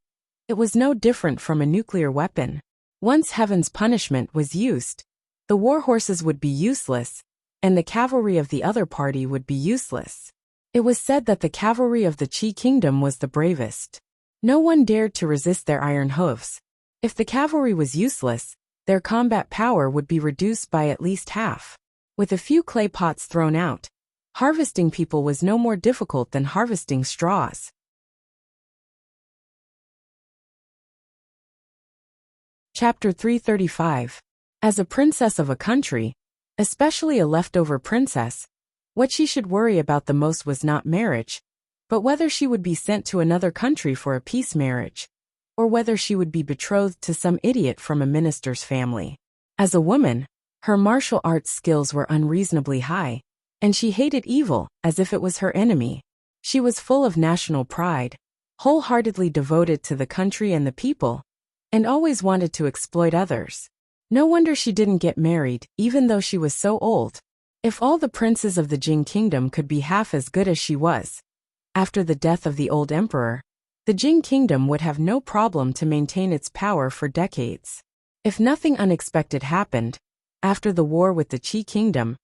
it was no different from a nuclear weapon. Once heaven's punishment was used, the war horses would be useless, and the cavalry of the other party would be useless. It was said that the cavalry of the Qi Kingdom was the bravest. No one dared to resist their iron hoofs. If the cavalry was useless, their combat power would be reduced by at least half. With a few clay pots thrown out, harvesting people was no more difficult than harvesting straws. Chapter 335. As a princess of a country, especially a leftover princess, what she should worry about the most was not marriage, but whether she would be sent to another country for a peace marriage, or whether she would be betrothed to some idiot from a minister's family. As a woman, her martial arts skills were unreasonably high, and she hated evil as if it was her enemy. She was full of national pride, wholeheartedly devoted to the country and the people, and always wanted to exploit others. No wonder she didn't get married, even though she was so old. If all the princes of the Jing Kingdom could be half as good as she was, after the death of the old emperor, the Jing Kingdom would have no problem to maintain its power for decades. If nothing unexpected happened, after the war with the Qi Kingdom,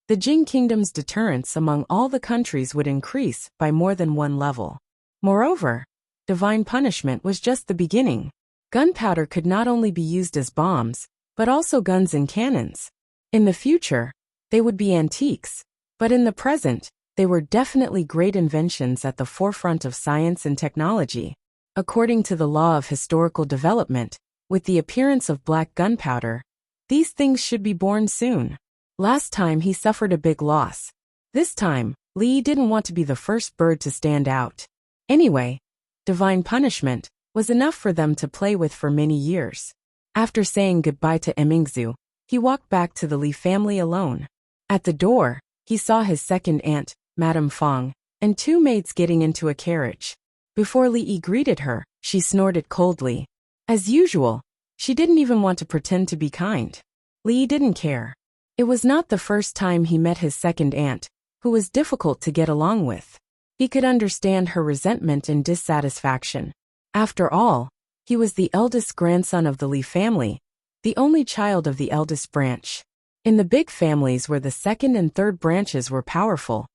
the Jing Kingdom's deterrence among all the countries would increase by more than one level. Moreover, divine punishment was just the beginning. Gunpowder could not only be used as bombs, but also guns and cannons. In the future, they would be antiques, but in the present, they were definitely great inventions at the forefront of science and technology. According to the law of historical development, with the appearance of black gunpowder, these things should be born soon. Last time he suffered a big loss. This time, Li didn't want to be the first bird to stand out. Anyway, divine punishment was enough for them to play with for many years. After saying goodbye to Emingzu, he walked back to the Li family alone. At the door, he saw his second aunt, Madame Fong, and two maids getting into a carriage. Before Li greeted her, she snorted coldly. As usual, she didn't even want to pretend to be kind. Li didn't care. It was not the first time he met his second aunt, who was difficult to get along with. He could understand her resentment and dissatisfaction. After all, he was the eldest grandson of the Li family, the only child of the eldest branch. In the big families where the second and third branches were powerful,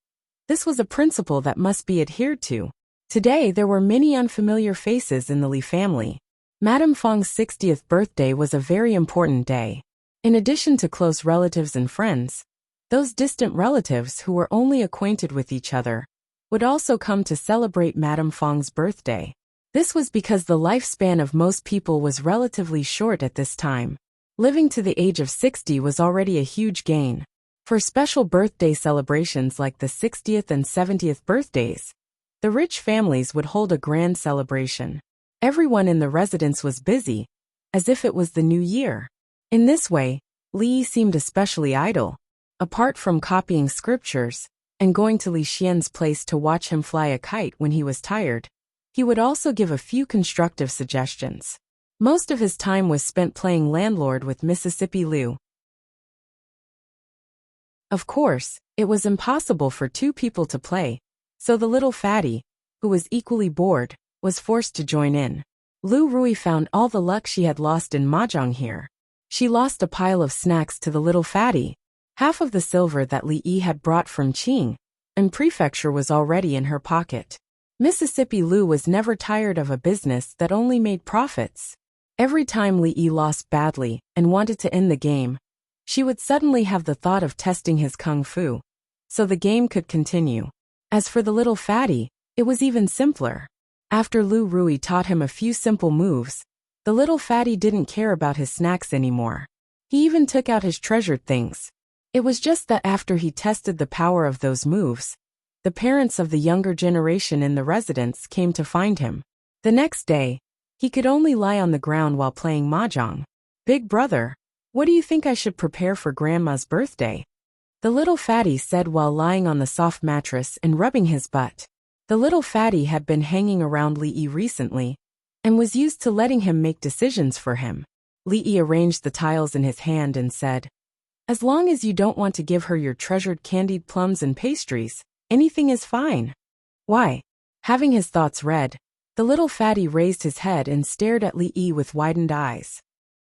this was a principle that must be adhered to. Today there were many unfamiliar faces in the Li family. Madame Fong's 60th birthday was a very important day. In addition to close relatives and friends, those distant relatives who were only acquainted with each other would also come to celebrate Madame Fong's birthday. This was because the lifespan of most people was relatively short at this time. Living to the age of 60 was already a huge gain. For special birthday celebrations like the 60th and 70th birthdays, the rich families would hold a grand celebration. Everyone in the residence was busy, as if it was the new year. In this way, Li seemed especially idle. Apart from copying scriptures and going to Li Xian's place to watch him fly a kite when he was tired, he would also give a few constructive suggestions. Most of his time was spent playing landlord with Mississippi Liu. Of course, it was impossible for two people to play, so the little fatty, who was equally bored, was forced to join in. Lu Rui found all the luck she had lost in mahjong here. She lost a pile of snacks to the little fatty, Half of the silver that Li Yi had brought from Qing and prefecture was already in her pocket. Mississippi Lu was never tired of a business that only made profits. Every time Li Yi lost badly and wanted to end the game, she would suddenly have the thought of testing his kung fu, so the game could continue. As for the little fatty, it was even simpler. After Lu Rui taught him a few simple moves, the little fatty didn't care about his snacks anymore. He even took out his treasured things. It was just that after he tested the power of those moves, the parents of the younger generation in the residence came to find him. The next day, he could only lie on the ground while playing mahjong. "Big brother, what do you think I should prepare for Grandma's birthday?" the little fatty said while lying on the soft mattress and rubbing his butt. The little fatty had been hanging around Li Yi recently and was used to letting him make decisions for him. Li Yi arranged the tiles in his hand and said, "As long as you don't want to give her your treasured candied plums and pastries, anything is fine." "Why?" Having his thoughts read, the little fatty raised his head and stared at Li Yi with widened eyes.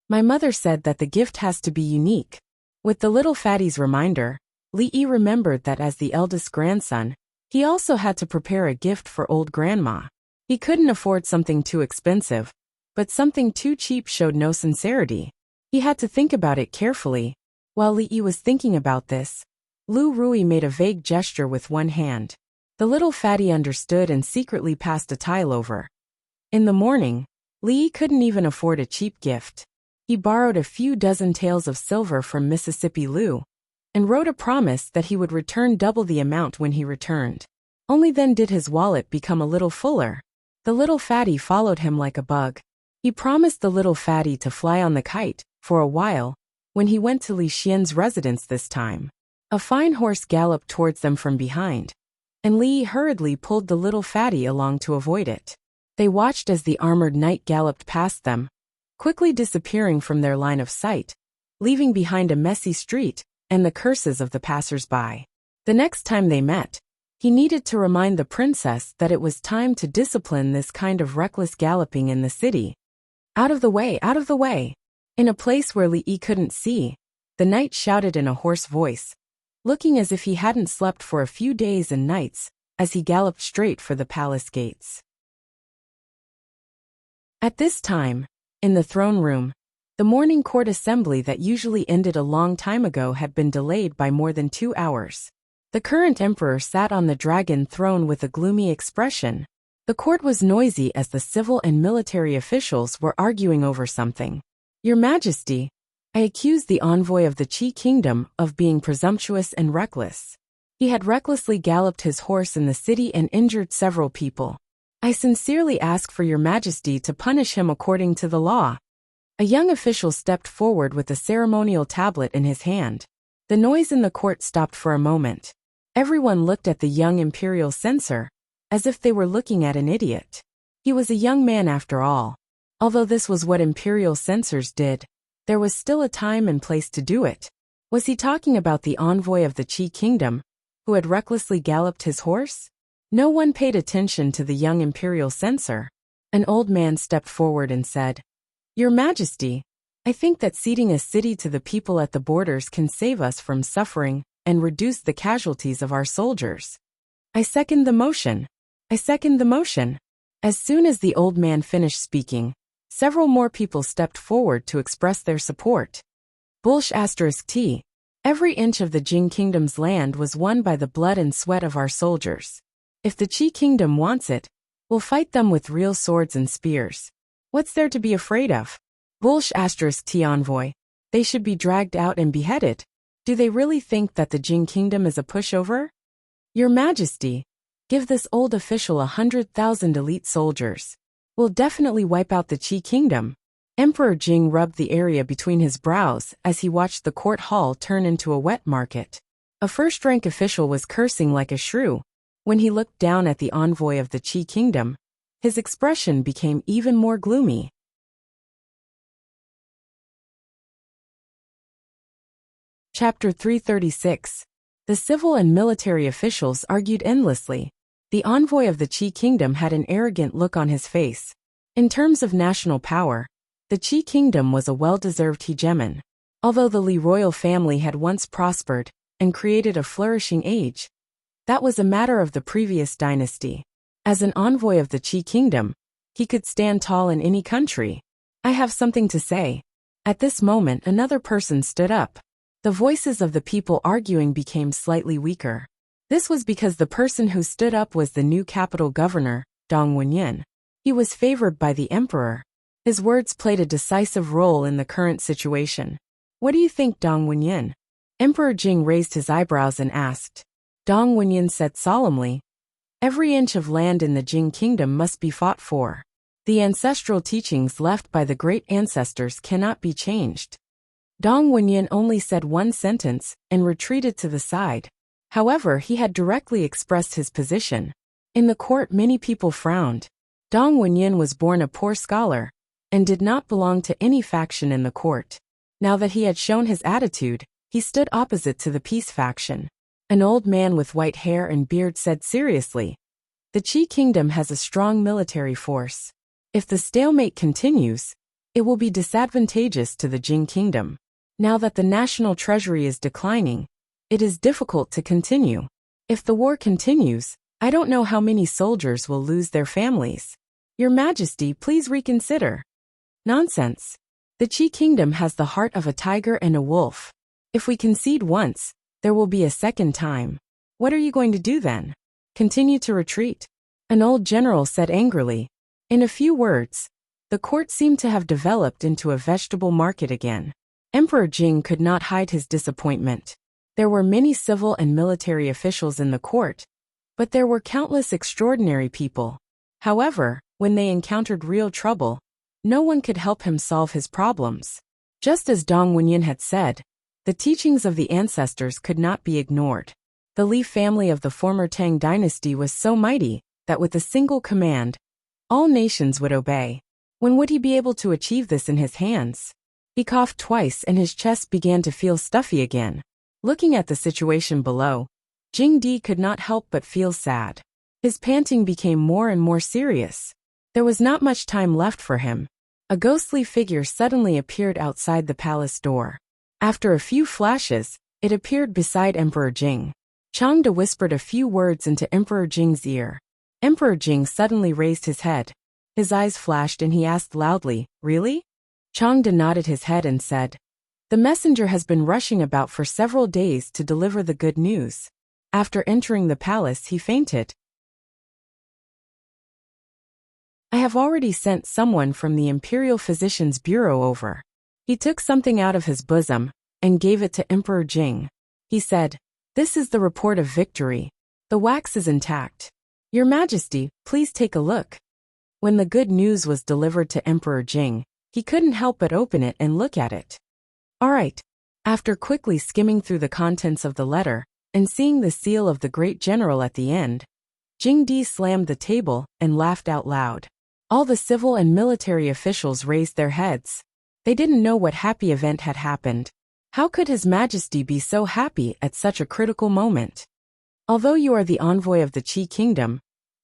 "My mother said that the gift has to be unique." With the little fatty's reminder, Li Yi remembered that as the eldest grandson, he also had to prepare a gift for old grandma. He couldn't afford something too expensive, but something too cheap showed no sincerity. He had to think about it carefully. While Li Yi was thinking about this, Lu Rui made a vague gesture with one hand. The little fatty understood and secretly passed a tile over. In the morning, Li Yi couldn't even afford a cheap gift. He borrowed a few dozen taels of silver from Mississippi Lu and wrote a promise that he would return double the amount when he returned. Only then did his wallet become a little fuller. The little fatty followed him like a bug. He promised the little fatty to fly on the kite for a while when he went to Li Xian's residence this time. A fine horse galloped towards them from behind, and Li hurriedly pulled the little fatty along to avoid it. They watched as the armored knight galloped past them, quickly disappearing from their line of sight, leaving behind a messy street and the curses of the passers-by. The next time they met, he needed to remind the princess that it was time to discipline this kind of reckless galloping in the city. "Out of the way, out of the way!" In a place where Li Yi couldn't see, the knight shouted in a hoarse voice, looking as if he hadn't slept for a few days and nights, as he galloped straight for the palace gates. At this time, in the throne room, the morning court assembly that usually ended a long time ago had been delayed by more than 2 hours. The current emperor sat on the dragon throne with a gloomy expression. The court was noisy as the civil and military officials were arguing over something. "Your Majesty, I accuse the envoy of the Qi Kingdom of being presumptuous and reckless. He had recklessly galloped his horse in the city and injured several people. I sincerely ask for your Majesty to punish him according to the law." A young official stepped forward with a ceremonial tablet in his hand. The noise in the court stopped for a moment. Everyone looked at the young imperial censor, as if they were looking at an idiot. He was a young man after all. Although this was what imperial censors did, there was still a time and place to do it. Was he talking about the envoy of the Qi Kingdom, who had recklessly galloped his horse? No one paid attention to the young imperial censor. An old man stepped forward and said, "Your Majesty, I think that ceding a city to the people at the borders can save us from suffering and reduce the casualties of our soldiers. I second the motion. I second the motion." As soon as the old man finished speaking, several more people stepped forward to express their support. *T. Every inch of the Jing Kingdom's land was won by the blood and sweat of our soldiers. If the Qi Kingdom wants it, we'll fight them with real swords and spears. What's there to be afraid of? *T envoy. They should be dragged out and beheaded. Do they really think that the Jing Kingdom is a pushover? Your Majesty, give this old official 100,000 elite soldiers. We'll definitely wipe out the Qi Kingdom. Emperor Jing rubbed the area between his brows as he watched the court hall turn into a wet market. A first-rank official was cursing like a shrew. When he looked down at the envoy of the Qi Kingdom, his expression became even more gloomy. Chapter 336. The civil and military officials argued endlessly. The envoy of the Qi Kingdom had an arrogant look on his face. In terms of national power, the Qi Kingdom was a well-deserved hegemon. Although the Li royal family had once prospered and created a flourishing age, that was a matter of the previous dynasty. As an envoy of the Qi kingdom, he could stand tall in any country. I have something to say. At this moment, another person stood up. The voices of the people arguing became slightly weaker. This was because the person who stood up was the new capital governor, Dong Wenyin. He was favored by the emperor. His words played a decisive role in the current situation. What do you think, Dong Wenyin? Emperor Jing raised his eyebrows and asked. Dong Wenyin said solemnly, every inch of land in the Jing kingdom must be fought for. The ancestral teachings left by the great ancestors cannot be changed. Dong Wenyin only said one sentence and retreated to the side. However, he had directly expressed his position. In the court, many people frowned. Dong Wenyin was born a poor scholar and did not belong to any faction in the court. Now that he had shown his attitude, he stood opposite to the peace faction. An old man with white hair and beard said seriously, the Qi kingdom has a strong military force. If the stalemate continues, it will be disadvantageous to the Jing kingdom. Now that the national treasury is declining, it is difficult to continue. If the war continues, I don't know how many soldiers will lose their families. Your Majesty, please reconsider. Nonsense. The Qi kingdom has the heart of a tiger and a wolf. If we concede once, there will be a second time. What are you going to do then? Continue to retreat? An old general said angrily. In a few words, the court seemed to have developed into a vegetable market again. Emperor Jing could not hide his disappointment. There were many civil and military officials in the court, but there were countless extraordinary people. However, when they encountered real trouble, no one could help him solve his problems. Just as Dong Wenyin had said, the teachings of the ancestors could not be ignored. The Li family of the former Tang dynasty was so mighty that with a single command, all nations would obey. When would he be able to achieve this in his hands? He coughed twice and his chest began to feel stuffy again. Looking at the situation below, Jing Di could not help but feel sad. His panting became more and more serious. There was not much time left for him. A ghostly figure suddenly appeared outside the palace door. After a few flashes, it appeared beside Emperor Jing. Changde whispered a few words into Emperor Jing's ear. Emperor Jing suddenly raised his head. His eyes flashed and he asked loudly, really? Changde nodded his head and said, the messenger has been rushing about for several days to deliver the good news. After entering the palace, he fainted. I have already sent someone from the Imperial Physician's Bureau over. He took something out of his bosom and gave it to Emperor Jing. He said, this is the report of victory. The wax is intact. Your Majesty, please take a look. When the good news was delivered to Emperor Jing, he couldn't help but open it and look at it. All right. After quickly skimming through the contents of the letter and seeing the seal of the great general at the end, Jing Di slammed the table and laughed out loud. All the civil and military officials raised their heads. They didn't know what happy event had happened. How could His Majesty be so happy at such a critical moment? Although you are the envoy of the Qi kingdom,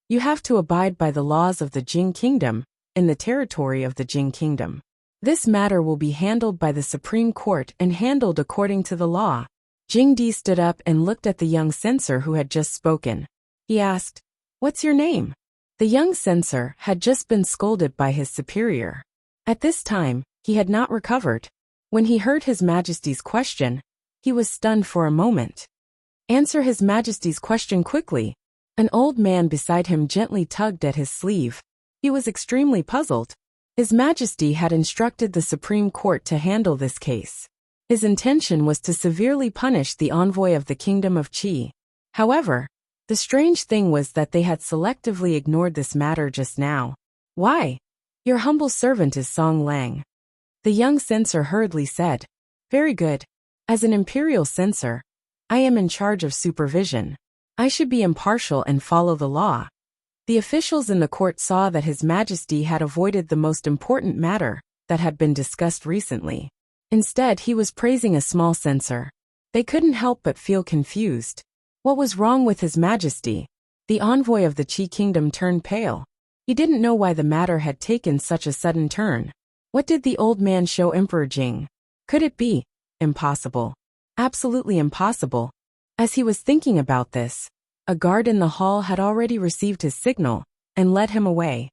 you have to abide by the laws of the Jing kingdom in the territory of the Jing kingdom. This matter will be handled by the Supreme Court and handled according to the law. Jing Di stood up and looked at the young censor who had just spoken. He asked, what's your name? The young censor had just been scolded by his superior. At this time, he had not recovered. When he heard His Majesty's question, he was stunned for a moment. Answer His Majesty's question quickly. An old man beside him gently tugged at his sleeve. He was extremely puzzled. His Majesty had instructed the Supreme Court to handle this case. His intention was to severely punish the envoy of the Kingdom of Qi. However, the strange thing was that they had selectively ignored this matter just now. Why? Your humble servant is Song Lang. The young censor hurriedly said, very good. As an imperial censor, I am in charge of supervision. I should be impartial and follow the law. The officials in the court saw that His Majesty had avoided the most important matter that had been discussed recently. Instead, he was praising a small censor. They couldn't help but feel confused. What was wrong with His Majesty? The envoy of the Qi kingdom turned pale. He didn't know why the matter had taken such a sudden turn. What did the old man show Emperor Jing? Could it be Impossible. Absolutely impossible. As he was thinking about this, a guard in the hall had already received his signal and led him away.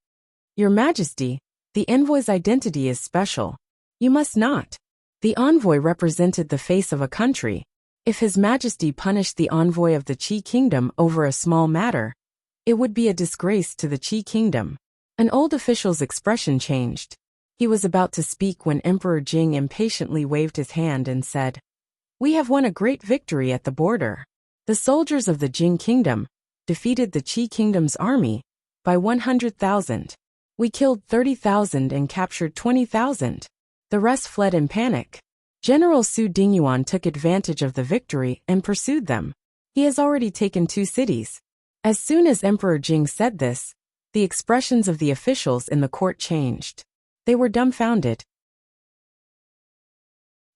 Your Majesty, the envoy's identity is special. You must not. The envoy represented the face of a country. If His Majesty punished the envoy of the Qi Kingdom over a small matter, it would be a disgrace to the Qi Kingdom. An old official's expression changed. He was about to speak when Emperor Jing impatiently waved his hand and said, "We have won a great victory at the border. The soldiers of the Jing Kingdom defeated the Qi Kingdom's army by 100,000. We killed 30,000 and captured 20,000. The rest fled in panic." General Su Dingyuan took advantage of the victory and pursued them. He has already taken 2 cities. As soon as Emperor Jing said this, the expressions of the officials in the court changed. They were dumbfounded.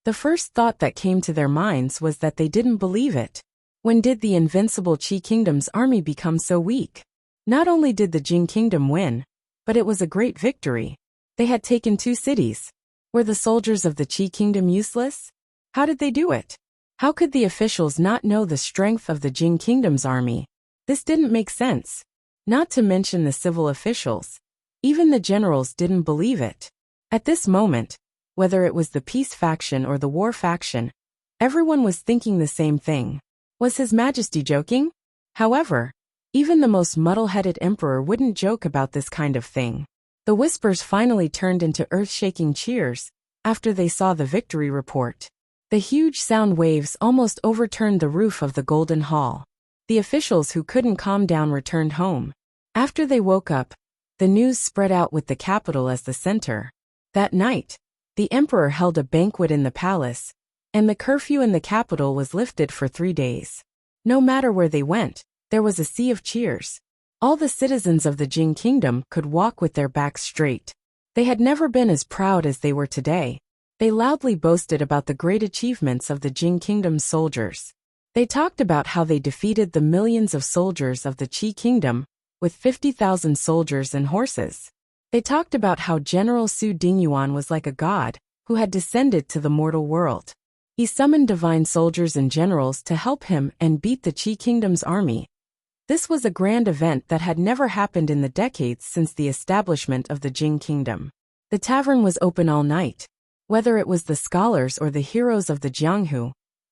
The first thought that came to their minds was that they didn't believe it. When did the invincible Qi Kingdom's army become so weak? Not only did the Jing Kingdom win, but it was a great victory. They had taken 2 cities. Were the soldiers of the Qi Kingdom useless? How did they do it? How could the officials not know the strength of the Jing Kingdom's army? This didn't make sense. Not to mention the civil officials. Even the generals didn't believe it. At this moment, whether it was the peace faction or the war faction, everyone was thinking the same thing. Was His Majesty joking? However, even the most muddle-headed emperor wouldn't joke about this kind of thing. The whispers finally turned into earth-shaking cheers after they saw the victory report. The huge sound waves almost overturned the roof of the Golden Hall. The officials who couldn't calm down returned home. After they woke up, the news spread out with the capital as the center. That night, the emperor held a banquet in the palace, and the curfew in the capital was lifted for 3 days. No matter where they went, there was a sea of cheers. All the citizens of the Jing Kingdom could walk with their backs straight. They had never been as proud as they were today. They loudly boasted about the great achievements of the Jing Kingdom's soldiers. They talked about how they defeated the millions of soldiers of the Qi Kingdom with 50,000 soldiers and horses. They talked about how General Su Dingyuan was like a god who had descended to the mortal world. He summoned divine soldiers and generals to help him and beat the Qi Kingdom's army. This was a grand event that had never happened in the decades since the establishment of the Jing Kingdom. The tavern was open all night. Whether it was the scholars or the heroes of the Jianghu,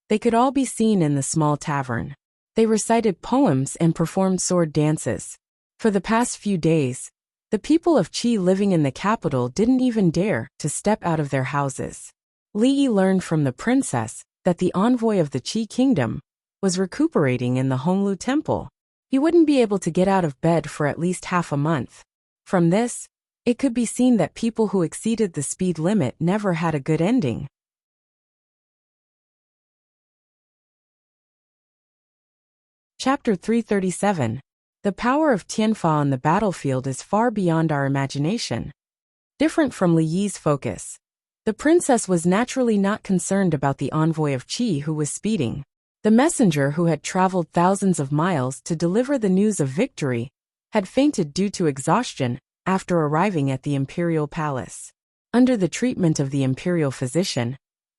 they could all be seen in the small tavern. They recited poems and performed sword dances. For the past few days, the people of Qi living in the capital didn't even dare to step out of their houses. Li Yi learned from the princess that the envoy of the Qi Kingdom was recuperating in the Honglu Temple. He wouldn't be able to get out of bed for at least half a month. From this, it could be seen that people who exceeded the speed limit never had a good ending. Chapter 337. The power of Tianfa on the battlefield is far beyond our imagination. Different from Li Yi's focus, the princess was naturally not concerned about the envoy of Qi who was speeding. The messenger who had traveled thousands of miles to deliver the news of victory had fainted due to exhaustion after arriving at the imperial palace. Under the treatment of the imperial physician,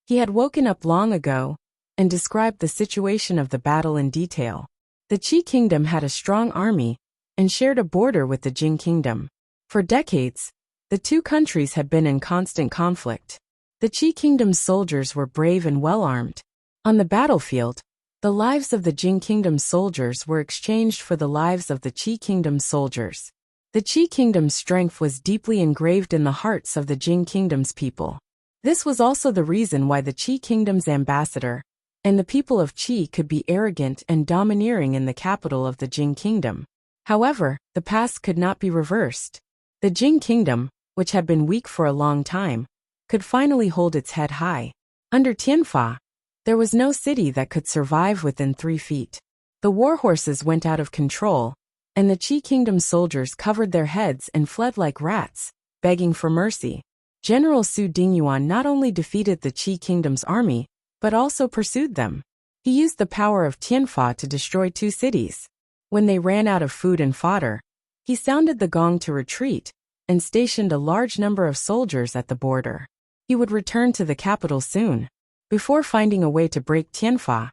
he had woken up long ago and described the situation of the battle in detail. The Qi Kingdom had a strong army and shared a border with the Jing Kingdom. For decades, the 2 countries had been in constant conflict. The Qi Kingdom's soldiers were brave and well-armed. On the battlefield, the lives of the Jing Kingdom's soldiers were exchanged for the lives of the Qi Kingdom's soldiers. The Qi Kingdom's strength was deeply engraved in the hearts of the Jing Kingdom's people. This was also the reason why the Qi Kingdom's ambassador and the people of Qi could be arrogant and domineering in the capital of the Jing Kingdom. However, the past could not be reversed. The Jing Kingdom, which had been weak for a long time, could finally hold its head high. Under Tianfa, there was no city that could survive within 3 feet. The war horses went out of control, and the Qi Kingdom's soldiers covered their heads and fled like rats, begging for mercy. General Su Dingyuan not only defeated the Qi Kingdom's army, but also pursued them. He used the power of Tianfa to destroy 2 cities. When they ran out of food and fodder, he sounded the gong to retreat and stationed a large number of soldiers at the border. He would return to the capital soon. Before finding a way to break Tianfa,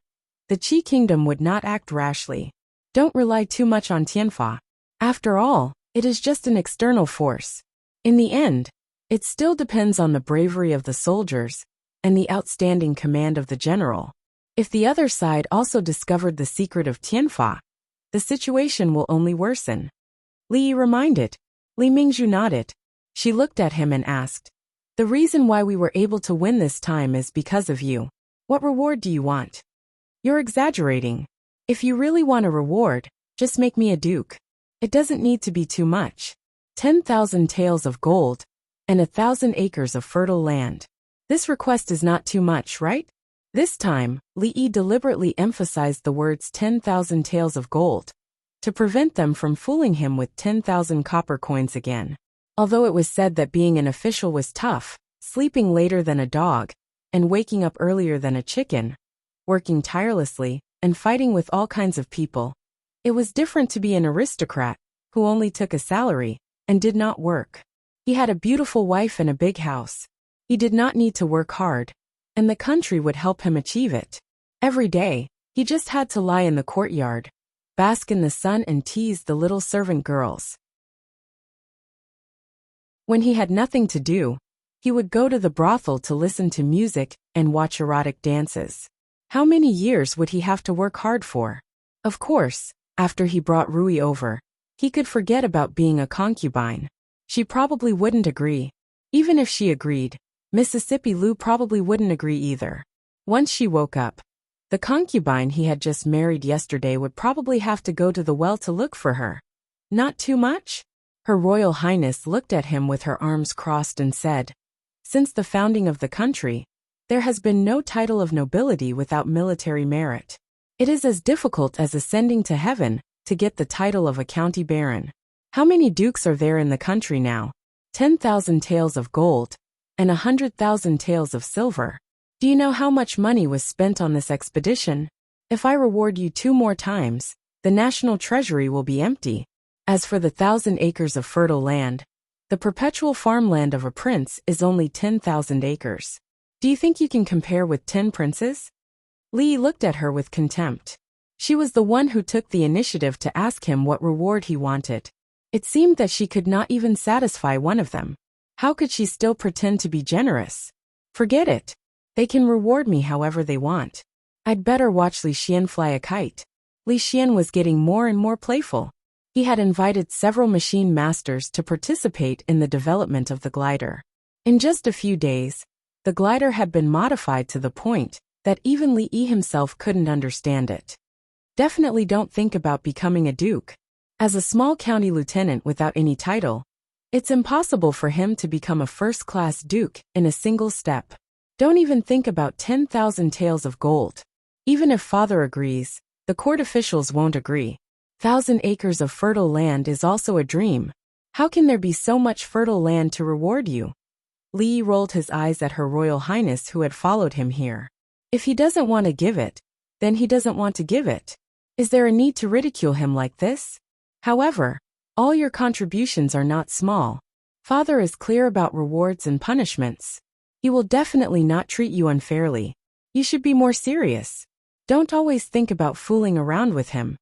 the Qi kingdom would not act rashly. Don't rely too much on Tianfa. After all, it is just an external force. In the end, it still depends on the bravery of the soldiers and the outstanding command of the general. If the other side also discovered the secret of Tianfa, the situation will only worsen. Li Yi reminded. Li Mingzhu nodded. She looked at him and asked, "The reason why we were able to win this time is because of you. What reward do you want?" "You're exaggerating. If you really want a reward, just make me a duke. It doesn't need to be too much. 10,000 taels of gold and 1,000 acres of fertile land. This request is not too much, right?" This time, Li Yi deliberately emphasized the words 10,000 taels of gold to prevent them from fooling him with 10,000 copper coins again. Although it was said that being an official was tough, sleeping later than a dog and waking up earlier than a chicken, working tirelessly and fighting with all kinds of people, it was different to be an aristocrat who only took a salary and did not work. He had a beautiful wife and a big house. He did not need to work hard, and the country would help him achieve it. Every day, he just had to lie in the courtyard, bask in the sun and tease the little servant girls. When he had nothing to do, he would go to the brothel to listen to music and watch erotic dances. How many years would he have to work hard for? Of course, after he brought Rui over, he could forget about being a concubine. She probably wouldn't agree. Even if she agreed, Mississippi Lou probably wouldn't agree either. Once she woke up, the concubine he had just married yesterday would probably have to go to the well to look for her. Not too much? Her Royal Highness looked at him with her arms crossed and said, "Since the founding of the country, there has been no title of nobility without military merit. It is as difficult as ascending to heaven to get the title of a county baron. How many dukes are there in the country now? 10,000 taels of gold and 100,000 taels of silver. Do you know how much money was spent on this expedition? If I reward you 2 more times, the national treasury will be empty. As for the 1,000 acres of fertile land, the perpetual farmland of a prince is only 10,000 acres. Do you think you can compare with 10 princes?" Li looked at her with contempt. She was the one who took the initiative to ask him what reward he wanted. It seemed that she could not even satisfy one of them. How could she still pretend to be generous? Forget it. They can reward me however they want. I'd better watch Li Xian fly a kite. Li Xian was getting more and more playful. He had invited several machine masters to participate in the development of the glider. In just a few days, the glider had been modified to the point that even Li Yi himself couldn't understand it. Definitely don't think about becoming a duke. As a small county lieutenant without any title, it's impossible for him to become a first-class duke in a single step. Don't even think about 10,000 taels of gold. Even if father agrees, the court officials won't agree. 1,000 acres of fertile land is also a dream. How can there be so much fertile land to reward you? Li rolled his eyes at Her Royal Highness who had followed him here. If he doesn't want to give it, then he doesn't want to give it. Is there a need to ridicule him like this? However, all your contributions are not small. Father is clear about rewards and punishments. He will definitely not treat you unfairly. You should be more serious. Don't always think about fooling around with him.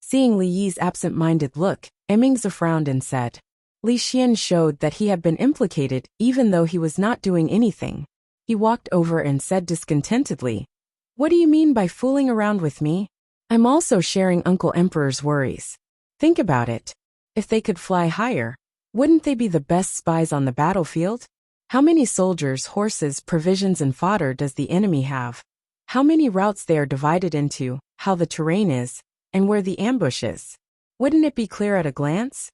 Seeing Li Yi's absent-minded look, Mingzi frowned and said, Li Xian showed that he had been implicated even though he was not doing anything. He walked over and said discontentedly, "What do you mean by fooling around with me? I'm also sharing Uncle Emperor's worries. Think about it. If they could fly higher, wouldn't they be the best spies on the battlefield? How many soldiers, horses, provisions and fodder does the enemy have? How many routes they are divided into, how the terrain is, and where the ambush is? Wouldn't it be clear at a glance?"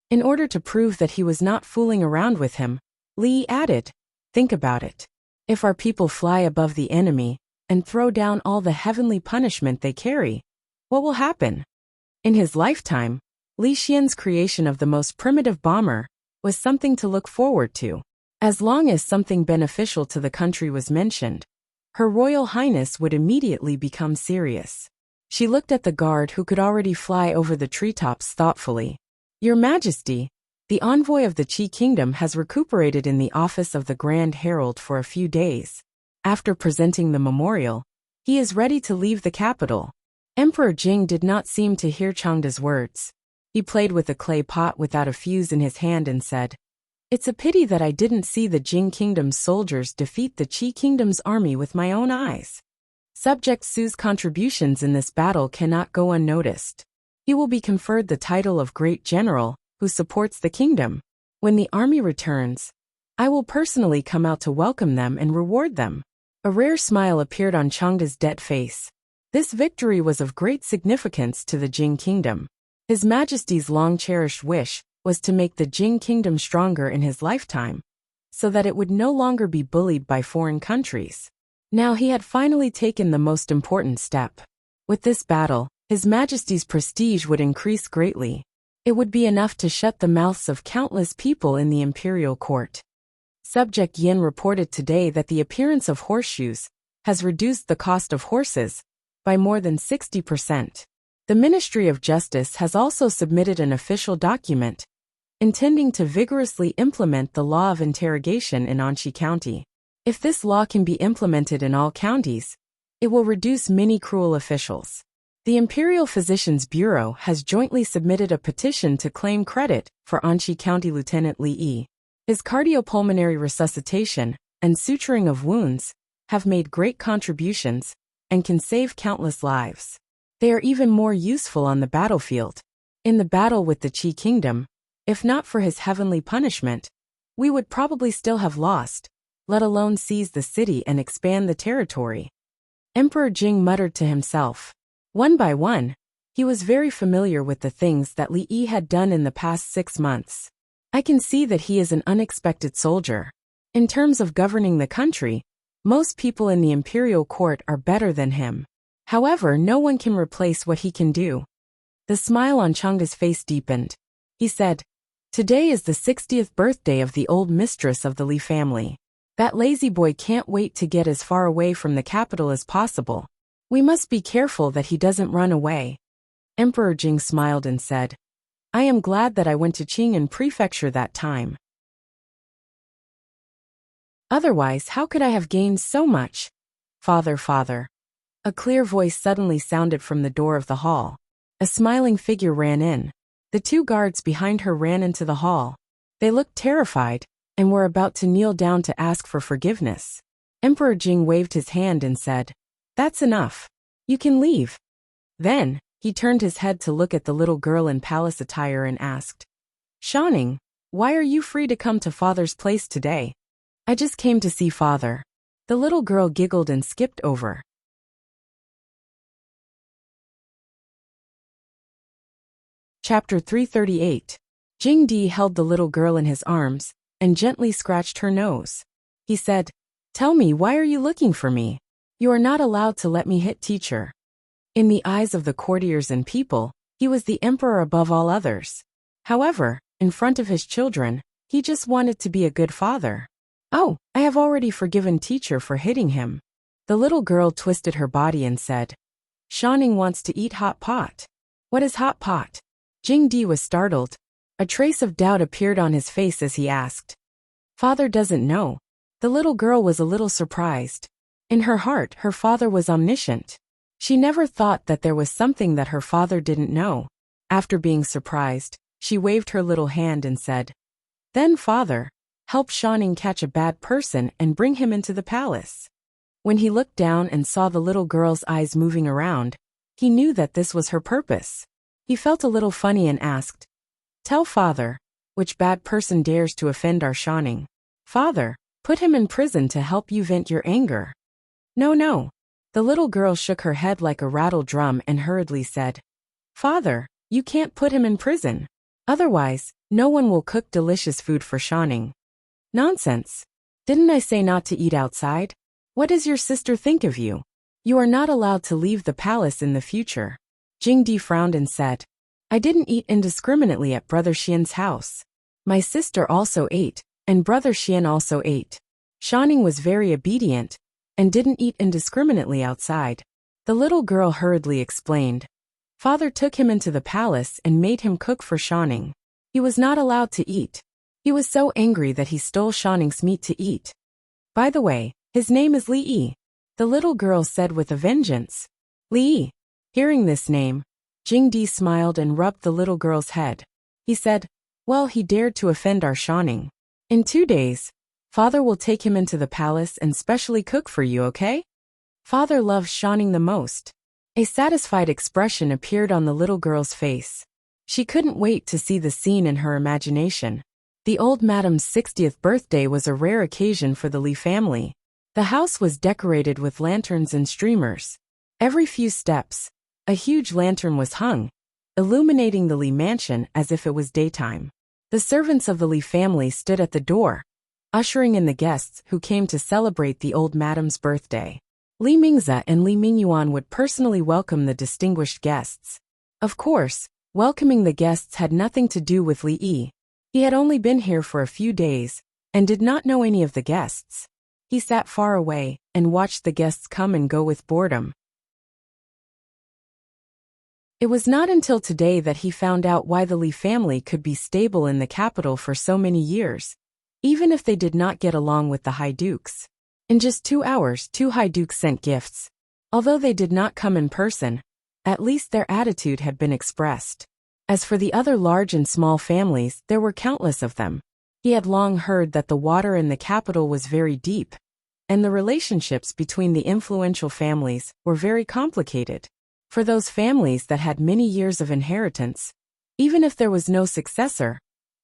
In order to prove that he was not fooling around with him, Li added, "Think about it. If our people fly above the enemy and throw down all the heavenly punishment they carry, what will happen?" In his lifetime, Li Xian's creation of the most primitive bomber was something to look forward to. As long as something beneficial to the country was mentioned, Her Royal Highness would immediately become serious. She looked at the guard who could already fly over the treetops thoughtfully. "Your Majesty, The envoy of the Qi kingdom has recuperated in the office of the Grand Herald for a few days. After presenting the memorial, he is ready to leave the capital. Emperor Jing did not seem to hear Changda's words. He played with a clay pot without a fuse in his hand and said, "It's a pity that I didn't see the Jing kingdom's soldiers defeat the Qi kingdom's army with my own eyes." Subject Su's contributions in this battle cannot go unnoticed. He will be conferred the title of Great General, who supports the kingdom. When the army returns, I will personally come out to welcome them and reward them. A rare smile appeared on Changda's dead face. This victory was of great significance to the Jing kingdom. His Majesty's long-cherished wish was to make the Jing kingdom stronger in his lifetime, so that it would no longer be bullied by foreign countries. Now he had finally taken the most important step. With this battle, His Majesty's prestige would increase greatly. It would be enough to shut the mouths of countless people in the imperial court. Subject Yin reported today that the appearance of horseshoes has reduced the cost of horses by more than 60%. The Ministry of Justice has also submitted an official document intending to vigorously implement the law of interrogation in Anxi County. If this law can be implemented in all counties, it will reduce many cruel officials. The Imperial Physicians Bureau has jointly submitted a petition to claim credit for Anxi County Lieutenant Li Yi. His cardiopulmonary resuscitation and suturing of wounds have made great contributions and can save countless lives. They are even more useful on the battlefield. In the battle with the Qi Kingdom, if not for his heavenly punishment, we would probably still have lost, let alone seize the city and expand the territory. Emperor Jing muttered to himself. One by one, he was very familiar with the things that Li Yi had done in the past 6 months. I can see that he is an unexpected soldier. In terms of governing the country, most people in the imperial court are better than him. However, no one can replace what he can do. The smile on Changda's face deepened. He said, "Today is the 60th birthday of the old mistress of the Li family. That lazy boy can't wait to get as far away from the capital as possible. We must be careful that he doesn't run away." Emperor Jing smiled and said, "I am glad that I went to Qing'an Prefecture that time. Otherwise, how could I have gained so much? Father." A clear voice suddenly sounded from the door of the hall. A smiling figure ran in. The 2 guards behind her ran into the hall. They looked terrified and were about to kneel down to ask for forgiveness. Emperor Jing waved his hand and said, "That's enough. You can leave." Then, he turned his head to look at the little girl in palace attire and asked, "Shanning, why are you free to come to Father's place today?" "I just came to see Father." The little girl giggled and skipped over. Chapter 338. Jing Di held the little girl in his arms and gently scratched her nose. He said, "Tell me, why are you looking for me? You are not allowed to let me hit teacher." In the eyes of the courtiers and people, he was the emperor above all others. However, in front of his children, he just wanted to be a good father. "Oh, I have already forgiven teacher for hitting him." The little girl twisted her body and said, "Shanning wants to eat hot pot." "What is hot pot?" Jing Di was startled. A trace of doubt appeared on his face as he asked. "Father doesn't know." The little girl was a little surprised. In her heart, her father was omniscient. She never thought that there was something that her father didn't know. After being surprised, she waved her little hand and said, "Then Father, help Shanning catch a bad person and bring him into the palace." When he looked down and saw the little girl's eyes moving around, he knew that this was her purpose. He felt a little funny and asked, "Tell Father, which bad person dares to offend our Shanning? Father, put him in prison to help you vent your anger." No. The little girl shook her head like a rattle drum and hurriedly said, "Father, you can't put him in prison. Otherwise, no one will cook delicious food for Shanning." "Nonsense. Didn't I say not to eat outside? What does your sister think of you? You are not allowed to leave the palace in the future." Jing Di frowned and said, "I didn't eat indiscriminately at Brother Xian's house. My sister also ate, and Brother Xian also ate. Shanning was very obedient and didn't eat indiscriminately outside." The little girl hurriedly explained. "Father took him into the palace and made him cook for Shanning. He was not allowed to eat. He was so angry that he stole Shanning's meat to eat. By the way, his name is Li Yi, the little girl said with a vengeance. Li Yi. Hearing this name, Jing Di smiled and rubbed the little girl's head. He said, well, he dared to offend our Shanning. In 2 days, Father will take him into the palace and specially cook for you, okay? Father loves Shanning the most. A satisfied expression appeared on the little girl's face. She couldn't wait to see the scene in her imagination. The old madam's 60th birthday was a rare occasion for the Li family. The house was decorated with lanterns and streamers. Every few steps, a huge lantern was hung, illuminating the Li mansion as if it was daytime. The servants of the Li family stood at the door, ushering in the guests who came to celebrate the old madam's birthday. Li Mingze and Li Mingyuan would personally welcome the distinguished guests. Of course, welcoming the guests had nothing to do with Li Yi. He had only been here for a few days and did not know any of the guests. He sat far away and watched the guests come and go with boredom. It was not until today that he found out why the Li family could be stable in the capital for so many years, even if they did not get along with the High Dukes. In just 2 hours, 2 High Dukes sent gifts. Although they did not come in person, at least their attitude had been expressed. As for the other large and small families, there were countless of them. He had long heard that the water in the capital was very deep, and the relationships between the influential families were very complicated. For those families that had many years of inheritance, even if there was no successor,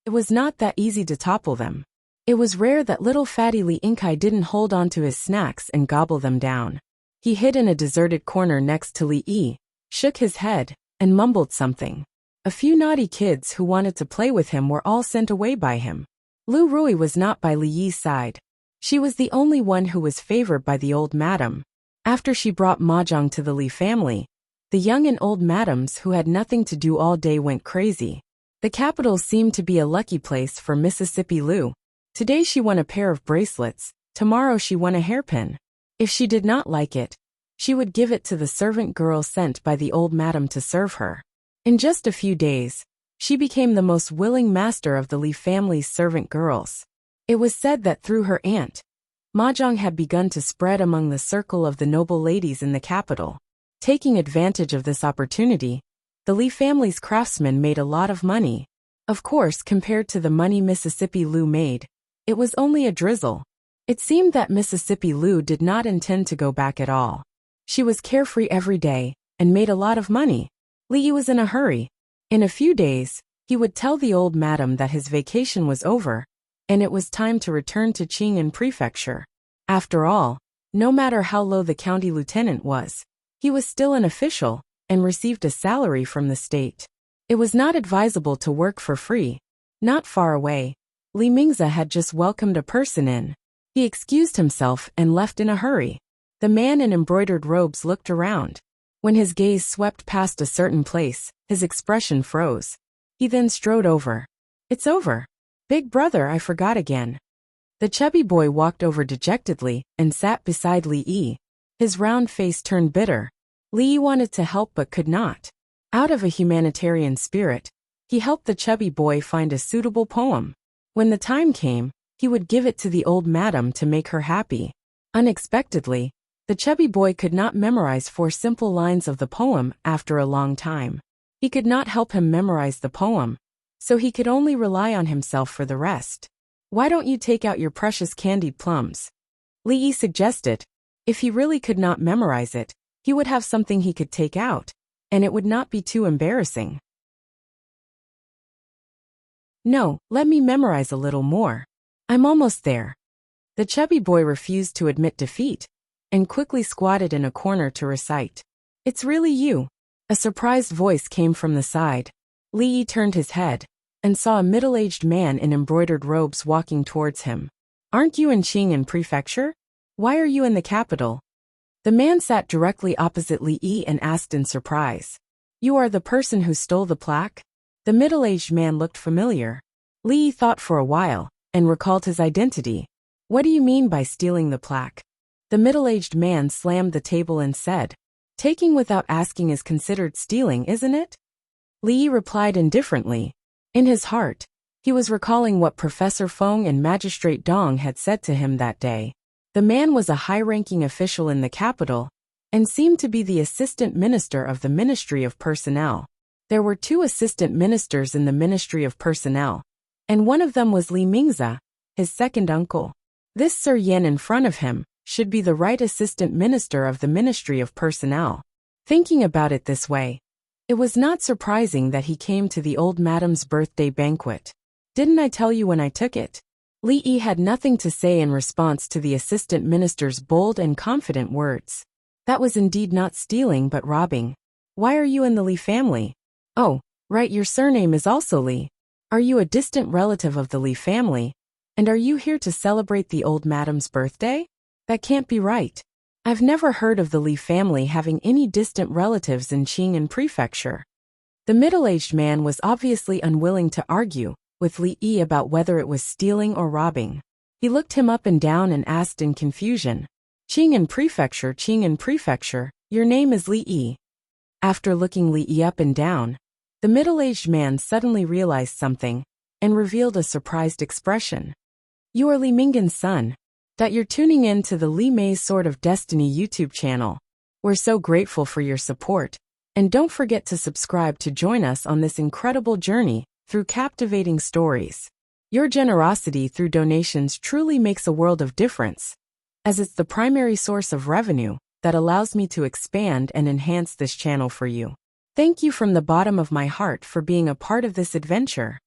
it was not that easy to topple them. It was rare that little fatty Li Yingkai didn't hold on to his snacks and gobble them down. He hid in a deserted corner next to Li Yi, shook his head, and mumbled something. A few naughty kids who wanted to play with him were all sent away by him. Lu Rui was not by Li Yi's side. She was the only one who was favored by the old madam. After she brought mahjong to the Li family, the young and old madams who had nothing to do all day went crazy. The capital seemed to be a lucky place for Mississippi Lu. Today she won a pair of bracelets, tomorrow she won a hairpin. If she did not like it, she would give it to the servant girl sent by the old madam to serve her. In just a few days, she became the most willing master of the Li family's servant girls. It was said that through her aunt, mahjong had begun to spread among the circle of the noble ladies in the capital. Taking advantage of this opportunity, the Li family's craftsmen made a lot of money. Of course, compared to the money Mississippi Lu made, it was only a drizzle. It seemed that Mississippi Lu did not intend to go back at all. She was carefree every day and made a lot of money. Li Yi was in a hurry. In a few days, he would tell the old madam that his vacation was over, and it was time to return to Qing'an Prefecture. After all, no matter how low the county lieutenant was, he was still an official and received a salary from the state. It was not advisable to work for free. Not far away, Li Mingze had just welcomed a person in. He excused himself and left in a hurry. The man in embroidered robes looked around. When his gaze swept past a certain place, his expression froze. He then strode over. It's over. Big brother, I forgot again. The chubby boy walked over dejectedly and sat beside Li Yi. His round face turned bitter. Li Yi wanted to help but could not. Out of a humanitarian spirit, he helped the chubby boy find a suitable poem. When the time came, he would give it to the old madam to make her happy. Unexpectedly, the chubby boy could not memorize 4 simple lines of the poem after a long time. He could not help him memorize the poem, so he could only rely on himself for the rest. Why don't you take out your precious candied plums? Li Yi suggested. If he really could not memorize it, he would have something he could take out, and it would not be too embarrassing. No, let me memorize a little more. I'm almost there. The chubby boy refused to admit defeat, and quickly squatted in a corner to recite. It's really you. A surprised voice came from the side. Li Yi turned his head, and saw a middle-aged man in embroidered robes walking towards him. Aren't you in Qing'an Prefecture? Why are you in the capital? The man sat directly opposite Li Yi and asked in surprise. You are the person who stole the plaque? The middle-aged man looked familiar. Li Yi thought for a while, and recalled his identity. What do you mean by stealing the plaque? The middle-aged man slammed the table and said, Taking without asking is considered stealing, isn't it? Li Yi replied indifferently. In his heart, he was recalling what Professor Feng and Magistrate Dong had said to him that day. The man was a high-ranking official in the capital and seemed to be the assistant minister of the Ministry of Personnel. There were 2 assistant ministers in the Ministry of Personnel, and one of them was Li Mingzi, his second uncle. This Sir Yan in front of him should be the right assistant minister of the Ministry of Personnel. Thinking about it this way, it was not surprising that he came to the old madam's birthday banquet. Didn't I tell you when I took it? Li Yi had nothing to say in response to the assistant minister's bold and confident words. That was indeed not stealing but robbing. Why are you in the Li family? Oh, right, your surname is also Li. Are you a distant relative of the Li family? And are you here to celebrate the old madam's birthday? That can't be right. I've never heard of the Li family having any distant relatives in Qing'an Prefecture. The middle-aged man was obviously unwilling to argue with Li Yi about whether it was stealing or robbing. He looked him up and down and asked in confusion, Qing'an Prefecture, your name is Li Yi. After looking Li Yi up and down, the middle-aged man suddenly realized something and revealed a surprised expression. You are Li Minggen's son. That you're tuning in to the Li Mei's Sword of Destiny YouTube channel. We're so grateful for your support, and don't forget to subscribe to join us on this incredible journey through captivating stories. Your generosity through donations truly makes a world of difference, as it's the primary source of revenue that allows me to expand and enhance this channel for you. Thank you from the bottom of my heart for being a part of this adventure.